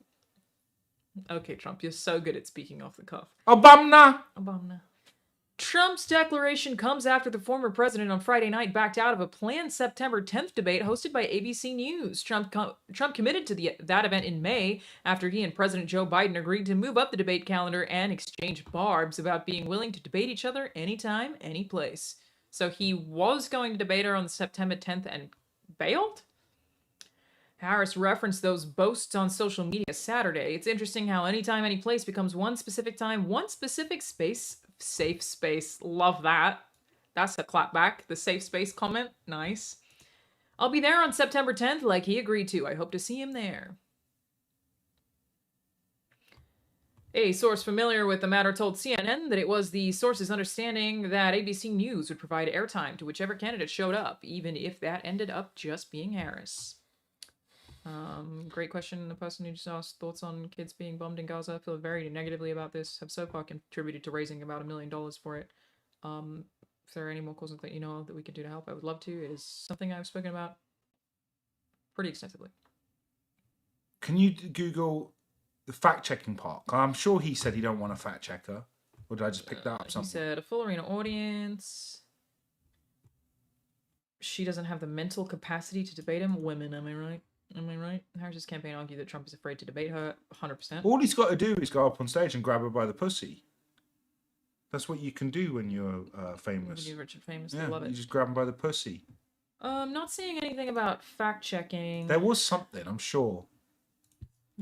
Okay, Trump, you're so good at speaking off the cuff. Obama. Trump's declaration comes after the former president on Friday night backed out of a planned September 10th debate hosted by ABC News. Trump committed to that event in May after he and President Joe Biden agreed to move up the debate calendar and exchange barbs about being willing to debate each other anytime, any place. So he was going to debate her on September 10th and bailed? Harris referenced those boasts on social media Saturday. It's interesting how anytime, any place becomes one specific time, one specific space. Safe space. Love that. That's a clapback. The safe space comment. Nice. I'll be there on September 10th like he agreed to. I hope to see him there. A source familiar with the matter told CNN that it was the source's understanding that ABC News would provide airtime to whichever candidate showed up, even if that ended up just being Harris. Great question. The person who just asked thoughts on kids being bombed in Gaza. I feel very negatively about this. Have so far contributed to raising about $1 million for it. If there are any more causes that you know of that we could do to help, I would love to. It is something I've spoken about pretty extensively. Can you Google the fact-checking part? I'm sure he said he don't want a fact-checker. Or did I just pick that up something? He said, a full arena audience. She doesn't have the mental capacity to debate him. Women, am I right? Am I right? Harris's campaign argued that Trump is afraid to debate her 100%. All he's got to do is go up on stage and grab her by the pussy. That's what you can do when you're famous. When you're rich and famous, yeah, I love it. You just grab him by the pussy. Not seeing anything about fact-checking. There was something, I'm sure.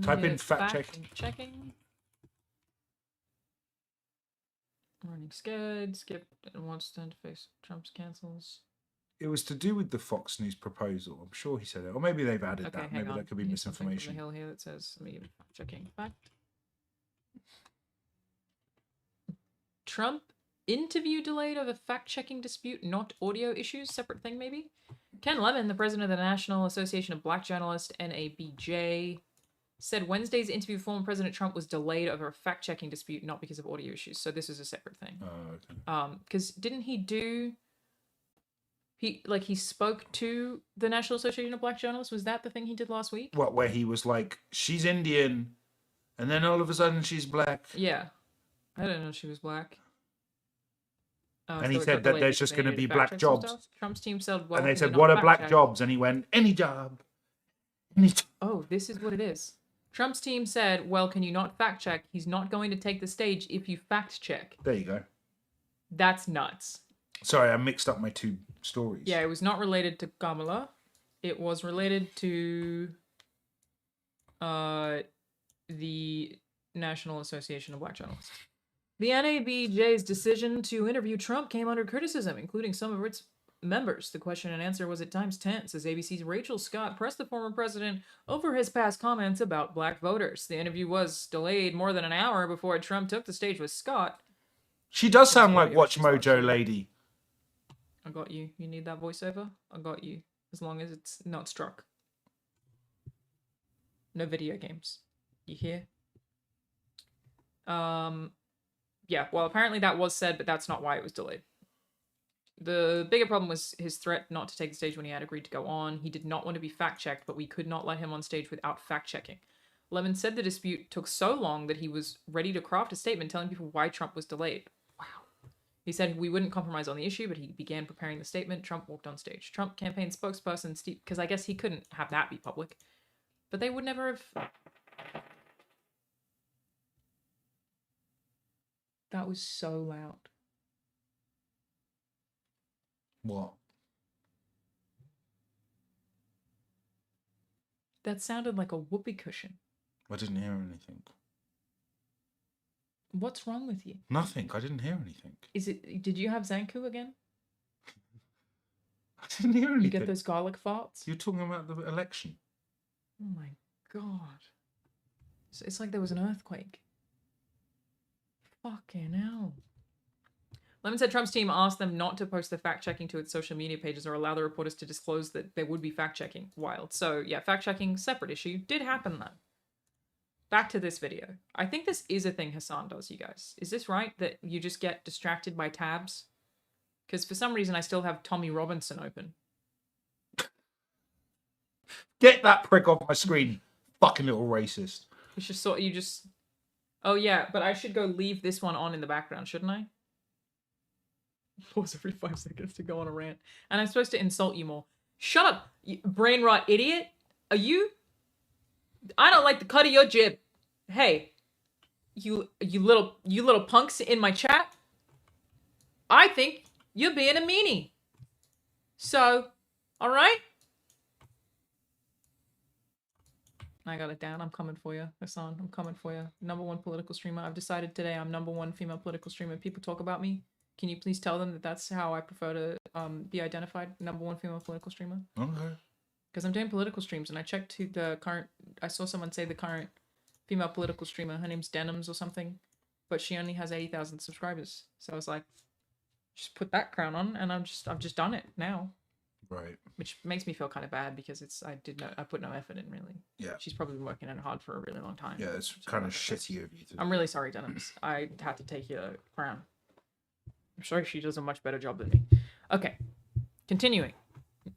Type in fact-checking. Running scared. Skip and wants to face Trump's cancels. It was to do with the Fox News proposal. I'm sure he said it. Or maybe they've added that. Maybe that could be misinformation. From the hill here that says, let me get fact-checking. Fact. Trump interview delayed over fact-checking dispute, not audio issues. Separate thing, maybe? Ken Lemon, the president of the National Association of Black Journalists, NABJ, said Wednesday's interview with former President Trump was delayed over a fact-checking dispute, not because of audio issues. So this is a separate thing. Oh, okay. Because didn't he do... He spoke to the National Association of Black Journalists? Was that the thing he did last week? What, where he was like, she's Indian, and then all of a sudden she's black? Yeah. I didn't know she was black. And he said that there's just going to be black jobs. Trump's team said, well, and they said, what are black jobs? And he went, any job. Oh, this is what it is. Trump's team said, well, can you not fact check? He's not going to take the stage if you fact check. There you go. That's nuts. Sorry, I mixed up my two stories. Yeah, it was not related to Kamala. It was related to the National Association of Black Journalists. The NABJ's decision to interview Trump came under criticism, including some of its members. The question and answer was at times tense as ABC's Rachel Scott pressed the former president over his past comments about black voters. The interview was delayed more than an hour before Trump took the stage with Scott. She does sound like Watch Mojo lady. I got you. You need that voiceover? I got you. As long as it's not struck. No video games. You hear? Yeah, well, apparently that was said, but that's not why it was delayed. The bigger problem was his threat not to take the stage when he had agreed to go on. He did not want to be fact-checked, but we could not let him on stage without fact-checking. Lemon said the dispute took so long that he was ready to craft a statement telling people why Trump was delayed. Wow. He said we wouldn't compromise on the issue, but he began preparing the statement. Trump walked on stage. Trump campaign spokesperson Steve, because I guess he couldn't have that be public. But they would never have... That was so loud. What? That sounded like a whoopee cushion. I didn't hear anything. What's wrong with you? Nothing. I didn't hear anything. Did you have Zanku again? I didn't hear anything. You get those garlic farts? You're talking about the election. Oh my god. It's like there was an earthquake. Fucking hell. Lemon said Trump's team asked them not to post the fact-checking to its social media pages or allow the reporters to disclose that there would be fact-checking. Wild. So, yeah, fact-checking, separate issue. Did happen, though. Back to this video. I think this is a thing Hassan does, you guys. Is this right, that you just get distracted by tabs? Because for some reason I still have Tommy Robinson open. Get that prick off my screen, fucking little racist. It's just sort of, you just... Oh, yeah, but I should go leave this one on in the background, shouldn't I? Pause every 5 seconds to go on a rant. And I'm supposed to insult you more. Shut up, you brain rot idiot. Are you? I don't like the cut of your jib. Hey, you little punks in my chat. I think you're being a meanie. So, all right? I got it down. I'm coming for you, Hassan. I'm coming for you. #1 political streamer. I've decided today I'm #1 female political streamer. People talk about me. Can you please tell them that that's how I prefer to be identified? #1 female political streamer. Okay. Because I'm doing political streams, and I checked to the current... I saw someone say the current female political streamer. Her name's Denims or something. But she only has 80,000 subscribers. So I was like, just put that crown on, and I've just done it now. Right. Which makes me feel kind of bad because I put no effort in, really. Yeah. She's probably been working on it hard for a really long time. Yeah, it's kind of shitty of you to... I'm really sorry, Denims. I had to take your crown. I'm sorry she does a much better job than me. Okay. Continuing.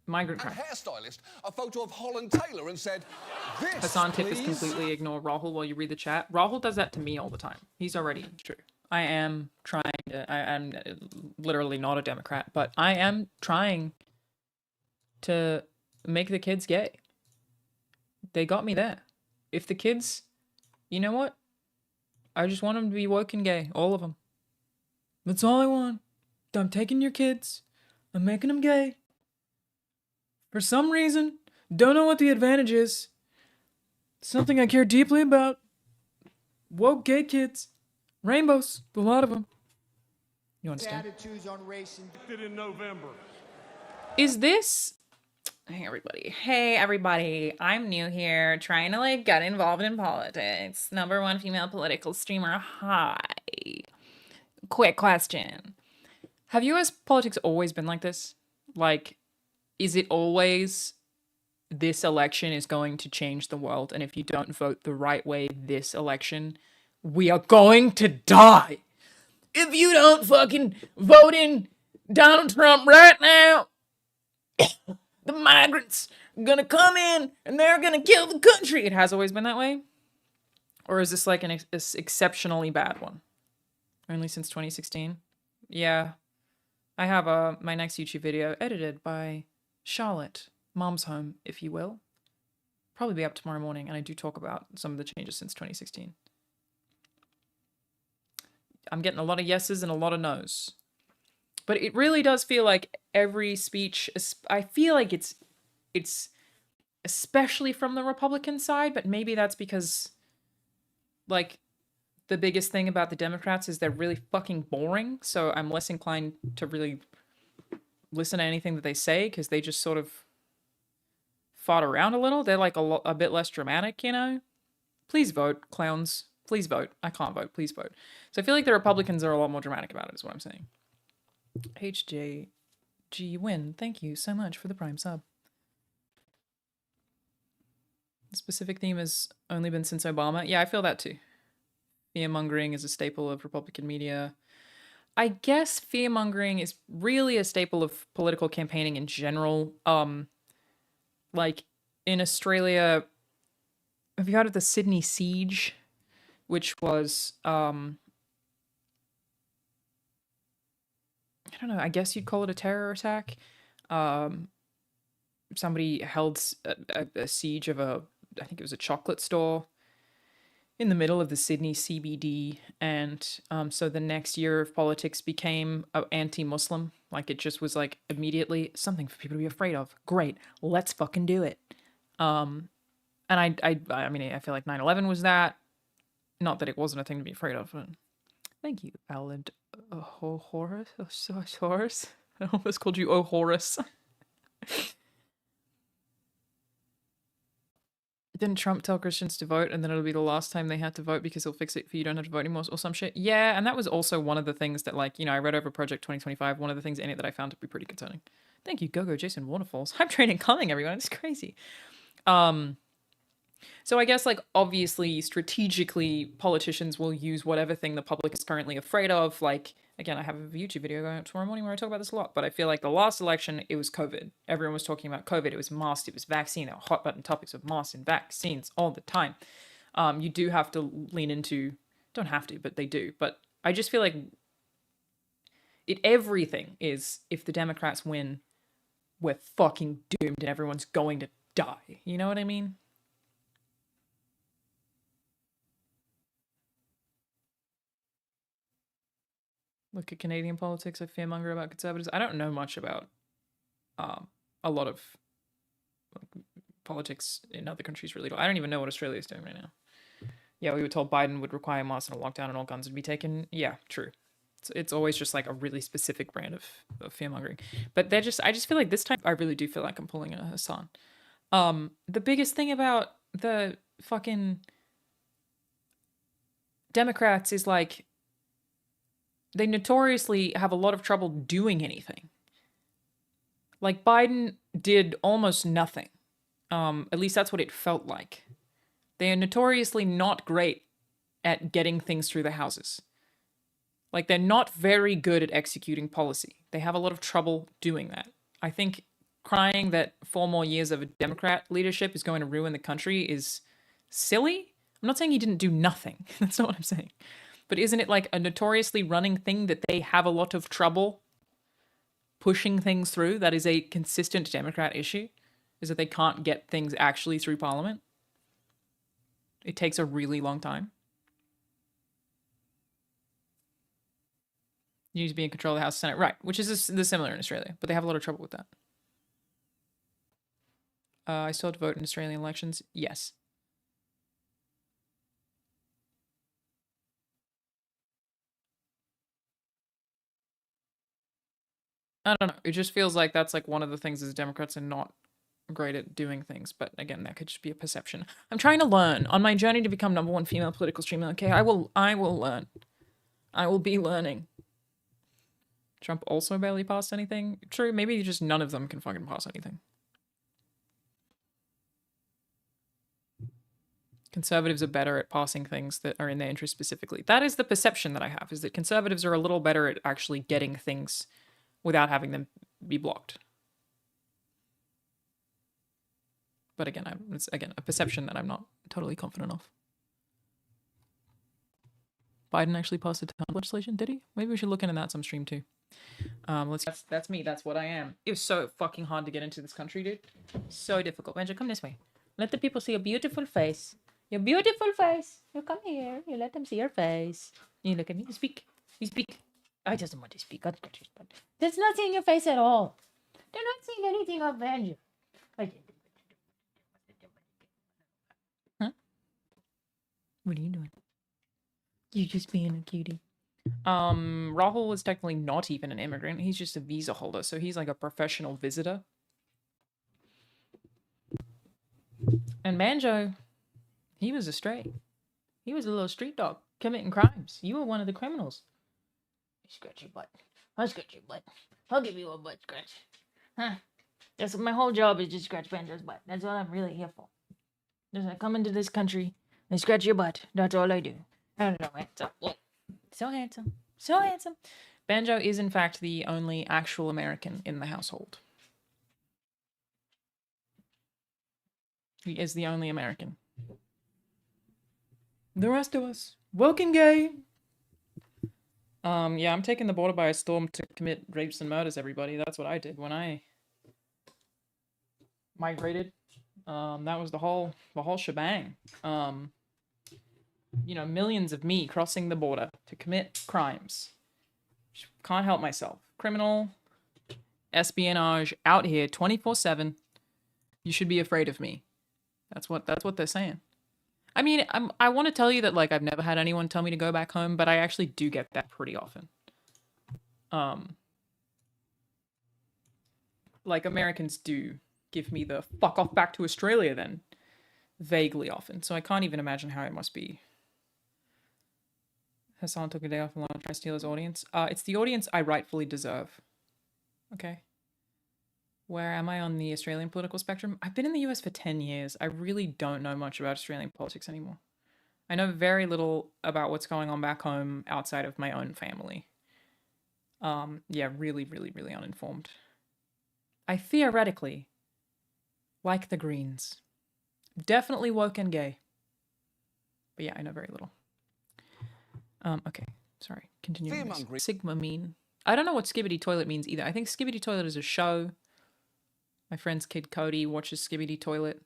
Migrant crime. Hairstylist a photo of Holland Taylor and said, "This, Hassan tip is please." completely ignore Rahul while you read the chat. Rahul does that to me all the time. He's already true. I am literally not a Democrat, but I am trying to make the kids gay. They got me there. If the kids, you know what? I just want them to be woke and gay. All of them. That's all I want. I'm taking your kids. I'm making them gay. For some reason, don't know what the advantage is. Something I care deeply about. Woke gay kids. Rainbows. A lot of them. You understand? Attitudes on race in November. Is this... Hey everybody, I'm new here, trying to get involved in politics. #1 female political streamer. Hi. Quick question. Have US politics always been like this? Like, is it always this election is going to change the world, and if you don't vote the right way this election, we are going to die? If you don't fucking vote in Donald Trump right now, the migrants are gonna come in and they're gonna kill the country. It has always been that way? Or is this like an exceptionally bad one? Only since 2016? Yeah. I have my next YouTube video edited by Charlotte, Mom's Home, if you will. Probably be up tomorrow morning, and I do talk about some of the changes since 2016. I'm getting a lot of yeses and a lot of nos. But it really does feel like every speech, I feel like it's especially from the Republican side, but maybe that's because, like, the biggest thing about the Democrats is they're really fucking boring, so I'm less inclined to really listen to anything that they say, because they just sort of fought around a little. They're like a bit less dramatic, you know? Please vote, clowns. Please vote. I can't vote. Please vote. So I feel like the Republicans are a lot more dramatic about it, is what I'm saying. HJG Win, thank you so much for the Prime sub. The specific theme has only been since Obama. Yeah, I feel that too. Fearmongering is a staple of Republican media. I guess fearmongering is really a staple of political campaigning in general. Like in Australia, have you heard of the Sydney Siege? Which was, I don't know, I guess you'd call it a terror attack. Somebody held a siege of I think it was a chocolate store in the middle of the Sydney CBD, and so the next year of politics became anti-Muslim. Like, it just was like immediately something for people to be afraid of. Great, let's fucking do it. And I mean, I feel like 9/11 was that. Not that it wasn't a thing to be afraid of, but thank you, Alan. Horace? Horace? I almost called you Horace. Didn't Trump tell Christians to vote, and then it'll be the last time they had to vote because he'll fix it for you don't have to vote anymore or some shit? Yeah, and that was also one of the things that, like, you know, I read over Project 2025. One of the things in it that I found to be pretty concerning. Thank you, Gogo Jason Waterfalls. Hype training coming, everyone. It's crazy. So I guess, like, obviously, strategically, politicians will use whatever thing the public is currently afraid of. Like, again, I have a YouTube video going up tomorrow morning where I talk about this a lot, but I feel like the last election, it was COVID. Everyone was talking about COVID. It was masks, it was vaccine. There were hot button topics of masks and vaccines all the time. You do have to lean into, don't have to, but they do. But I just feel like everything is, if the Democrats win, we're fucking doomed and everyone's going to die. You know what I mean? Look at Canadian politics. I fearmonger about conservatives. I don't know much about a lot of, like, politics in other countries, really. I don't even know what Australia is doing right now. Yeah, we were told Biden would require masks and a lockdown and all guns would be taken. Yeah, true. It's always just like a really specific brand of fearmongering. But I just feel like this time I really do feel like I'm pulling a Hassan. The biggest thing about the fucking Democrats is, like, they notoriously have a lot of trouble doing anything. Like, Biden did almost nothing. At least that's what it felt like. They are notoriously not great at getting things through the houses. Like, they're not very good at executing policy. They have a lot of trouble doing that. I think crying that 4 more years of a Democrat leadership is going to ruin the country is silly. I'm not saying he didn't do nothing. That's not what I'm saying. But isn't it like a notoriously running thing that they have a lot of trouble pushing things through? That is a consistent Democrat issue, is that they can't get things actually through Parliament. It takes a really long time. You need to be in control of the House and Senate. Right, which is similar in Australia, but they have a lot of trouble with that. I still have to vote in Australian elections? Yes. I don't know. It just feels like that's like one of the things as Democrats are not great at doing things. But again, that could just be a perception. I'm trying to learn on my journey to become #1 female political streamer. Okay, I will learn. I will be learning. Trump also barely passed anything. True, maybe just none of them can fucking pass anything. Conservatives are better at passing things that are in their interest specifically. That is the perception that I have, is that conservatives are a little better at actually getting things without having them be blocked. But again, it's a perception that I'm not totally confident of. Biden actually passed a ton of legislation, did he? Maybe we should look into that some stream too. That's me, that's what I am. It was so fucking hard to get into this country, dude. So difficult. Benja, come this way. Let the people see your beautiful face. Your beautiful face. You come here. You let them see your face. You look at me. You speak. You speak. I doesn't want to speak. There's nothing in your face at all. They're not seeing anything of value. Huh? What are you doing? You're just being a cutie. Rahul is technically not even an immigrant. He's just a visa holder, so he's like a professional visitor. And Banjo, he was a stray. He was a little street dog committing crimes. You were one of the criminals. Scratch your butt. I'll scratch your butt. I'll give you a butt scratch. Huh? That's my whole job is just scratch Banjo's butt. That's all I'm really here for. Just I come into this country and scratch your butt. That's all I do. I don't know, handsome. Look. So handsome. So handsome. Banjo is in fact the only actual American in the household. He is the only American. The rest of us, woken gay. Yeah, I'm taking the border by storm to commit rapes and murders, everybody. That's what I did when I migrated. That was the whole shebang. You know, millions of me crossing the border to commit crimes. Can't help myself. Criminal espionage out here 24/7. You should be afraid of me. That's what they're saying. I mean, I want to tell you that like I've never had anyone tell me to go back home, but I actually do get that pretty often. Like Americans do give me the fuck off back to Australia then vaguely often. So I can't even imagine how it must be. Hassan took a day off and trying to steal his audience. It's the audience I rightfully deserve. Okay. Where am I on the Australian political spectrum? I've been in the US for 10 years. I really don't know much about Australian politics anymore. I know very little about what's going on back home outside of my own family. Yeah, really, really, really uninformed. I theoretically like the Greens. Definitely woke and gay. But yeah, I know very little. Okay, sorry. Continuing. Sigma mean. I don't know what Skibbity Toilet means either. I think Skibbity Toilet is a show. My friend's kid Cody watches Skibbity Toilet.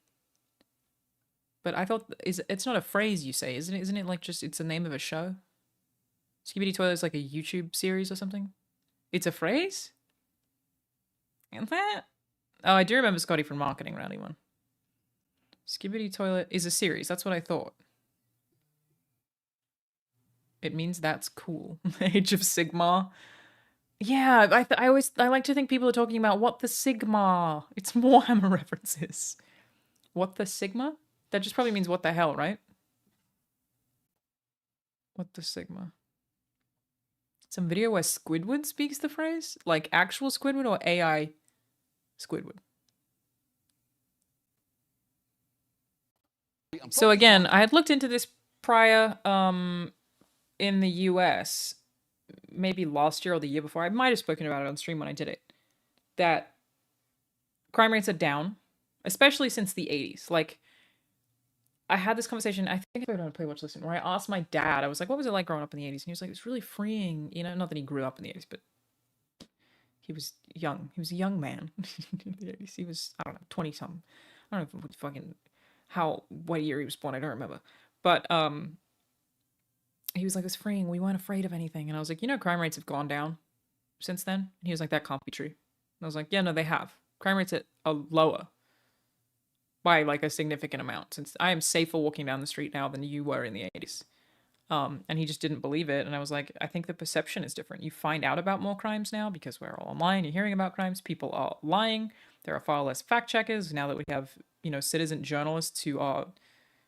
But I thought it's not a phrase you say, isn't it? Isn't it like just it's the name of a show? Skibbity Toilet is like a YouTube series or something. It's a phrase? And that? Oh, I do remember Scotty from Marketing Rally 1. Skibbity Toilet is a series. That's what I thought. It means that's cool. Age of Sigmar. Yeah, I like to think people are talking about what the Sigma. It's Warhammer references. What the Sigma? That just probably means what the hell, right? What the Sigma? Some video where Squidward speaks the phrase? Like actual Squidward or AI Squidward? So again, I had looked into this prior in the US, maybe last year or the year before. I might have spoken about it on stream when I did it. That crime rates are down, especially since the 80s. Like, I had this conversation, I think I put it on Play Watch Listen, where I asked my dad, I was like, what was it like growing up in the 80s? And he was like, it's really freeing. You know, not that he grew up in the 80s, but he was young. He was a young man in the 80s. He was, I don't know, 20-something. I don't know what year he was born. I don't remember. But, he was like, it's freeing. We weren't afraid of anything. And I was like, you know, crime rates have gone down since then. And he was like, that can't be true. And I was like, yeah, no, they have. Crime rates are lower by like a significant amount. Since I am safer walking down the street now than you were in the 80s. And he just didn't believe it. And I was like, I think the perception is different. You find out about more crimes now because we're all online. You're hearing about crimes. People are lying. There are far less fact checkers now that we have, you know, citizen journalists who are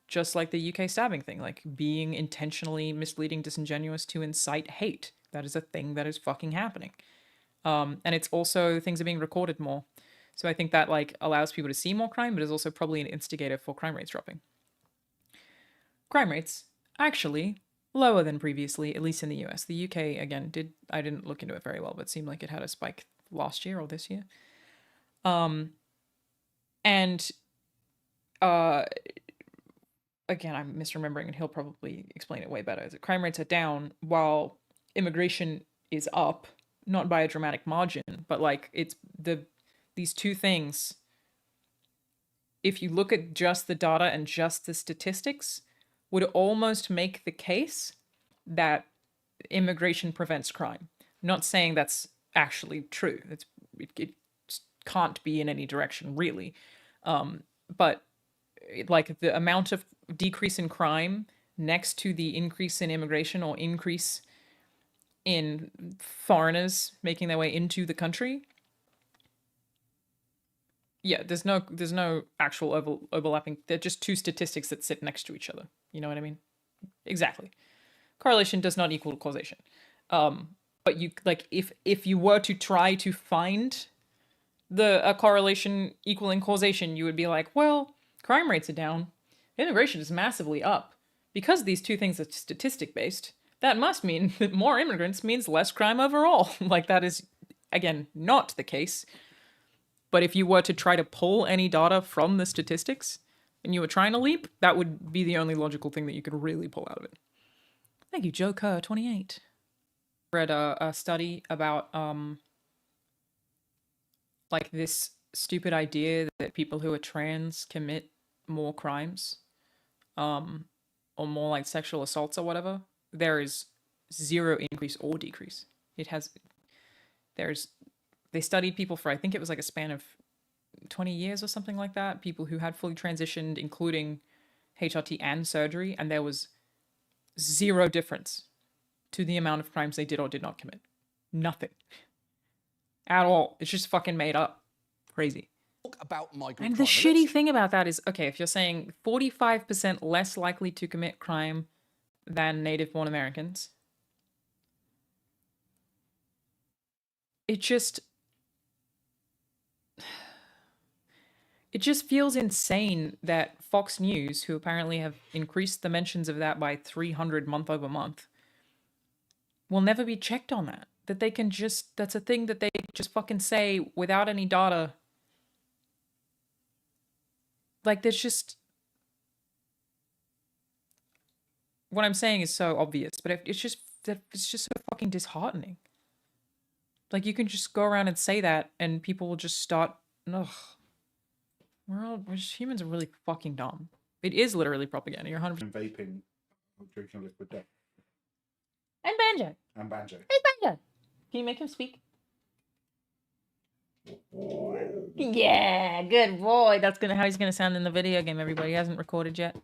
just like the UK stabbing thing, like being intentionally misleading, disingenuous to incite hate. That is a thing that is fucking happening. And it's also things are being recorded more. So I think that like allows people to see more crime, but is also probably an instigator for crime rates dropping. Crime rates actually lower than previously, at least in the US. The UK, again, I didn't look into it very well, but it seemed like it had a spike last year or this year. Again, I'm misremembering, and he'll probably explain it way better. Is that crime rates are down while immigration is up, not by a dramatic margin, but like it's these two things. If you look at just the data and just the statistics, would almost make the case that immigration prevents crime. Not saying that's actually true. It can't be in any direction, really. But like the amount of decrease in crime next to the increase in immigration or increase in foreigners making their way into the country. Yeah, there's no actual overlapping. They're just two statistics that sit next to each other. You know what I mean? Exactly. Correlation does not equal causation. But you like if you were to try to find a correlation equaling causation, you would be like, well, crime rates are down, immigration is massively up. Because these two things are statistic based, that must mean that more immigrants means less crime overall. Like that is, again, not the case. But if you were to try to pull any data from the statistics and you were trying to leap, that would be the only logical thing that you could really pull out of it. Thank you, Joe Kerr, 28. Read a study about like this stupid idea that people who are trans commit more crimes, or more like sexual assaults or whatever. There is zero increase or decrease. They studied people for, I think it was like a span of 20 years or something like that, people who had fully transitioned, including HRT and surgery, and there was zero difference to the amount of crimes they did or did not commit. Nothing. At all. It's just fucking made up. Crazy. About migrant And the crime. shitty thing about that is, okay, if you're saying 45% less likely to commit crime than native-born Americans, it just feels insane that Fox News, who apparently have increased the mentions of that by 300 month over month, will never be checked on that. That they can just, that's a thing that they just fucking say without any data. Like, there's just, what I'm saying is so obvious, but it's just so fucking disheartening. Like, you can just go around and say that and people will just start, ugh. Humans are really fucking dumb. It is literally propaganda. You're 100%. Vaping, drinking liquid death. And Banjo. And Banjo. Hey, Banjo. Can you make him speak? Yeah, good boy. That's how he's gonna sound in the video game, everybody. He hasn't recorded yet,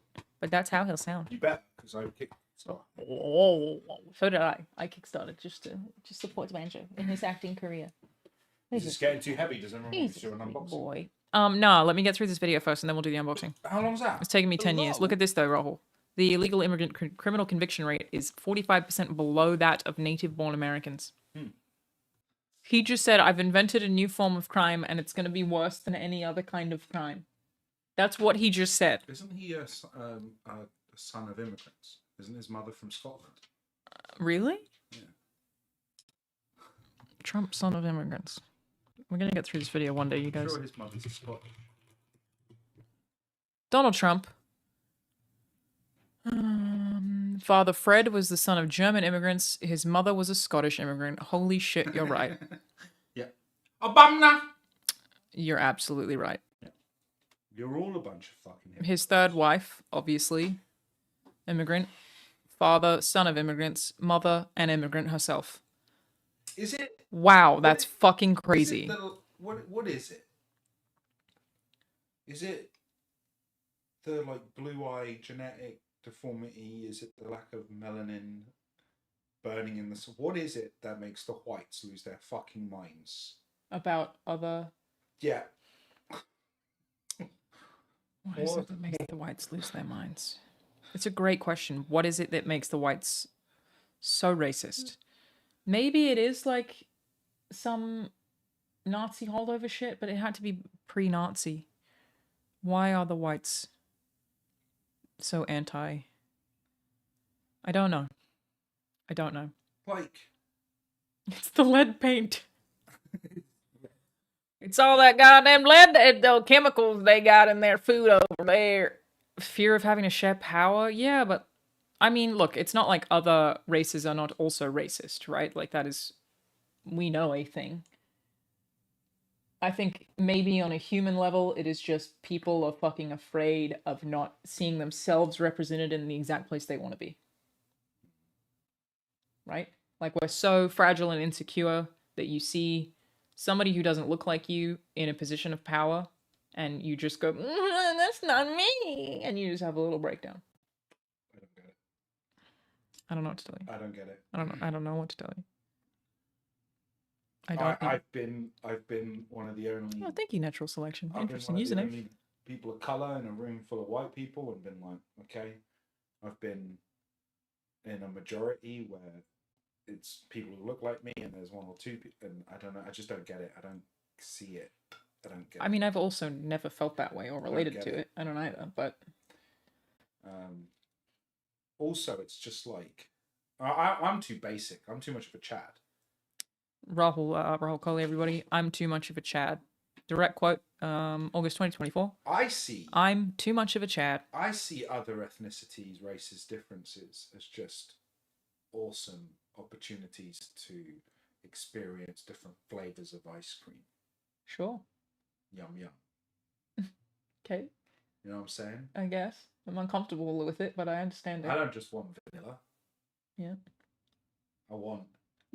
but that's how he'll sound. You bet, because I kicked start. Oh, so did I. I kickstarted just to support Banjo in his acting career. Is this getting too heavy? Does everyone want to do an unboxing? Boy. No, let me get through this video first and then we'll do the unboxing. How long's that? It's taking me 10 years. Look at this though, Rahul. The illegal immigrant criminal conviction rate is 45% below that of native-born Americans. He just said, I've invented a new form of crime and it's going to be worse than any other kind of crime. That's what he just said. Isn't he a son of immigrants? Isn't his mother from Scotland? Really? Yeah. Trump, son of immigrants. We're going to get through this video one day, you guys. I'm sure his mother's a Scot. Donald Trump. Father Fred was the son of German immigrants. His mother was a Scottish immigrant. Holy shit, you're right. Yeah. Obama! You're absolutely right. Yeah. You're all a bunch of fucking him. His third wife, obviously, immigrant. Father, son of immigrants. Mother, an immigrant herself. Is it? Wow, that's fucking crazy. What is it? Is it the like blue eye genetic deformity? Is it the lack of melanin burning in the sun? What is it that makes the whites lose their fucking minds? About other... Yeah. What is it that makes the whites lose their minds? It's a great question. What is it that makes the whites so racist? Maybe it is like some Nazi holdover shit, but it had to be pre-Nazi. Why are the whites so anti? I don't know. I don't know. Like... It's the lead paint. It's all that goddamn lead, those chemicals they got in their food over there. Fear of having to share power? Yeah, but I mean, look, it's not like other races are not also racist, right? Like that is, we know, a thing. I think maybe on a human level, it is just people are fucking afraid of not seeing themselves represented in the exact place they want to be. Right? Like, we're so fragile and insecure that you see somebody who doesn't look like you in a position of power, and you just go, that's not me, and you just have a little breakdown. I don't get it. I don't know what to tell you. I don't get it. I don't know what to tell you. I've been one of the only. Oh, thank you, Natural Selection. I've Interesting been one of the username. only people of color in a room full of white people, and been like, okay. I've been in a majority where it's people who look like me, and there's one or two people, and I don't know. I just don't get it. I don't see it. I don't get it. I mean, I've also never felt that way or related to it. I don't either, but also, it's just like I'm too basic. I'm too much of a Chad. Rahul Kohli, everybody. I'm too much of a Chad. Direct quote, August 2024. I'm too much of a Chad. I see other ethnicities, races, differences as just awesome opportunities to experience different flavors of ice cream. Sure. Yum, yum. Okay. You know what I'm saying? I guess. I'm uncomfortable with it, but I understand it. I don't just want vanilla. Yeah. I want...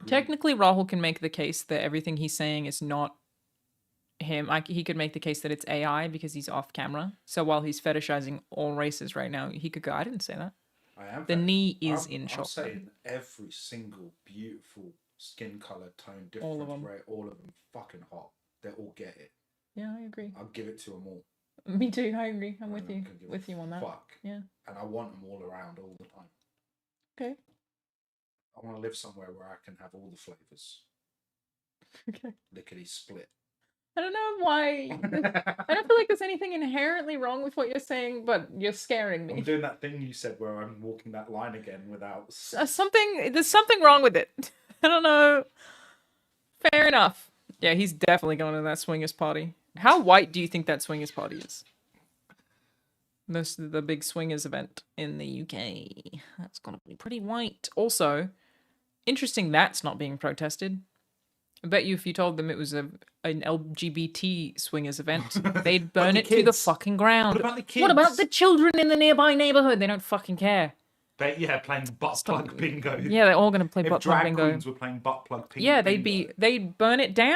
Technically, Rahul can make the case that everything he's saying is not him. He could make the case that it's AI because he's off camera. So while he's fetishizing all races right now, he could go, I didn't say that. I am. The knee is in shot. I'm saying every single beautiful skin color, tone, different, all of them. Right? All of them fucking hot. They all get it. Yeah, I agree. I'll give it to them all. Me too. I agree. I'm with you. With you on that. Fuck. Yeah. And I want them all around all the time. Okay. I want to live somewhere where I can have all the flavors. Okay. Lickety split. I don't know why. I don't feel like there's anything inherently wrong with what you're saying, but you're scaring me. I'm doing that thing you said where I'm walking that line again without... There's something wrong with it. I don't know. Fair enough. Yeah, he's definitely going to that swingers party. How white do you think that swingers party is? The big swingers event in the UK. That's going to be pretty white. Also, interesting that's not being protested. I bet you if you told them it was an LGBT swingers event, they'd burn it to the fucking ground. What about the kids? What about the children in the nearby neighborhood? They don't fucking care. Playing butt plug bingo. Yeah, they're all going to play butt plug bingo. If drag queens were playing butt plug bingo. Yeah, they'd burn it down.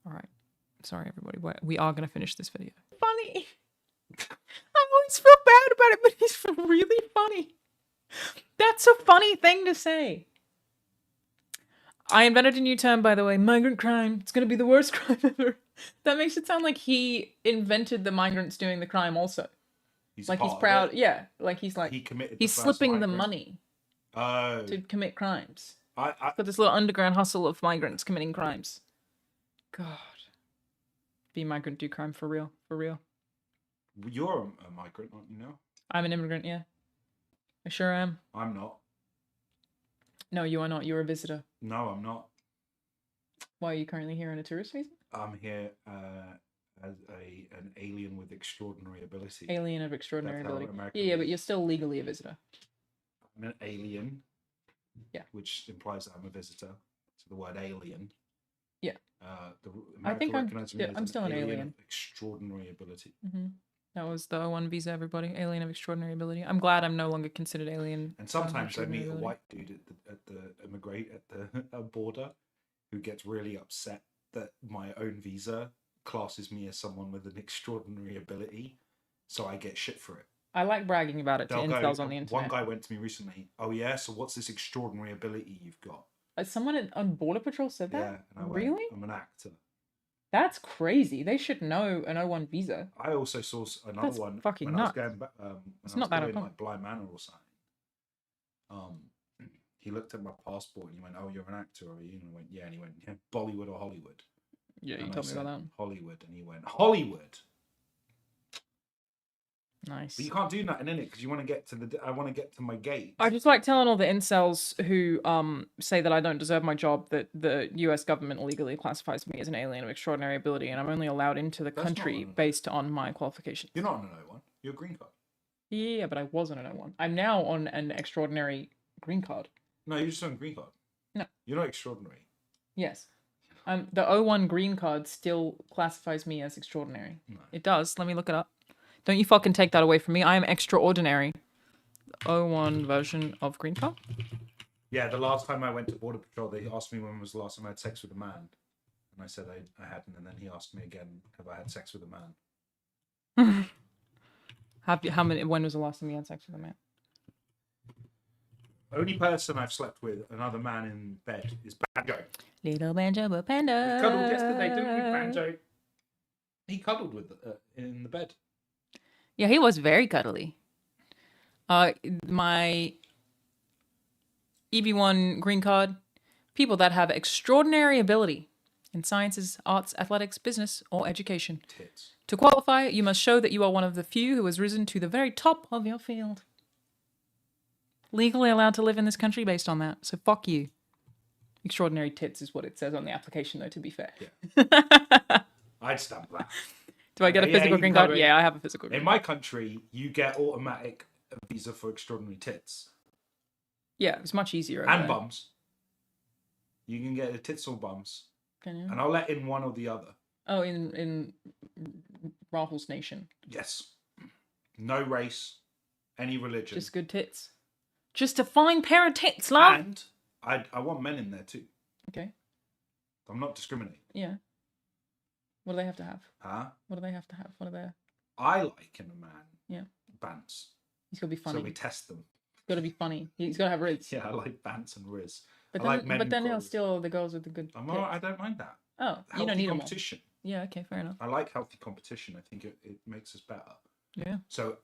All right. Sorry, everybody. We are going to finish this video. Funny. I always feel bad about it, but it's really funny. That's a funny thing to say. I invented a new term, by the way, migrant crime. It's going to be the worst crime ever. That makes it sound like he invented the migrants doing the crime also. He's proud. Yeah, like he's slipping the money to commit crimes. Got this little underground hustle of migrants committing crimes. God. Be migrant, do crime for real. For real. You're a migrant, aren't you now? I'm an immigrant, yeah. I sure am. I'm not. No, you are not. You're a visitor. No, I'm not. Why are you currently here on a tourist visa? I'm here as an alien with extraordinary ability. Alien of extraordinary ability. Yeah, but you're still legally a visitor. I'm an alien. Yeah. Which implies that I'm a visitor. So the word alien. Yeah. I think I'm still an alien. Extraordinary ability. Mm-hmm. That was the O1 visa, everybody. Alien of extraordinary ability. I'm glad I'm no longer considered alien. And sometimes I meet a white dude at the border who gets really upset that my own visa classes me as someone with an extraordinary ability, so I get shit for it. I like bragging about it to incels on the internet. One guy went to me recently, oh yeah, so what's this extraordinary ability you've got? Someone on Border Patrol said that? Yeah. And I went, really? I'm an actor. That's crazy. They should know an O1 visa. I also saw another one fucking when nuts. I was going back, it's not that like Blind Manor or something. He looked at my passport and he went, "Oh, you're an actor, are you?" And I went, "Yeah." And he went, "Yeah, Bollywood or Hollywood?" Yeah, you told me about that. Hollywood, and he went, "Hollywood." Nice. But you can't do nothing in it because you want to get to I want to get to my gate. I just like telling all the incels who say that I don't deserve my job that the US government illegally classifies me as an alien of extraordinary ability and I'm only allowed into the country based on my qualifications. You're not an O1. You're a green card. Yeah, but I wasn't an O1. I'm now on an extraordinary green card. No, you're just on a green card. No. You're not extraordinary. Yes. The O1 green card still classifies me as extraordinary. No. It does. Let me look it up. Don't you fucking take that away from me. I am extraordinary. 01 version of green card? Yeah, the last time I went to Border Patrol, they asked me when was the last time I had sex with a man. And I said I hadn't, and then he asked me again, have I had sex with a man? When was the last time you had sex with a man? Only person I've slept with another man in bed is Banjo. Little Banjo but Panda. We cuddled yesterday, didn't we, Banjo? He cuddled with in the bed. Yeah, he was very cuddly. My EB1 green card, people that have extraordinary ability in sciences, arts, athletics, business, or education. Tits. To qualify, you must show that you are one of the few who has risen to the very top of your field. Legally allowed to live in this country based on that, so fuck you. Extraordinary tits is what it says on the application, though, to be fair. Yeah. I'd stamp that. Do I get a physical green card? Yeah, I have a physical green card. In my country, you get automatic visa for extraordinary tits. Yeah, it's much easier. And bums. You can get the tits or bums. Can you? And I'll let in one or the other. Oh, in Rahul's nation. Yes. No race, any religion. Just good tits. Just a fine pair of tits, love. And I want men in there too. Okay. I'm not discriminating. Yeah. What do they have to have? Huh? What do they have to have? What are they? I like in a man. Yeah. Bants. He's got to be funny. So we test them. He's got to be funny. He's got to have riz. Yeah, I like bants and riz. But I then, like men but then he'll clothes. steal the girls with the good. I'm all right, I don't mind that. Oh, Healthy you don't need competition. them all. Yeah. Okay. Fair enough. I like healthy competition. I think it makes us better. Yeah. So,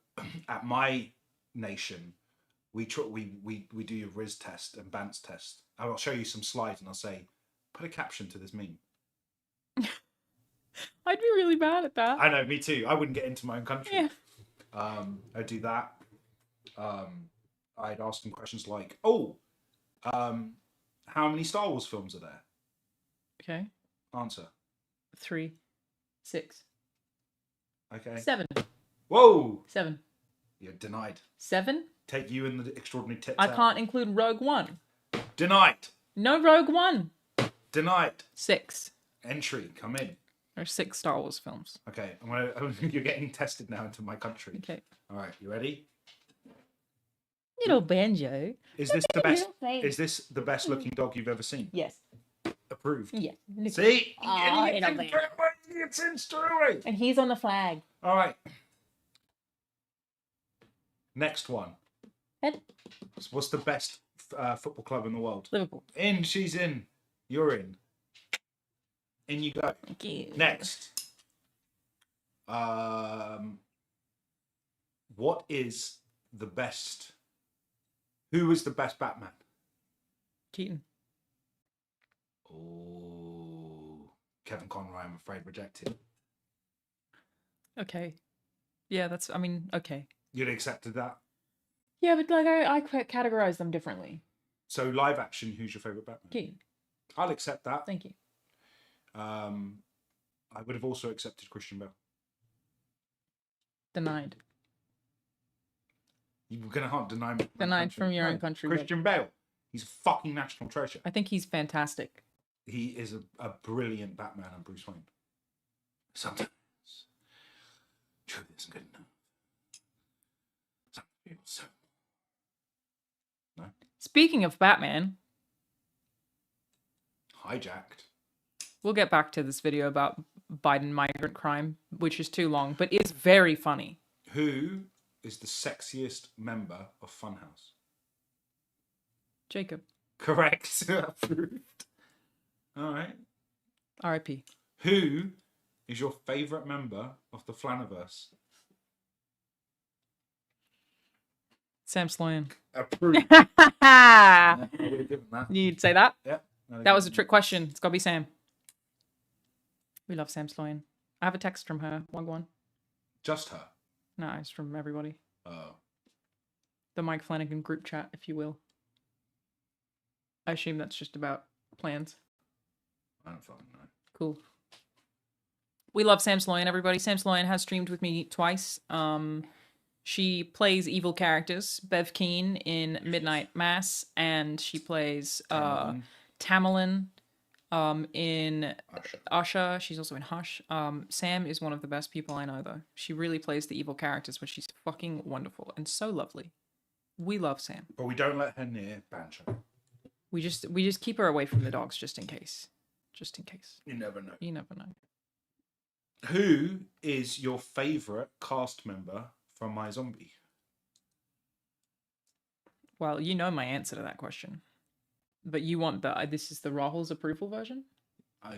at my nation, we do your Riz test and Bants test. I will show you some slides and I'll say, put a caption to this meme. I'd be really bad at that. I know, me too. I wouldn't get into my own country. Yeah. I'd do that. I'd ask them questions like, how many Star Wars films are there? Okay. Answer. 3, 6. Okay. 7. Whoa! 7. You're denied. 7? Take you in the extraordinary tits I out. can't include Rogue One. Denied. No Rogue One. Denied. 6. Entry. Come in. There's 6 Star Wars films. Okay. You're getting tested now into my country. Okay. All right. You ready? Little Banjo. Is this the best? Is this the best looking dog you've ever seen? Yes. Approved. Yes. See? Oh, It's in story. And he's on the flag. All right. Next one. Ed? What's the best football club in the world? Liverpool. In. She's in. You're in. In you go. Thank you. Next. What is the best? Who is the best Batman? Keaton. Oh, Kevin Conroy, I'm afraid, rejected. Okay. Yeah, that's, I mean, okay. You'd accepted that? Yeah, but like I categorize them differently. So live action, who's your favourite Batman? Keaton. I'll accept that. Thank you. I would have also accepted Christian Bale. Denied. You're going to deny me. Denied from your own country. Christian Bale. He's a fucking national treasure. I think he's fantastic. He is a brilliant Batman and Bruce Wayne. Sometimes truth isn't good enough. Some people so. No? Speaking of Batman. Hijacked. We'll get back to this video about Biden migrant crime, which is too long, but it's very funny. Who is the sexiest member of Funhouse? Jacob. Correct. Approved. All right. R.I.P. Who is your favourite member of the Flaniverse? Sam Sloyan. Approved. Yeah, You'd say that? Yeah. That was a trick question. It's got to be Sam. We love Sam Sloyan. I have a text from her. One. Just her? No, it's from everybody. Oh. The Mike Flanagan group chat, if you will. I assume that's just about plans. I don't fucking know. Cool. We love Sam Sloyan, everybody. Sam Sloyan has streamed with me twice. She plays evil characters. Bev Keane in Midnight Mass, and she plays Tamerlane in Usher. She's also in Hush. Sam is one of the best people I know, though. She really plays the evil characters, but she's fucking wonderful and so lovely. We love Sam. But we don't let her near Banjo. We just keep her away from the dogs just in case. Just in case. You never know. You never know. Who is your favourite cast member from My Zombie? Well, you know my answer to that question. But you want this is the Rahul's approval version?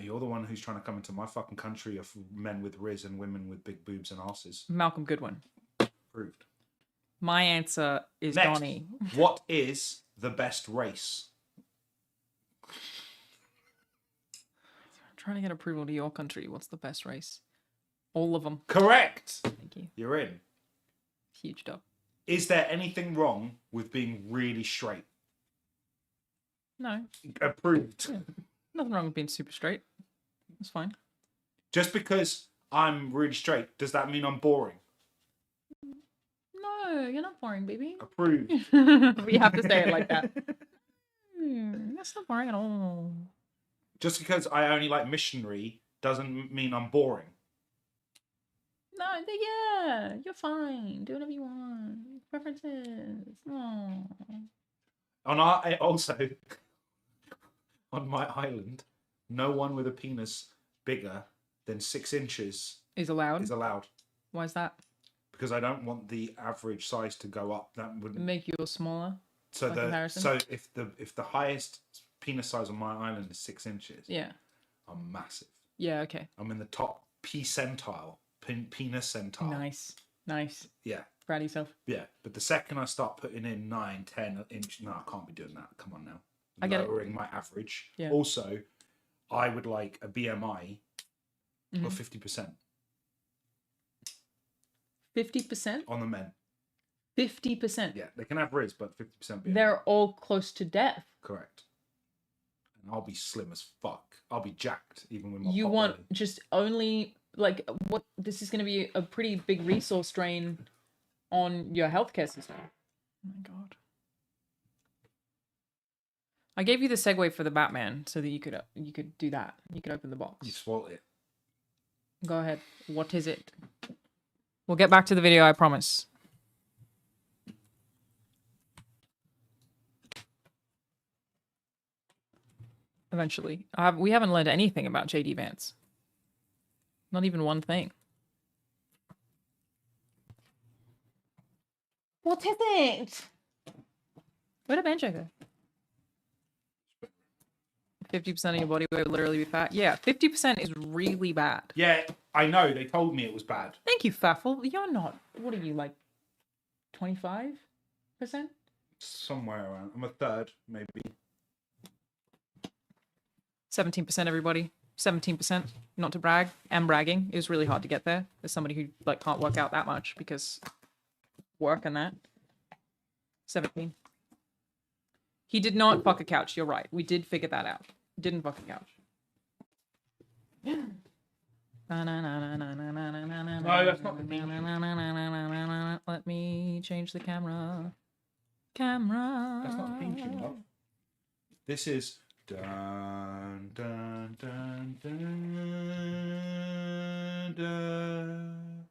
You're the one who's trying to come into my fucking country of men with riz and women with big boobs and asses. Malcolm Goodwin. Proved. My answer is Next, Donnie. What is the best race? I'm trying to get approval to your country. What's the best race? All of them. Correct. Thank you. You're in. Huge dub. Is there anything wrong with being really straight? No. Approved. Yeah. Nothing wrong with being super straight. That's fine. Just because I'm really straight, does that mean I'm boring? No, you're not boring, baby. Approved. We have to say it like that. That's not boring at all. Just because I only like missionary doesn't mean I'm boring. No, yeah, you're fine. Do whatever you want. Preferences. Oh. Also, on my island, no one with a penis bigger than 6 inches Is allowed. is allowed. Why is that? Because I don't want the average size to go up. That wouldn't Make you smaller. So by the comparison? so if the highest penis size on my island is 6 inches, Yeah. I'm massive. Yeah. Okay. I'm in the top percentile, penis centile. Nice. Yeah. Proud of yourself. Yeah, but the second I start putting in 9, 10 inch, no, I can't be doing that. Come on now. I get it. Lowering my average. Yeah. Also, I would like a BMI of 50% 50%? on the men. 50%. Yeah, they can have riz, but 50% BMI. They're all close to death. Correct. And I'll be slim as fuck. I'll be jacked even with my You pot want belly. just only like what? This is going to be a pretty big resource drain on your healthcare system. Oh my god. I gave you the segue for the Batman so that you could do that. You could open the box. You swallowed it. Go ahead. What is it? We'll get back to the video, I promise. Eventually. We haven't learned anything about JD Vance. Not even one thing. What is it? Where did Banjo go? 50% of your body weight would literally be fat. Yeah, 50% is really bad. Yeah, I know. They told me it was bad. Thank you, Faffle. You're not. What are you, like 25%? Somewhere around. I'm a third, maybe. 17%, everybody. 17%. Not to brag. I'm bragging. It was really hard to get there. As somebody who like can't work out that much because work and that. 17. He did not fuck a couch. You're right. We did figure that out. Didn't fuck a couch. No, that's not the theme. Let me change the camera. Camera. That's not the theme tune, love. This is dun dun dun dun dun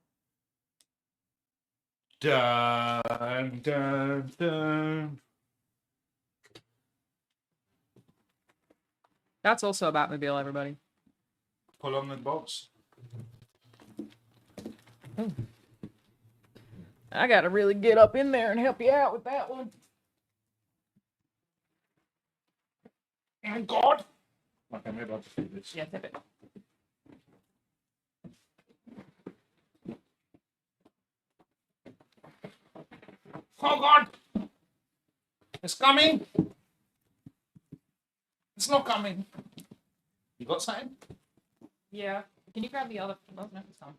dun dun dun. That's also a Batmobile, everybody. Pull on the box. Oh. I gotta really get up in there and help you out with that one. Oh God! Okay, maybe I'll just do this. Yeah, tip it. Oh God! It's coming! It's not coming. You got something? Yeah. Can you grab the other? Oh, no, it's not.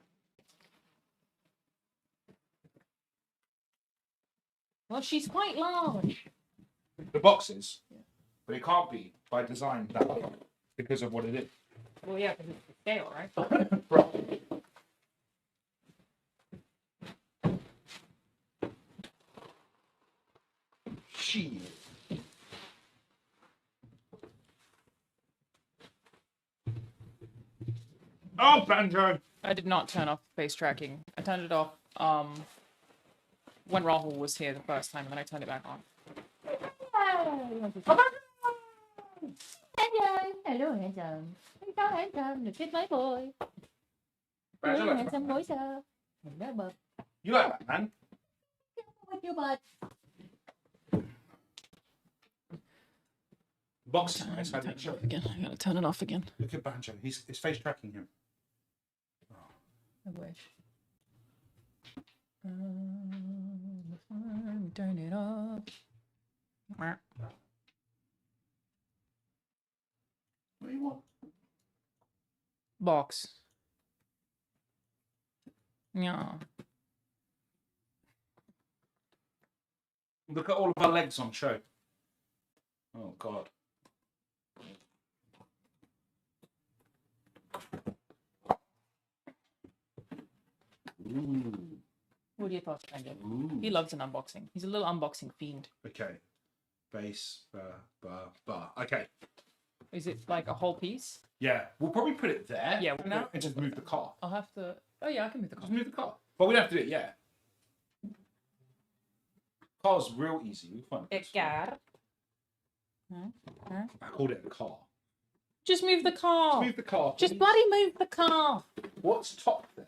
Well, she's quite large. The boxes. Yeah. But it can't be by design that way because of what it is. Well, yeah, because it's the scale, right? Right. Shit. Oh, Banjo! I did not turn off face tracking. I turned it off, when Rahul was here the first time, and then I turned it back on. Hello, handsome. Hello, handsome. Look at my boy. Hello, handsome boy, sir. Hello, bub. You like that, man? With your butt. Box is nice. How do you show it? Again, I gotta turn it off again. Look at Banjo. His face tracking him. I wish. Turn it off. What do you want? Box. Yeah. Look at all of our legs on show. Oh God. Ooh. What are your thoughts, Benjo? He loves an unboxing. He's a little unboxing fiend. Okay. Base, bar. Okay. Is it like a whole piece? Yeah, we'll probably put it there. Yeah, now and just move the car. I'll have to. Oh yeah, I can move the car. Just move the car. But we don't have to do it. Yeah. Car's real easy. We'll find it. Car. I called it a car. Just move the car. Just move the car. Just please. bloody move the car. What's top there?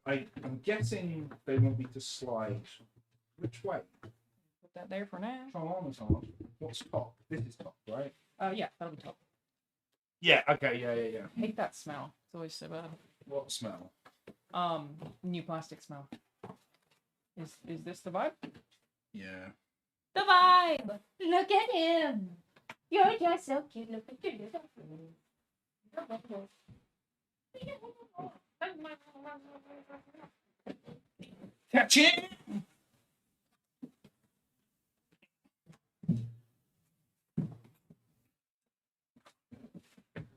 I'm guessing they want me to slide. Which way? Put that there for now. Alanah's on. What's top? This is top, right? Yeah, that'll be top. Yeah. Okay. Yeah. I hate that smell. It's always so bad. What smell? New plastic smell. Is this the vibe? Yeah. The vibe. Look at him. You're just so cute. Look at you. Catch it!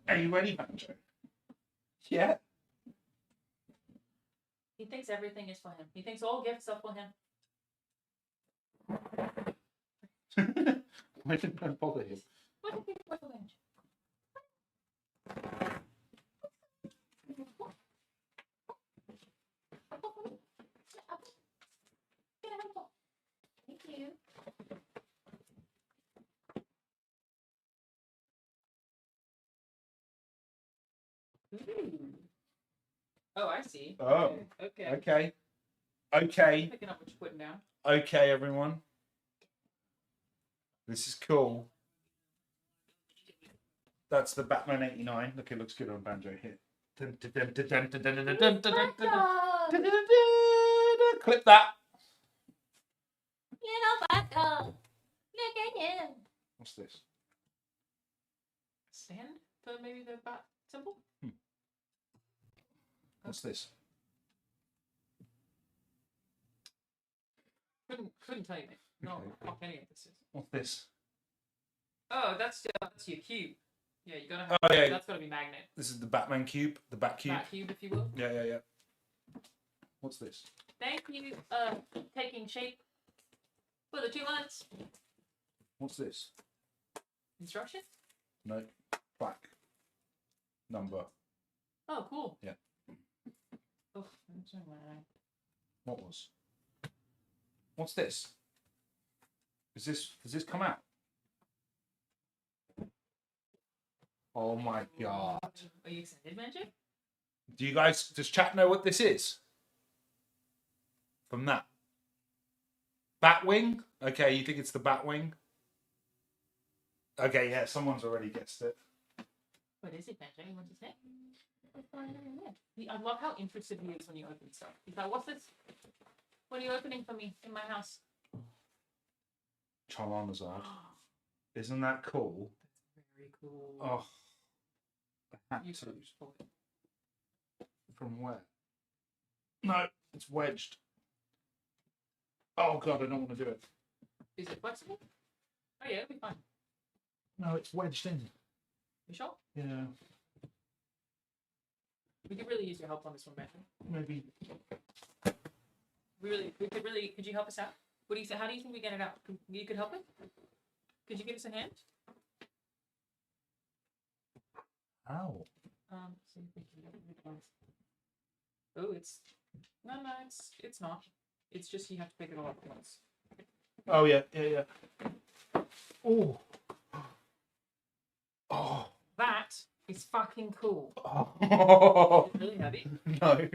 Are you ready, Banjo? Yeah. He thinks everything is for him. He thinks all gifts are for him. Why didn't I bother him? What did people for Benjo? Thank you. Oh, I see. Oh. Okay. Okay. Picking up what you're putting down. Okay, everyone. This is cool. That's the Batman 89. Look, it looks good on Banjo here. Clip that. Little bucko. Look at him. What's this? Stand for maybe the bat symbol? What's this? Couldn't tell you. No, Okay. fuck any of this is. What's this? Oh, that's your cube. Yeah, you gotta have. Oh, yeah. That's gotta be magnet. This is the Batman cube, the Bat cube. Bat cube, if you will. Yeah. What's this? Thank you, taking shape for the 2 months. What's this? Instruction? No. Plaque. Number. Oh, cool. Yeah. Oh, I'm sorry, my eye. What was? What's this? Does this come out? Oh my God. Are you excited, Magic? Does chat know what this is? From that. Batwing? Okay, you think it's the Batwing? Okay, yeah, someone's already guessed it. What is it, Magic? What's his name? I love how interested he is when you open stuff. He's like, what's this? What are you opening for me in my house? Charizard. Isn't that cool? Very cool. Oh. The hat You too. should just pull it. From where? No, it's wedged. Oh God, I don't want to do it. Is it flexible? Oh yeah, it'll be fine. No, it's wedged in. You sure? Yeah, We could really use your help on this one, Magic. maybe. Could you help us out? What do you say? How do you think we get it out? You could help it? Could you give us a hand? How? See if we can get it. Oh, it's not. It's just you have to pick it all up once. Oh yeah. Oh. Oh. That is fucking cool. Oh. Is it really heavy? No.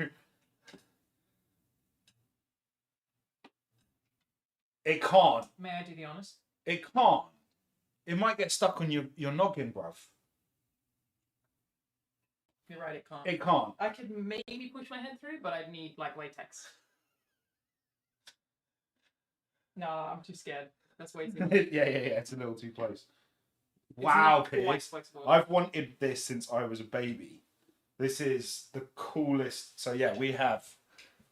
It can't. May I do the honors? It can't. It might get stuck on your noggin, bruv. You're right, it can't. It can't. I could maybe push my head through, but I'd need like latex. No, I'm too scared. That's way too. Yeah. It's a little too close. Wow, Piers. I've wanted this since I was a baby. This is the coolest. So yeah, we have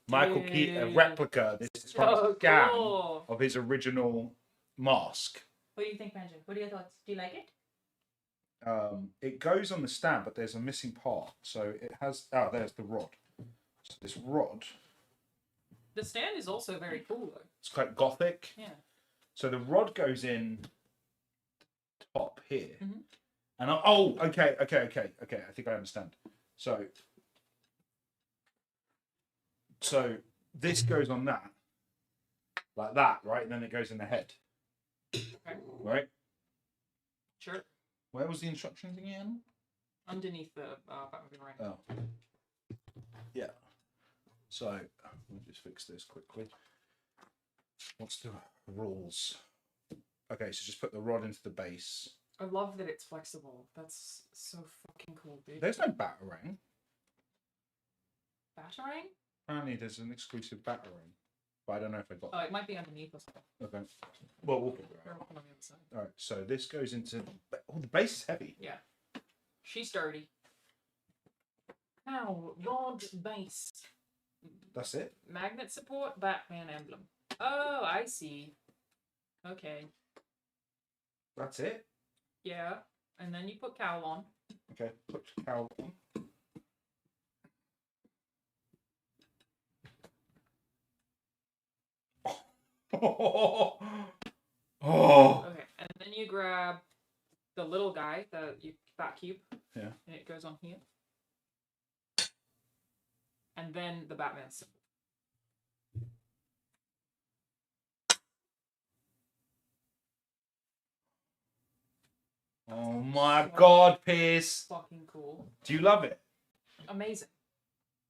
Michael Keaton, a replica. This is from a scan of his original mask. What do you think, Benjamin? What are your thoughts? Do you like it? It goes on the stand, but there's a missing part. So it has. Oh, there's the rod. So this rod. The stand is also very cool, though. It's quite gothic. Yeah. So the rod goes in top here, Mhm. and okay. I think I understand. So this goes on that, like that, right? And then it goes in the head, Okay. right? Sure. Where was the instructions again? Underneath the Batman right. Oh, yeah. So we'll just fix this quickly. What's the rules? Okay, so just put the rod into the base. I love that it's flexible. That's so fucking cool, dude. There's no batarang. Batarang? Apparently, there's an exclusive batarang, but I don't know if I got. Oh, it might be underneath or something. Okay. Well, we'll figure it out. On the other side. All right. So this goes into. Oh, the base is heavy. Yeah. She's sturdy. Now, rod base. That's it. Magnet support, Batman emblem. Oh, I see. Okay. That's it. Yeah. And then you put cowl on. Okay. Put the cowl on. Oh. Okay. And then you grab the little guy, that cube. Yeah. And it goes on here. And then the Batman symbol. Oh my God, Piers. Fucking cool. Do you love it? Amazing.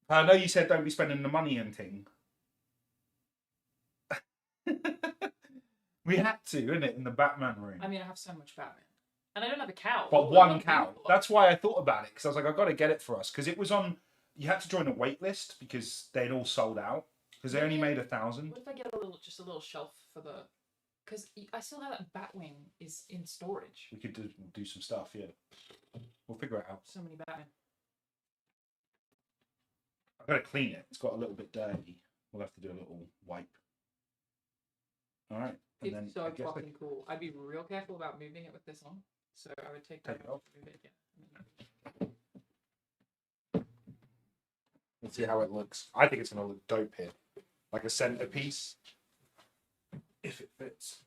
I know you said don't be spending the money and thing. We had to, innit, in the Batman room. I mean, I have so much Batman. And I don't have a cow. But one cow. That's why I thought about it, because I was like, I've got to get it for us. Because it was on, you had to join a wait list because they'd all sold out. Because they only made 1,000. What if I get just a little shelf for the... Because I still have that Batwing is in storage. We could do some stuff, yeah. We'll figure it out. So many Batman. I've got to clean it. It's got a little bit dirty. We'll have to do a little wipe. All right. And It's so fucking cool. I'd be real careful about moving it with this on. So I would take it off. Move it again. Let's see how it looks. I think it's going to look dope here. Like a centerpiece. If it fits.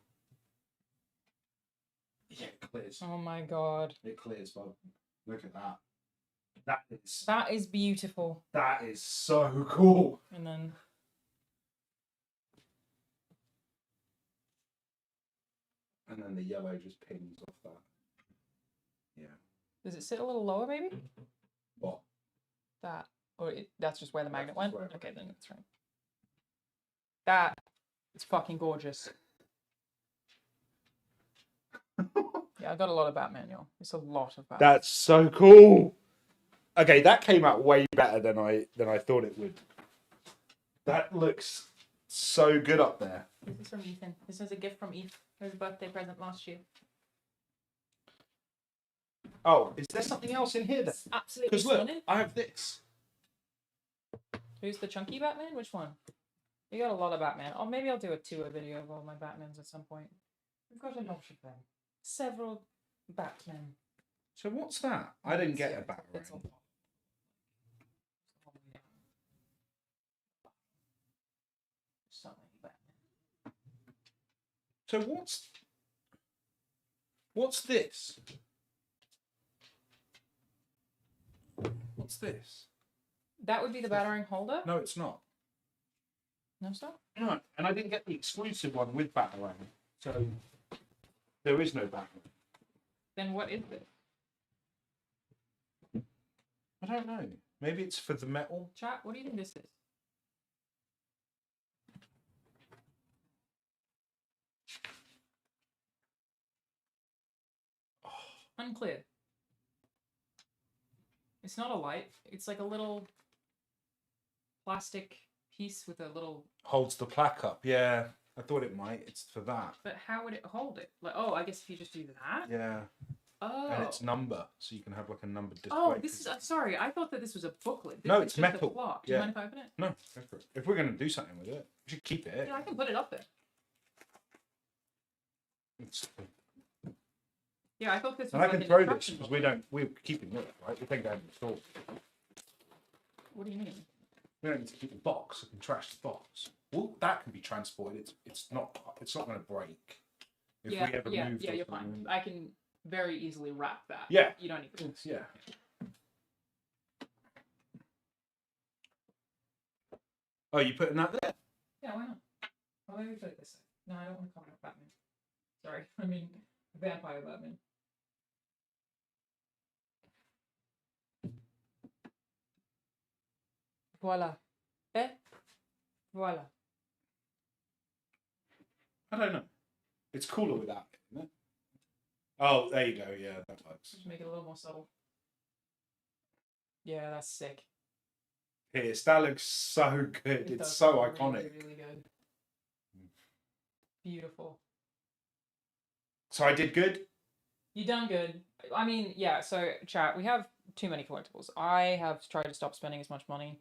Yeah, it clears. Oh my God. It clears, bud. Look at that. That is beautiful. That is so cool. And then... And then the yellow just pings off that. Yeah. Does it sit a little lower, maybe? What? That. Or that's just where the magnet went? Okay, then that's right. That is fucking gorgeous. Yeah, I got a lot of Batman, y'all. It's a lot of Batman. That's so cool. Okay, that came out way better than I thought it would. That looks so good up there. This is from Ethan. This is a gift from Ethan. His birthday present last year. Oh, is there something else in here then? Absolutely Because look, stunning. I have this. Who's the chunky Batman? Which one? You got a lot of Batman. Or maybe I'll do a tour video of all my Batmans at some point. We've got a lot of them. Several Batmen. So what's that? I didn't get a Batarang. So what's this? What's this? That would be the Batarang holder? No, it's not. No stuff? No, and I didn't get the exclusive one with Batarang, so there is no Batman. Then what is it? I don't know. Maybe it's for the metal. Chat, what do you think this is? Unclear. It's not a light. It's like a little plastic piece with a little... Holds the plaque up. Yeah, I thought it might. It's for that. But how would it hold it? Like, oh, I guess if you just do that? Yeah. Oh. And it's number, so you can have like a number display. Oh, this is... sorry, I thought that this was a booklet. No, it's it's just a metal. block. Do you mind if I open it? No, go for it. If we're going to do something with it, we should keep it. Yeah, I can put it up there. Yeah, I thought this was And I like can an throw this instruction because booklet. we're keeping it, right? We take it out in the store. What do you mean? We don't need to keep the box. I can trash the box. Well, that can be transported. It's not going to break. If we ever move you're fine. I can very easily wrap that. Yeah. You don't need to. Yeah. Oh, you putting that there? Yeah, why not? Well, maybe put it this way. No, I don't want to comment on Batman. Sorry, I mean vampire Batman. Voila. Voila. I don't know. It's cooler without it, isn't it? Oh, there you go. Yeah, that works. Just make it a little more subtle. Yeah, that's sick. Yes, that looks so good. It It's does so look iconic. Really, really good. Beautiful. So I did good. You done good. I mean, yeah, so chat, we have too many collectibles. I have tried to stop spending as much money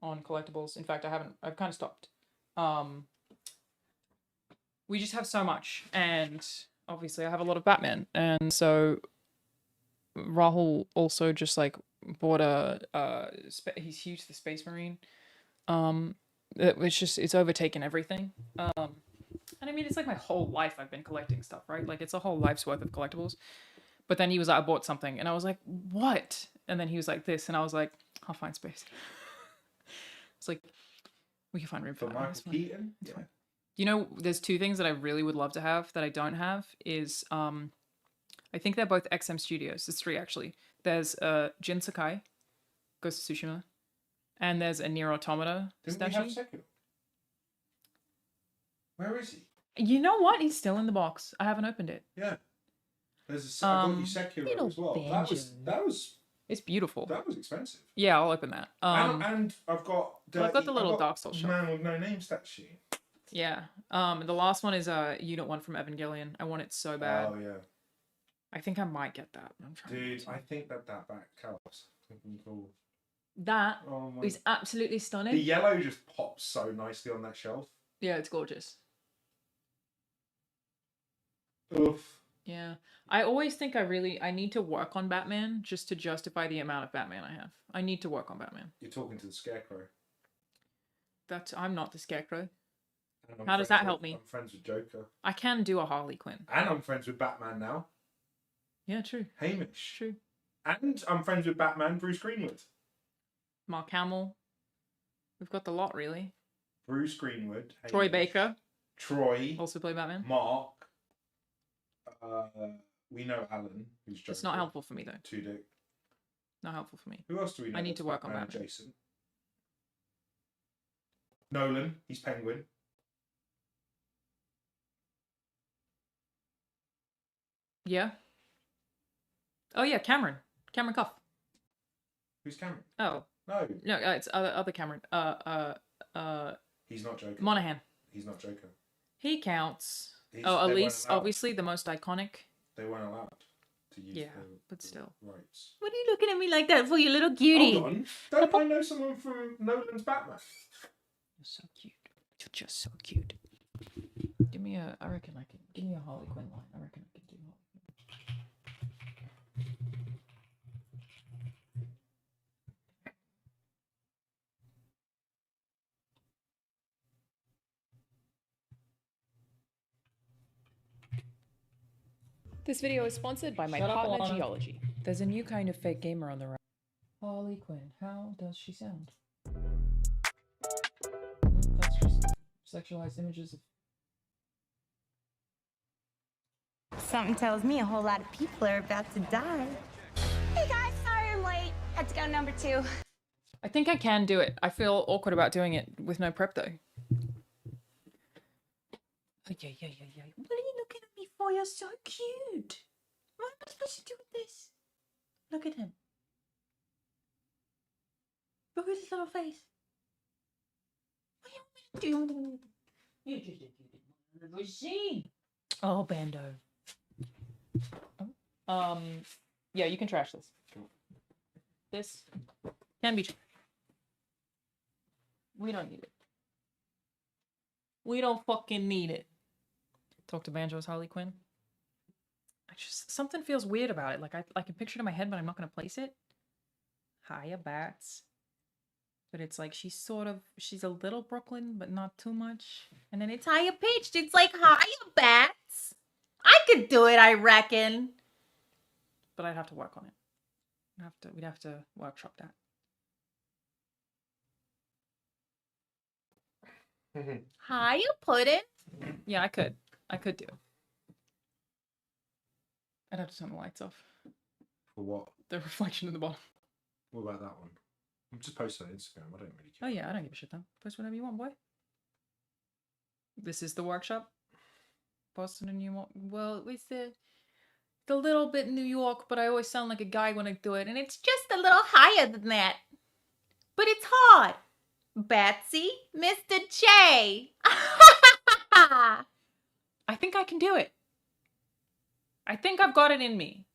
on collectibles. In fact, I've kind of stopped. We just have so much, and obviously I have a lot of Batman, and so Rahul also just like bought he's huge, the Space Marine. It's overtaken everything. And I mean, it's like my whole life I've been collecting stuff, right? Like it's a whole life's worth of collectibles. But then he was like, I bought something, and I was like, what? And then he was like, this, and I was like, I'll find space. It's like, we can find room for that. Michael Keaton? Yeah. You know, there's two things that I really would love to have that I don't have is, I think they're both XM Studios. There's three, actually. There's Jin Sakai, Ghost of Tsushima, and there's a Nier Automata statue. We have Sekiro? Where is he? You know what? He's still in the box. I haven't opened it. Yeah. There's I got you Sekiro as well. That was it's beautiful. That was expensive. Yeah, I'll open that. And I've got the little Dark Souls shop. Man with No Name statue. Yeah. The last one is Unit 1 from Evangelion. I want it so bad. Oh yeah. I think I might get that. I'm trying. Dude, I think that back cows. Cool. That is absolutely stunning. The yellow just pops so nicely on that shelf. Yeah, it's gorgeous. Oof. Yeah. I always think I need to work on Batman just to justify the amount of Batman I have. I need to work on Batman. You're talking to the Scarecrow. I'm not the Scarecrow. How does that help me? I'm friends with Joker. I can do a Harley Quinn. And I'm friends with Batman now. Yeah, true. Hamish. True. And I'm friends with Batman, Bruce Greenwood. Mark Hamill. We've got the lot, really. Bruce Greenwood. Hamish, Troy Baker. Troy. Also play Batman. Mark. We know Alan, who's Joker. It's not helpful for me, though. Tudyk. Not helpful for me. Who else do we know? I need to work on Batman. Jason. Nolan, he's Penguin. Yeah. Oh yeah, Cameron. Cameron Cuff. Who's Cameron? Oh. No. No, it's other Cameron. He's not Joker. Monahan. He's not Joker. He counts. They Elise, obviously the most iconic. They weren't allowed to use but still. rights. What are you looking at me like that for, you little cutie? Hold on. Don't I know someone from Nolan's Batman? You're so cute. You're just so cute. Give me a Harley Quinn line. I reckon I can do Harley Quinn. This video is sponsored by my partner Geology. There's a new kind of fake gamer on the right. Harley Quinn, how does she sound? That's just Sexualized images of... Something tells me a whole lot of people are about to die. Hey guys, sorry I'm late. Had to go number 2. I think I can do it. I feel awkward about doing it with no prep though. Oh, yeah. What are you looking at me for? You're so cute. What am I supposed to do with this? Look at him. Look at his little face. What do you want me to do? You just did the machine. Oh, Bando. Oh. Yeah, you can trash this. This can be trashed. We don't need it. We don't fucking need it. Talk to Banjo as Harley Quinn. Something feels weird about it. Like I can picture it in my head, but I'm not gonna place it. Hiya, Bats. But it's like she's a little Brooklyn, but not too much. And then it's higher pitched. It's like hiya, Bats. I could do it, I reckon. But I'd have to work on it. We'd have to workshop that. Hiya, Puddin'. Yeah, I could do it. I'd have to turn the lights off. For what? The reflection in the bottom. What about that one? I'm just posting on Instagram. I don't really care. Oh yeah, I don't give a shit though. Post whatever you want, boy. This is the workshop. Boston and New York. Well, it's a little bit New York, but I always sound like a guy when I do it, and it's just a little higher than that. But it's hard. Batsy, Mr. J. I think I can do it. I think I've got it in me.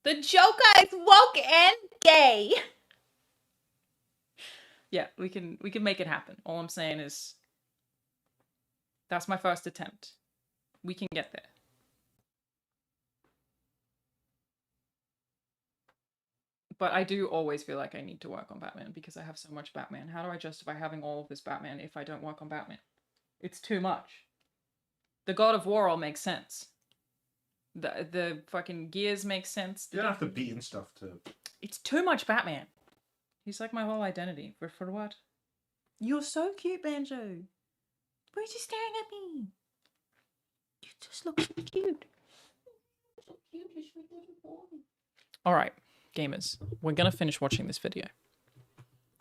The Joker is woke and gay. Yeah, we can make it happen. All I'm saying is that's my first attempt. We can get there. But I do always feel like I need to work on Batman because I have so much Batman. How do I justify having all of this Batman if I don't work on Batman? It's too much. The God of War all makes sense. The fucking gears make sense. You don't have to beat and stuff to... It's too much Batman. He's like my whole identity. For what? You're so cute, Banjo. Why are you staring at me? You just look so cute. So cute, you sweet little boy. Alright, gamers. We're gonna finish watching this video.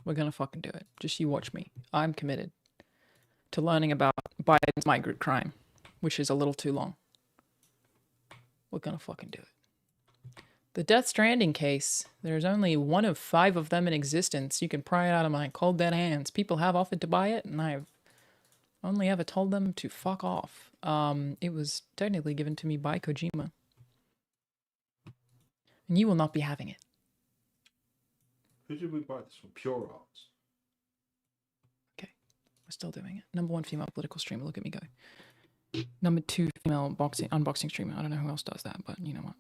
We're gonna fucking do it. Just you watch me. I'm committed to learning about Biden's migrant crime, which is a little too long. We're gonna fucking do it. The Death Stranding case, there's only 1 of 5 of them in existence. You can pry it out of my cold dead hands. People have offered to buy it, and I've only ever told them to fuck off. It was technically given to me by Kojima. And you will not be having it. Who did we buy this from? Pure Arts. Okay, we're still doing it. Number 1 female political streamer, look at me go. Number 2 female unboxing streamer. I don't know who else does that, but you know what.